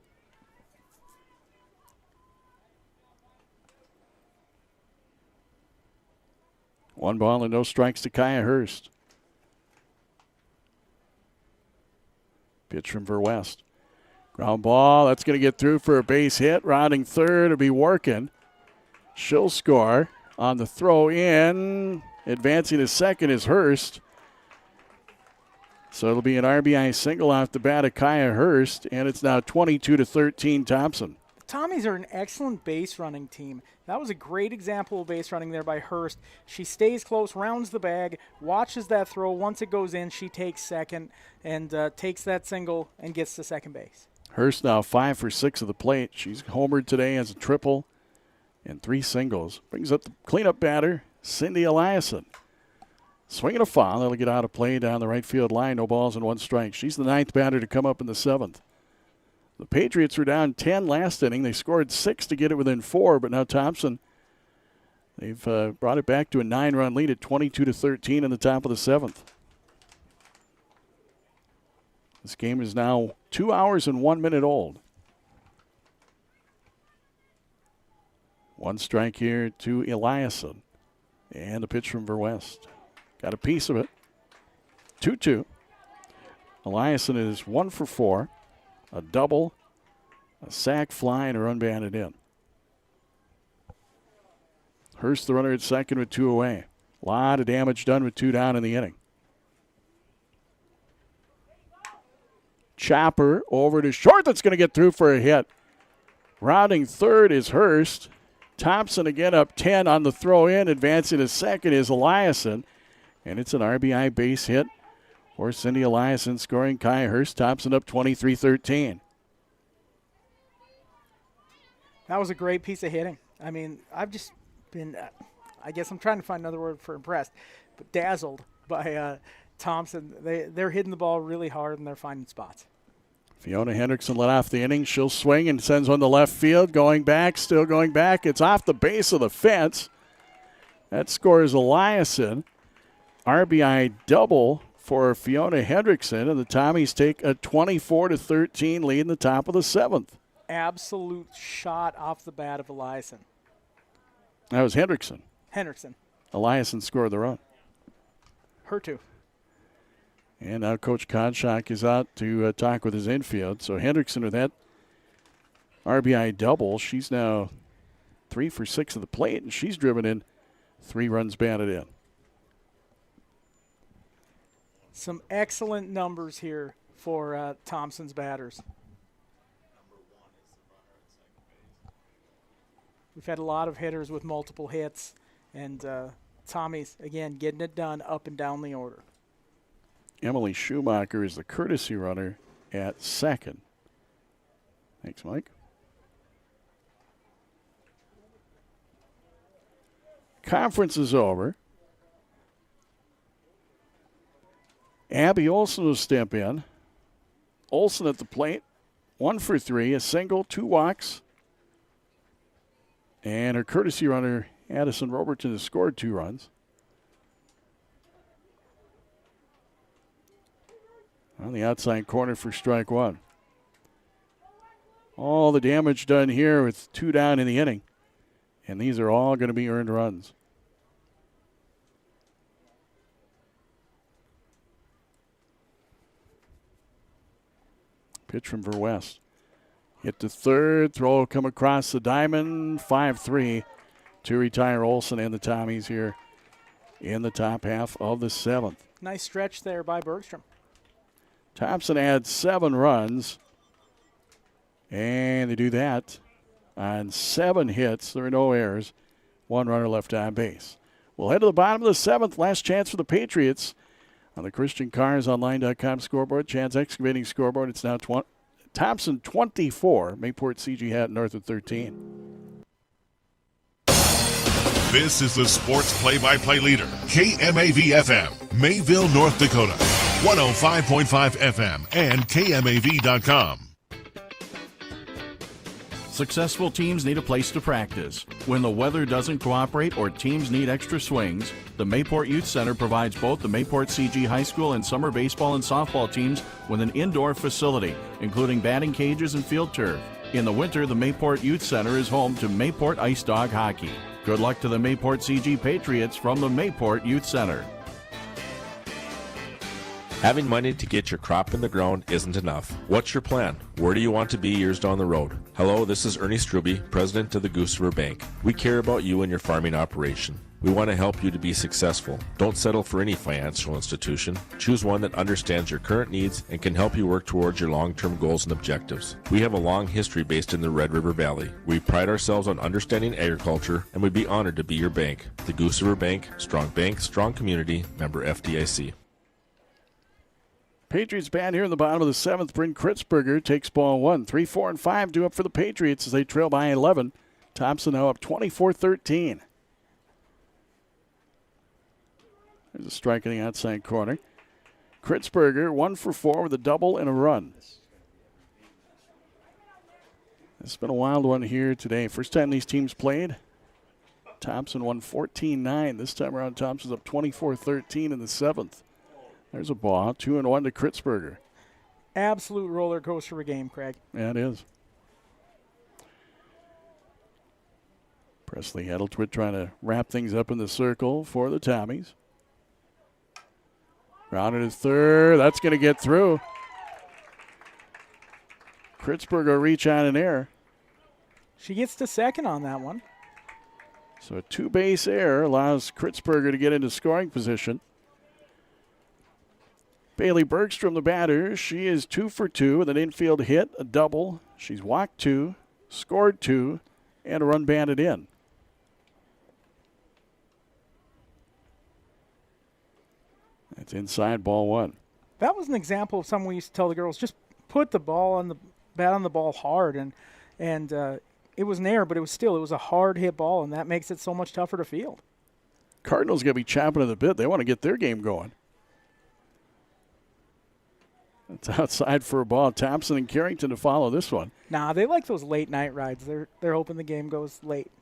One ball and no strikes to Kaya Hurst. Pitch from Verwest. Ground ball. That's going to get through for a base hit. Rounding third will be Workin. She'll score on the throw in. Advancing to second is Hurst. So it'll be an RBI single off the bat of Kaya Hurst, and it's now 22-13 Thompson. Tommies are an excellent base running team. That was a great example of base running there by Hurst. She stays close, rounds the bag, watches that throw. Once it goes in, she takes second and takes that single and gets to second base. Hurst now 5 for 6 of the plate. She's homered today as a triple and 3 singles. Brings up the cleanup batter, Cindy Eliason. Swinging a foul. That'll get out of play down the right field line. No balls and 1 strike. She's the 9th batter to come up in the 7th. The Patriots were down 10 last inning. They scored 6 to get it within 4, but now Thompson, they've brought it back to a 9-run lead at 22-13 in the top of the 7th. This game is now 2 hours and 1 minute old. 1 strike here to Eliason. And the pitch from Verwest. Got a piece of it. 2-2. Eliason is 1 for 4. A double, a sac fly, and a run banded in. Hurst the runner at second with 2 away. A lot of damage done with 2 down in the inning. Chopper over to short. That's going to get through for a hit. Rounding third is Hurst. Thompson again up 10 on the throw in. Advancing to second is Eliason. And it's an RBI base hit for Cindy Eliason, scoring Kaya Hurst. Thompson up 23-13. That was a great piece of hitting. I mean, I've just been, I guess I'm trying to find another word for impressed, but dazzled by Thompson. They're hitting the ball really hard and they're finding spots. Fiona Hendrickson led off the inning. She'll swing and sends one to left field. Going back, still going back. It's off the base of the fence. That scores Eliason. RBI double for Fiona Hendrickson, and the Tommies take a 24-13 lead in the top of the 7th. Absolute shot off the bat of Eliason. That was Hendrickson. Hendrickson. Eliason scored the run. Her too. And now Coach Konchak is out to talk with his infield. So Hendrickson with that RBI double. She's now 3 for 6 of the plate, and she's driven in 3 runs batted in. Some excellent numbers here for Thompson's batters. We've had a lot of hitters with multiple hits, and Tommy's, again, getting it done up and down the order. Emily Schumacher is the courtesy runner at second. Thanks, Mike. Conference is over. Abby Olson will step in. Olson at the plate. 1 for 3, a single, 2 walks. And her courtesy runner, Addison Robertson, has scored 2 runs. On the outside corner for strike 1. All the damage done here with 2 down in the inning. And these are all going to be earned runs. Pitch from Verwest. Hit to third. Throw come across the diamond. 5-3 to retire Olsen and the Tommies here in the top half of the 7th. Nice stretch there by Bergstrom. Thompson adds 7 runs. And they do that on 7 hits. There are no errors. 1 runner left on base. We'll head to the bottom of the 7th. Last chance for the Patriots. On the ChristianCarsOnline.com scoreboard, Chad's Excavating scoreboard, it's now Thompson 24, Mayport CG-Hatton-Northwood 13. This is the sports play-by-play leader, KMAV-FM, Mayville, North Dakota, 105.5 FM and KMAV.com. Successful teams need a place to practice. When the weather doesn't cooperate or teams need extra swings, the Mayport Youth Center provides both the Mayport CG High School and summer baseball and softball teams with an indoor facility, including batting cages and field turf. In the winter, the Mayport Youth Center is home to Mayport Ice Dog Hockey. Good luck to the Mayport CG Patriots from the Mayport Youth Center. Having money to get your crop in the ground isn't enough. What's your plan? Where do you want to be years down the road? Hello, this is Ernie Struby, president of the Goose River Bank. We care about you and your farming operation. We want to help you to be successful. Don't settle for any financial institution. Choose one that understands your current needs and can help you work towards your long-term goals and objectives. We have a long history based in the Red River Valley. We pride ourselves on understanding agriculture, and we'd be honored to be your bank. The Goose River Bank, strong community, member FDIC. Patriots bat here in the bottom of the 7th. Bryn Kritzberger takes ball 1. 3, 4, and 5 due up for the Patriots as they trail by 11. Thompson now up 24-13. There's a strike in the outside corner. Kritzberger 1 for 4 with a double and a run. It's been a wild one here today. First time these teams played. Thompson won 14-9. This time around, Thompson's up 24-13 in the 7th. There's a ball, 2-1 to Kritzberger. Absolute roller coaster of a game, Craig. Yeah, it is. Presley Heddletwit trying to wrap things up in the circle for the Tommies. Grounded to third. That's going to get through. Kritzberger reach on an error. She gets to second on that one. So a 2-base error allows Kritzberger to get into scoring position. Bailey Bergstrom, the batter, she is 2 for 2 with an infield hit, a double. She's walked 2, scored 2, and a run batted in. That's inside, ball 1. That was an example of something we used to tell the girls, just put the ball on the bat on the ball hard, and it was an error, but it was a hard hit ball, and that makes it so much tougher to field. Cardinals going to be chomping at the bit. They want to get their game going. It's outside for a ball. Thompson and Carrington to follow this one. Nah, they like those late night rides. They're hoping the game goes late.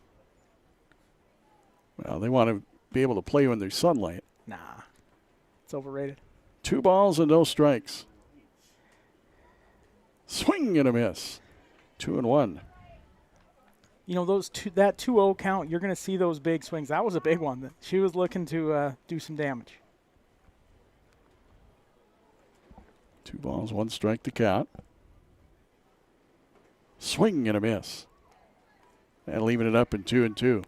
Well, they want to be able to play when there's sunlight. Nah, it's overrated. 2 balls and no strikes. Swing and a miss. 2-1. You know, that 2-0 count, you're going to see those big swings. That was a big one. She was looking to do some damage. 2 balls, 1 strike to count. Swing and a miss. And leaving it up in 2-2.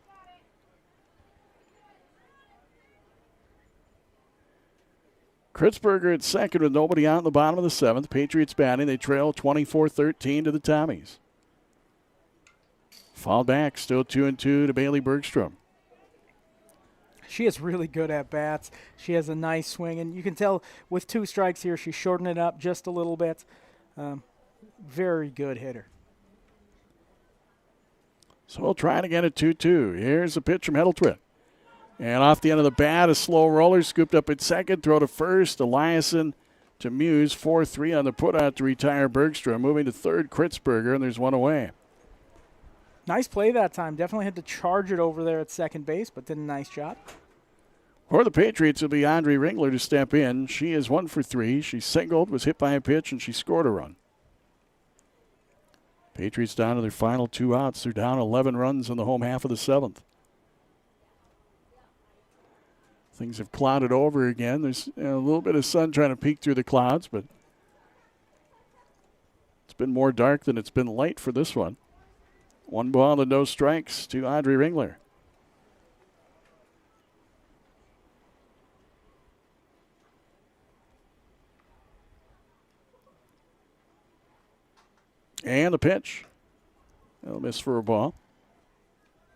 Kritzberger at second with nobody out in the bottom of the 7th. Patriots batting. They trail 24-13 to the Tommies. Fall back, still 2-2 to Bailey Bergstrom. She is really good at bats. She has a nice swing, and you can tell with 2 strikes here, she's shortened it up just a little bit. Very good hitter. So we'll try it again at 2-2. Here's a pitch from Heddletwit. And off the end of the bat, a slow roller scooped up at second. Throw to first. Eliason to Muse. 4-3 on the put-out to retire Bergstrom. Moving to third, Kritzberger, and there's one away. Nice play that time. Definitely had to charge it over there at second base, but did a nice job. For the Patriots, it'll be Audrey Ringler to step in. She is 1 for 3. She singled, was hit by a pitch, and she scored a run. Patriots down to their final 2 outs. They're down 11 runs in the home half of the 7th. Things have clouded over again. There's a little bit of sun trying to peek through the clouds, but it's been more dark than it's been light for this one. 1 ball and no strikes to Audrey Ringler. And a pitch. They'll miss for a ball.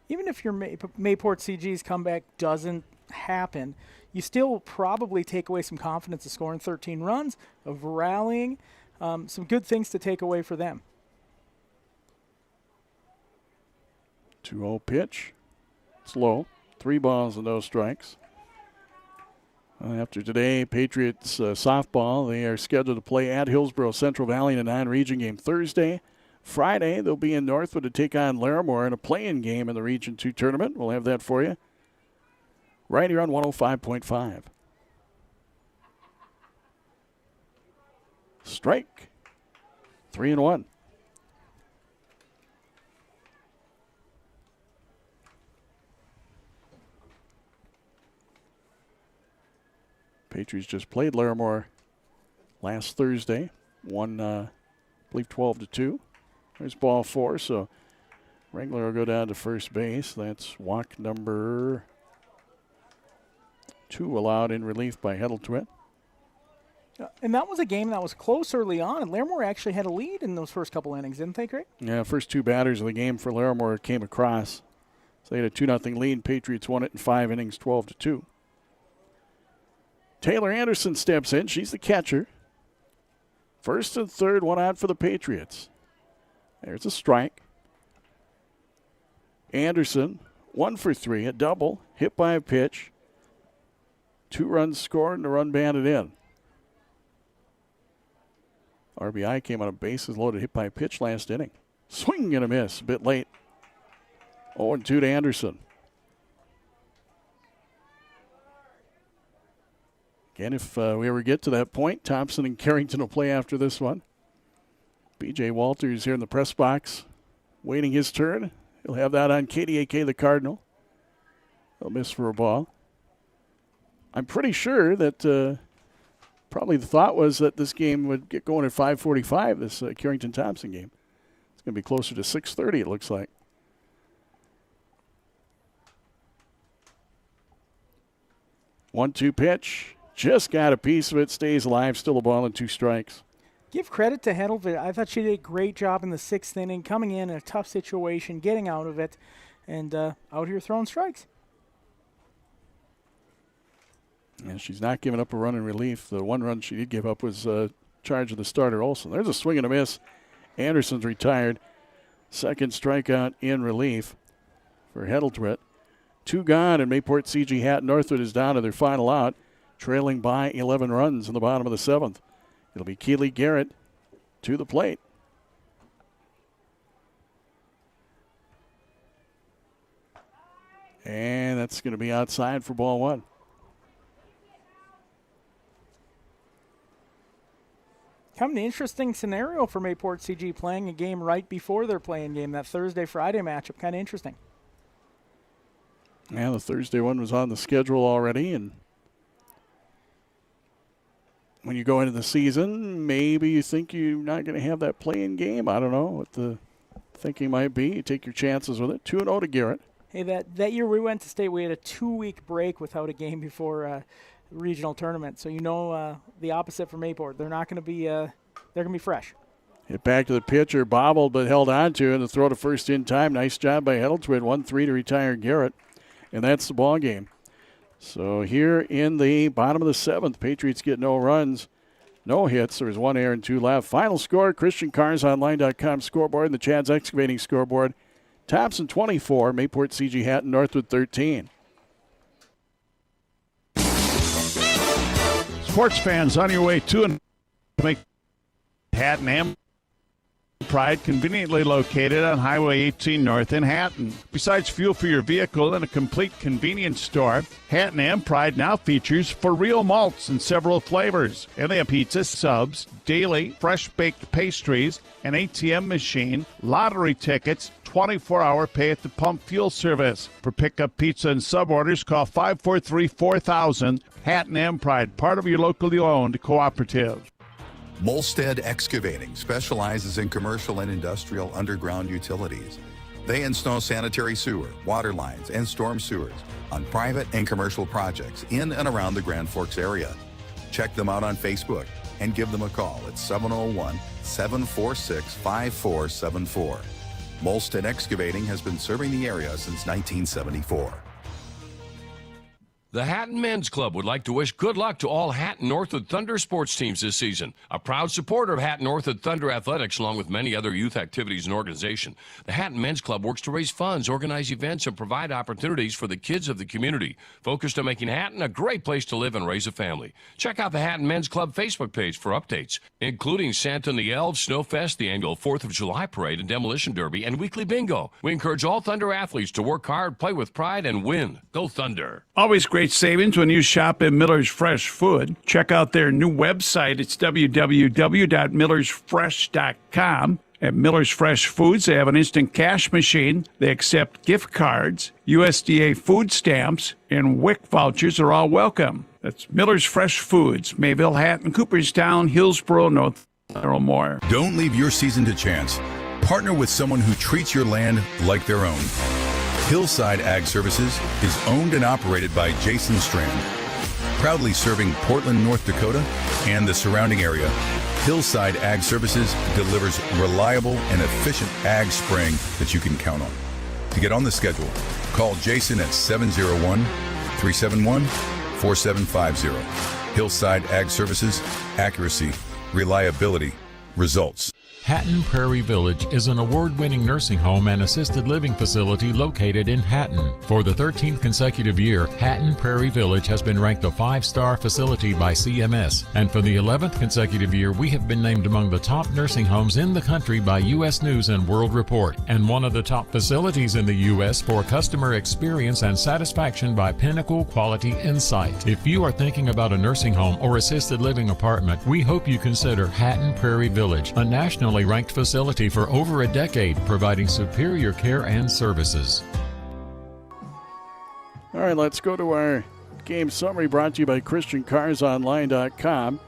Even if your Mayport CG's comeback doesn't happen, you still probably take away some confidence of scoring 13 runs, of rallying, some good things to take away for them. 2-0 pitch. It's low. 3 balls and no strikes. After today, Patriots softball, they are scheduled to play at Hillsborough Central Valley in a non-region game Thursday. Friday, they'll be in Northwood to take on Larimore in a play-in game in the Region 2 tournament. We'll have that for you right here on 105.5. Strike. 3-1. Patriots just played Larimore last Thursday. Won, I believe, 12-2. There's ball 4, so Ringler will go down to first base. That's walk number 2 allowed in relief by Heddletwit. And that was a game that was close early on, and Larimore actually had a lead in those first couple innings, didn't they, Craig? Yeah, first 2 batters of the game for Larimore came across. So they had a 2-0 lead. Patriots won it in 5 innings, 12-2. Taylor Anderson steps in. She's the catcher. First and third, 1 out for the Patriots. There's a strike. Anderson, 1 for 3, a double, hit by a pitch. 2 runs scored and a run banded in. RBI came on a bases loaded, hit by a pitch last inning. Swing and a miss, a bit late. 0-2 to Anderson. Again, if we ever get to that point, Thompson and Carrington will play after this one. B.J. Walters here in the press box, waiting his turn. He'll have that on KDAK, the Cardinal. He'll miss for a ball. I'm pretty sure that probably the thought was that this game would get going at 5:45, this Carrington-Thompson game. It's going to be closer to 6:30, it looks like. One-two pitch. Just got a piece of it, stays alive, still a ball and 2 strikes. Give credit to Heddletwit. I thought she did a great job in the 6th inning, coming in a tough situation, getting out of it, and out here throwing strikes. And she's not giving up a run in relief. The 1 run she did give up was charge of the starter Olsen. There's a swing and a miss. Anderson's retired. 2nd strikeout in relief for Heddletwit. 2 gone, and Mayport CG-Hatton-Northwood is down to their final out, trailing by 11 runs in the bottom of the 7th. It'll be Keely Garrett to the plate. And that's going to be outside for ball 1. Kind of an interesting scenario for Mayport CG, playing a game right before their playing game, that Thursday-Friday matchup. Kind of interesting. Yeah, the Thursday one was on the schedule already, and when you go into the season, maybe you think you're not going to have that play-in game. I don't know what the thinking might be. You take your chances with it. 2-0 to Garrett. Hey, that year we went to state, we had a 2-week break without a game before regional tournament. So you know the opposite for Mayport. They're not going to be they're going to be fresh. Hit back to the pitcher, bobbled but held on to, and the throw to first in time. Nice job by Heddletwit. 1-3 to retire Garrett, and that's the ball game. So here in the bottom of the 7th, Patriots get no runs, no hits. There's 1 error and 2 left. Final score, ChristianCarsOnline.com scoreboard and the Chad's Excavating scoreboard. Thompson 24, Mayport CG-Hatton-Northwood 13. Sports fans, on your way to and make Hatton and Pride, conveniently located on Highway 18 North in Hatton. Besides fuel for your vehicle and a complete convenience store, Hatton and Pride now features for real malts in several flavors. And they have pizza, subs, daily fresh baked pastries, an ATM machine, lottery tickets, 24-hour pay at the pump fuel service. For pickup pizza and sub orders, call 543-4000. Hatton and Pride, part of your locally owned cooperative. Molstead Excavating specializes in commercial and industrial underground utilities. They install sanitary sewer, water lines, and storm sewers on private and commercial projects in and around the Grand Forks area. Check them out on Facebook and give them a call at 701-746-5474. Molstead Excavating has been serving the area since 1974. The Hatton Men's Club would like to wish good luck to all Hatton-Northwood Thunder sports teams this season. A proud supporter of Hatton-Northwood Thunder athletics, along with many other youth activities and organization, the Hatton Men's Club works to raise funds, organize events, and provide opportunities for the kids of the community, focused on making Hatton a great place to live and raise a family. Check out the Hatton Men's Club Facebook page for updates, including Santa and the Elves, Snowfest, the annual 4th of July Parade and Demolition Derby, and weekly bingo. We encourage all Thunder athletes to work hard, play with pride, and win. Go Thunder! Always great savings when you shop at Miller's Fresh Food. Check out their new website. It's www.millersfresh.com. At Miller's Fresh Foods, they have an instant cash machine. They accept gift cards, USDA food stamps, and WIC vouchers are all welcome. That's Miller's Fresh Foods, Mayville, Hatton, Cooperstown, Hillsboro, North More. Don't leave your season to chance. Partner with someone who treats your land like their own. Hillside Ag Services is owned and operated by Jason Strand. Proudly serving Portland, North Dakota and the surrounding area, Hillside Ag Services delivers reliable and efficient ag spraying that you can count on. To get on the schedule, call Jason at 701-371-4750. Hillside Ag Services, accuracy, reliability, results. Hatton Prairie Village is an award-winning nursing home and assisted living facility located in Hatton. For the 13th consecutive year, Hatton Prairie Village has been ranked a 5-star facility by CMS. And for the 11th consecutive year, we have been named among the top nursing homes in the country by U.S. News and World Report, and one of the top facilities in the U.S. for customer experience and satisfaction by Pinnacle Quality Insight. If you are thinking about a nursing home or assisted living apartment, we hope you consider Hatton Prairie Village, a nationally ranked facility for over a decade, providing superior care and services. All right, let's go to our game summary brought to you by ChristianCarsOnline.com.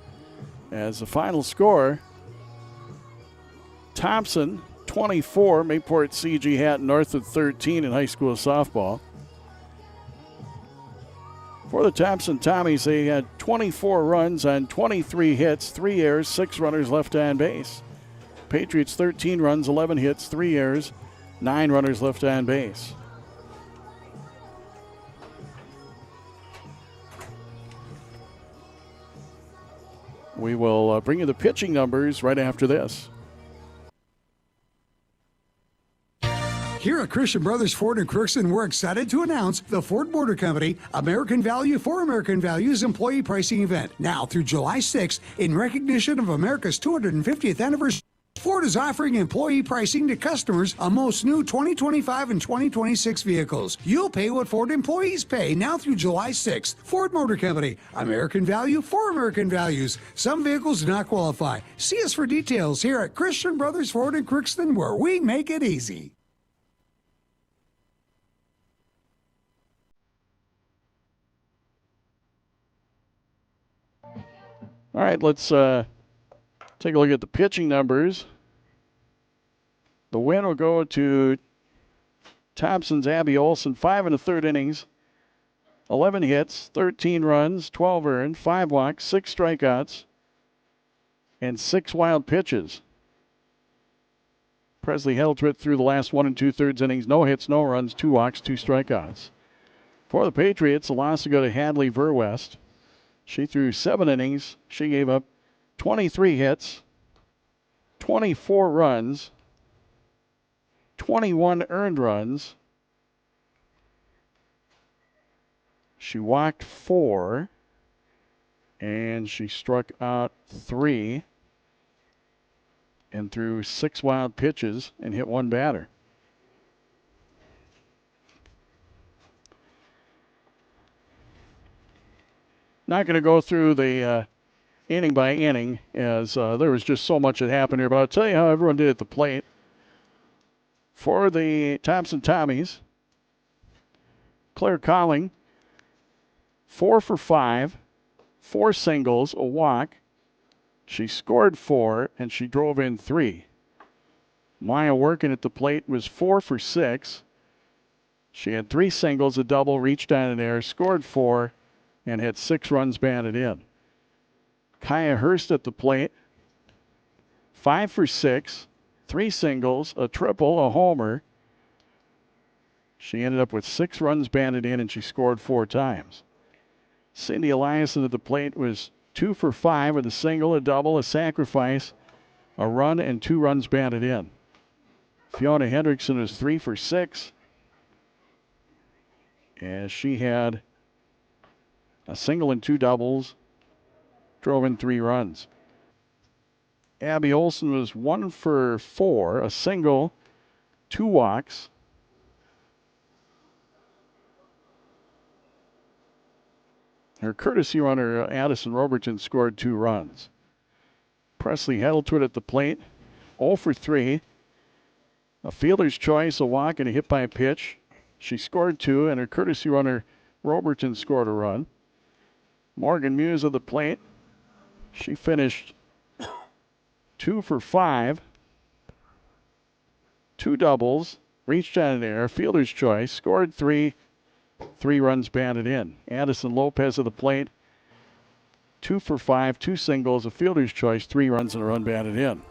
As the final score, Thompson 24, Mayport CG-Hatton-Northwood 13 in high school softball. For the Thompson Tommies, they had 24 runs on 23 hits, 3 errors, 6 runners left on base. Patriots 13 runs, 11 hits, 3 errors, 9 runners left on base. We will bring you the pitching numbers right after this. Here at Christian Brothers Ford in Crookston, we're excited to announce the Ford Motor Company American Value for American Values employee pricing event. Now through July 6th, in recognition of America's 250th anniversary, Ford is offering employee pricing to customers on most new 2025 and 2026 vehicles. You'll pay what Ford employees pay now through July 6th. Ford Motor Company, American Value for American Values. Some vehicles do not qualify. See us for details here at Christian Brothers Ford in Crookston, where we make it easy. All right, let's take a look at the pitching numbers. The win will go to Thompson's Abby Olson, 5 1/3 innings, 11 hits, 13 runs, 12 earned, 5 walks, 6 strikeouts, and 6 wild pitches. Presley held to it through the last 1 2/3 innings, no hits, no runs, 2 walks, 2 strikeouts. For the Patriots, the loss will go to Hadley Verwest. She threw 7 innings. She gave up 23 hits, 24 runs, 21 earned runs. She walked 4, and she struck out 3. and threw 6 wild pitches and hit 1 batter. Not going to go through the inning by inning as there was just so much that happened here, but I'll tell you how everyone did at the plate. For the Thompson Tommies, Claire Colling, 4 for 5, 4 singles, a walk. She scored 4 and she drove in 3. Maya working at the plate was 4 for 6. She had 3 singles, a double, reached on an error, scored 4, and had 6 runs batted in. Kaya Hurst at the plate, 5 for 6, 3 singles, a triple, a homer. She ended up with 6 runs batted in, and she scored 4 times. Cindy Eliason at the plate was 2 for 5 with a single, a double, a sacrifice, a run, and 2 runs batted in. Fiona Hendrickson was 3 for 6, as she had a single and 2 doubles, drove in 3 runs. Abby Olson was 1 for 4, a single, 2 walks. Her courtesy runner, Addison Robertson, scored 2 runs. Presley Heddletwood at the plate, 0 for 3. A fielder's choice, a walk, and a hit by a pitch. She scored 2, and her courtesy runner, Robertson, scored a run. Morgan Muse at the plate. She finished 2 for 5. 2 doubles, reached on an error, fielder's choice, scored 3. 3 runs batted in. Addison Lopez at the plate. 2 for 5, 2 singles, a fielder's choice, 3 runs and a run batted in.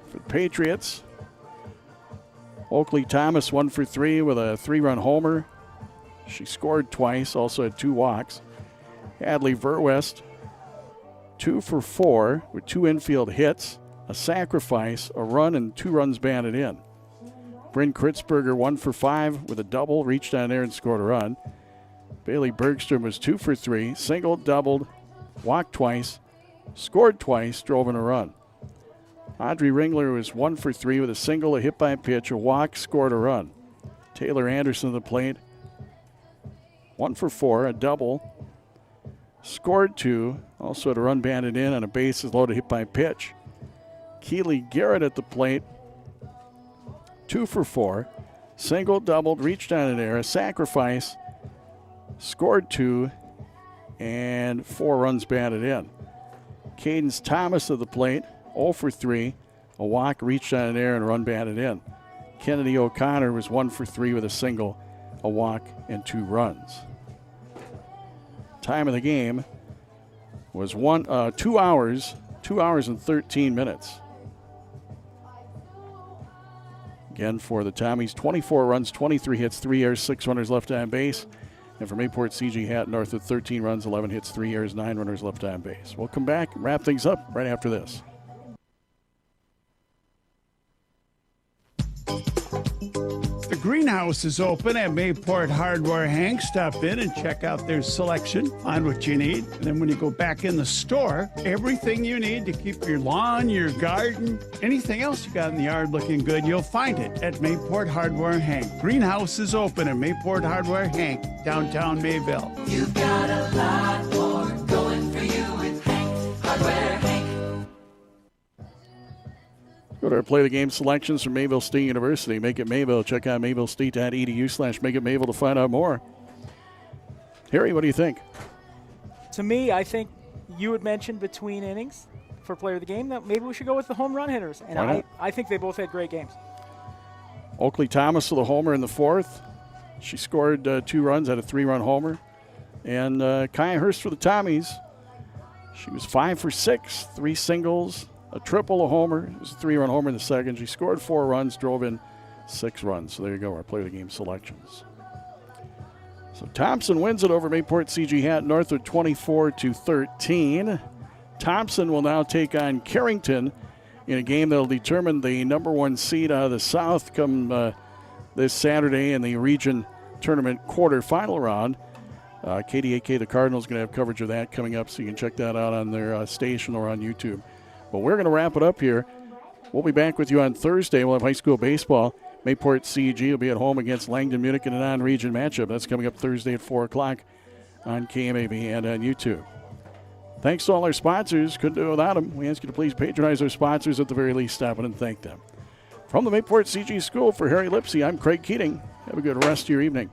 For the Patriots, Oakley Thomas 1 for 3 with a 3-run homer. She scored twice, also had 2 walks. Hadley Verwest 2 for 4 with 2 infield hits, a sacrifice, a run, and 2 runs batted in. Bryn Kritzberger 1 for 5 with a double, reached on there and scored a run. Bailey Bergstrom was 2 for 3, singled, doubled, walked twice, scored twice, drove in a run. Audrey Ringler was 1 for 3 with a single, a hit by a pitch, a walk, scored a run. Taylor Anderson at the plate, 1 for 4, a double, scored 2, also had a run batted in on a bases loaded, hit by a pitch. Keely Garrett at the plate, 2 for 4, single, doubled, reached on an error, sacrifice, scored 2, and 4 runs batted in. Cadence Thomas at the plate, 0 for 3, a walk, reached on an error, and a run batted in. Kennedy O'Connor was 1 for 3 with a single, a walk, and 2 runs. Time of the game was 2 hours and 13 minutes. Again, for the Tommies, 24 runs, 23 hits, 3 errors, 6 runners left on base. And for Mayport, CG-Hatton-Northwood, 13 runs, 11 hits, 3 errors, 9 runners left on base. We'll come back and wrap things up right after this. The greenhouse is open at Mayport Hardware. Hank, stop in and check out their selection, find what you need. And then when you go back in the store, everything you need to keep your lawn, your garden, anything else you got in the yard looking good, you'll find it at Mayport Hardware Hank. Greenhouse is open at Mayport Hardware Hank, downtown Mayville. You've got a lot more going for you with Hank Hardware Hank. Go to our Play the Game selections from Mayville State University. Make it Mayville. Check out mayvillestate.edu/makeitmayville to find out more. Harry, what do you think? To me, I think you had mentioned between innings for player of the game that maybe we should go with the home run hitters. And I think they both had great games. Oakley Thomas with a homer in the 4th. She scored 2 runs, had a 3-run homer. And Kaya Hurst for the Tommies. She was 5 for 6, 3 singles, a triple, a homer. It was a 3-run homer in the 2nd. She scored 4 runs, drove in 6 runs. So there you go, our Play of the Game selections. So Thompson wins it over Mayport CG-Hatton-Northwood 24-13. Thompson will now take on Carrington in a game that will determine the number 1 seed out of the South come this Saturday in the region tournament quarterfinal round. KDAK, the Cardinals, going to have coverage of that coming up, so you can check that out on their station or on YouTube. But we're going to wrap it up here We'll be back with you on Thursday. We'll have high school baseball. Mayport CG will be at home against Langdon Munich in a non-region matchup. That's coming up Thursday at 4 o'clock on KMAV and on YouTube. Thanks to all our sponsors. Couldn't do it without them. We ask you to please patronize our sponsors, at the very least. Stop in and thank them. From the Mayport CG School, for Harry Lipsiea, I'm Craig Keating. Have a good rest of your evening.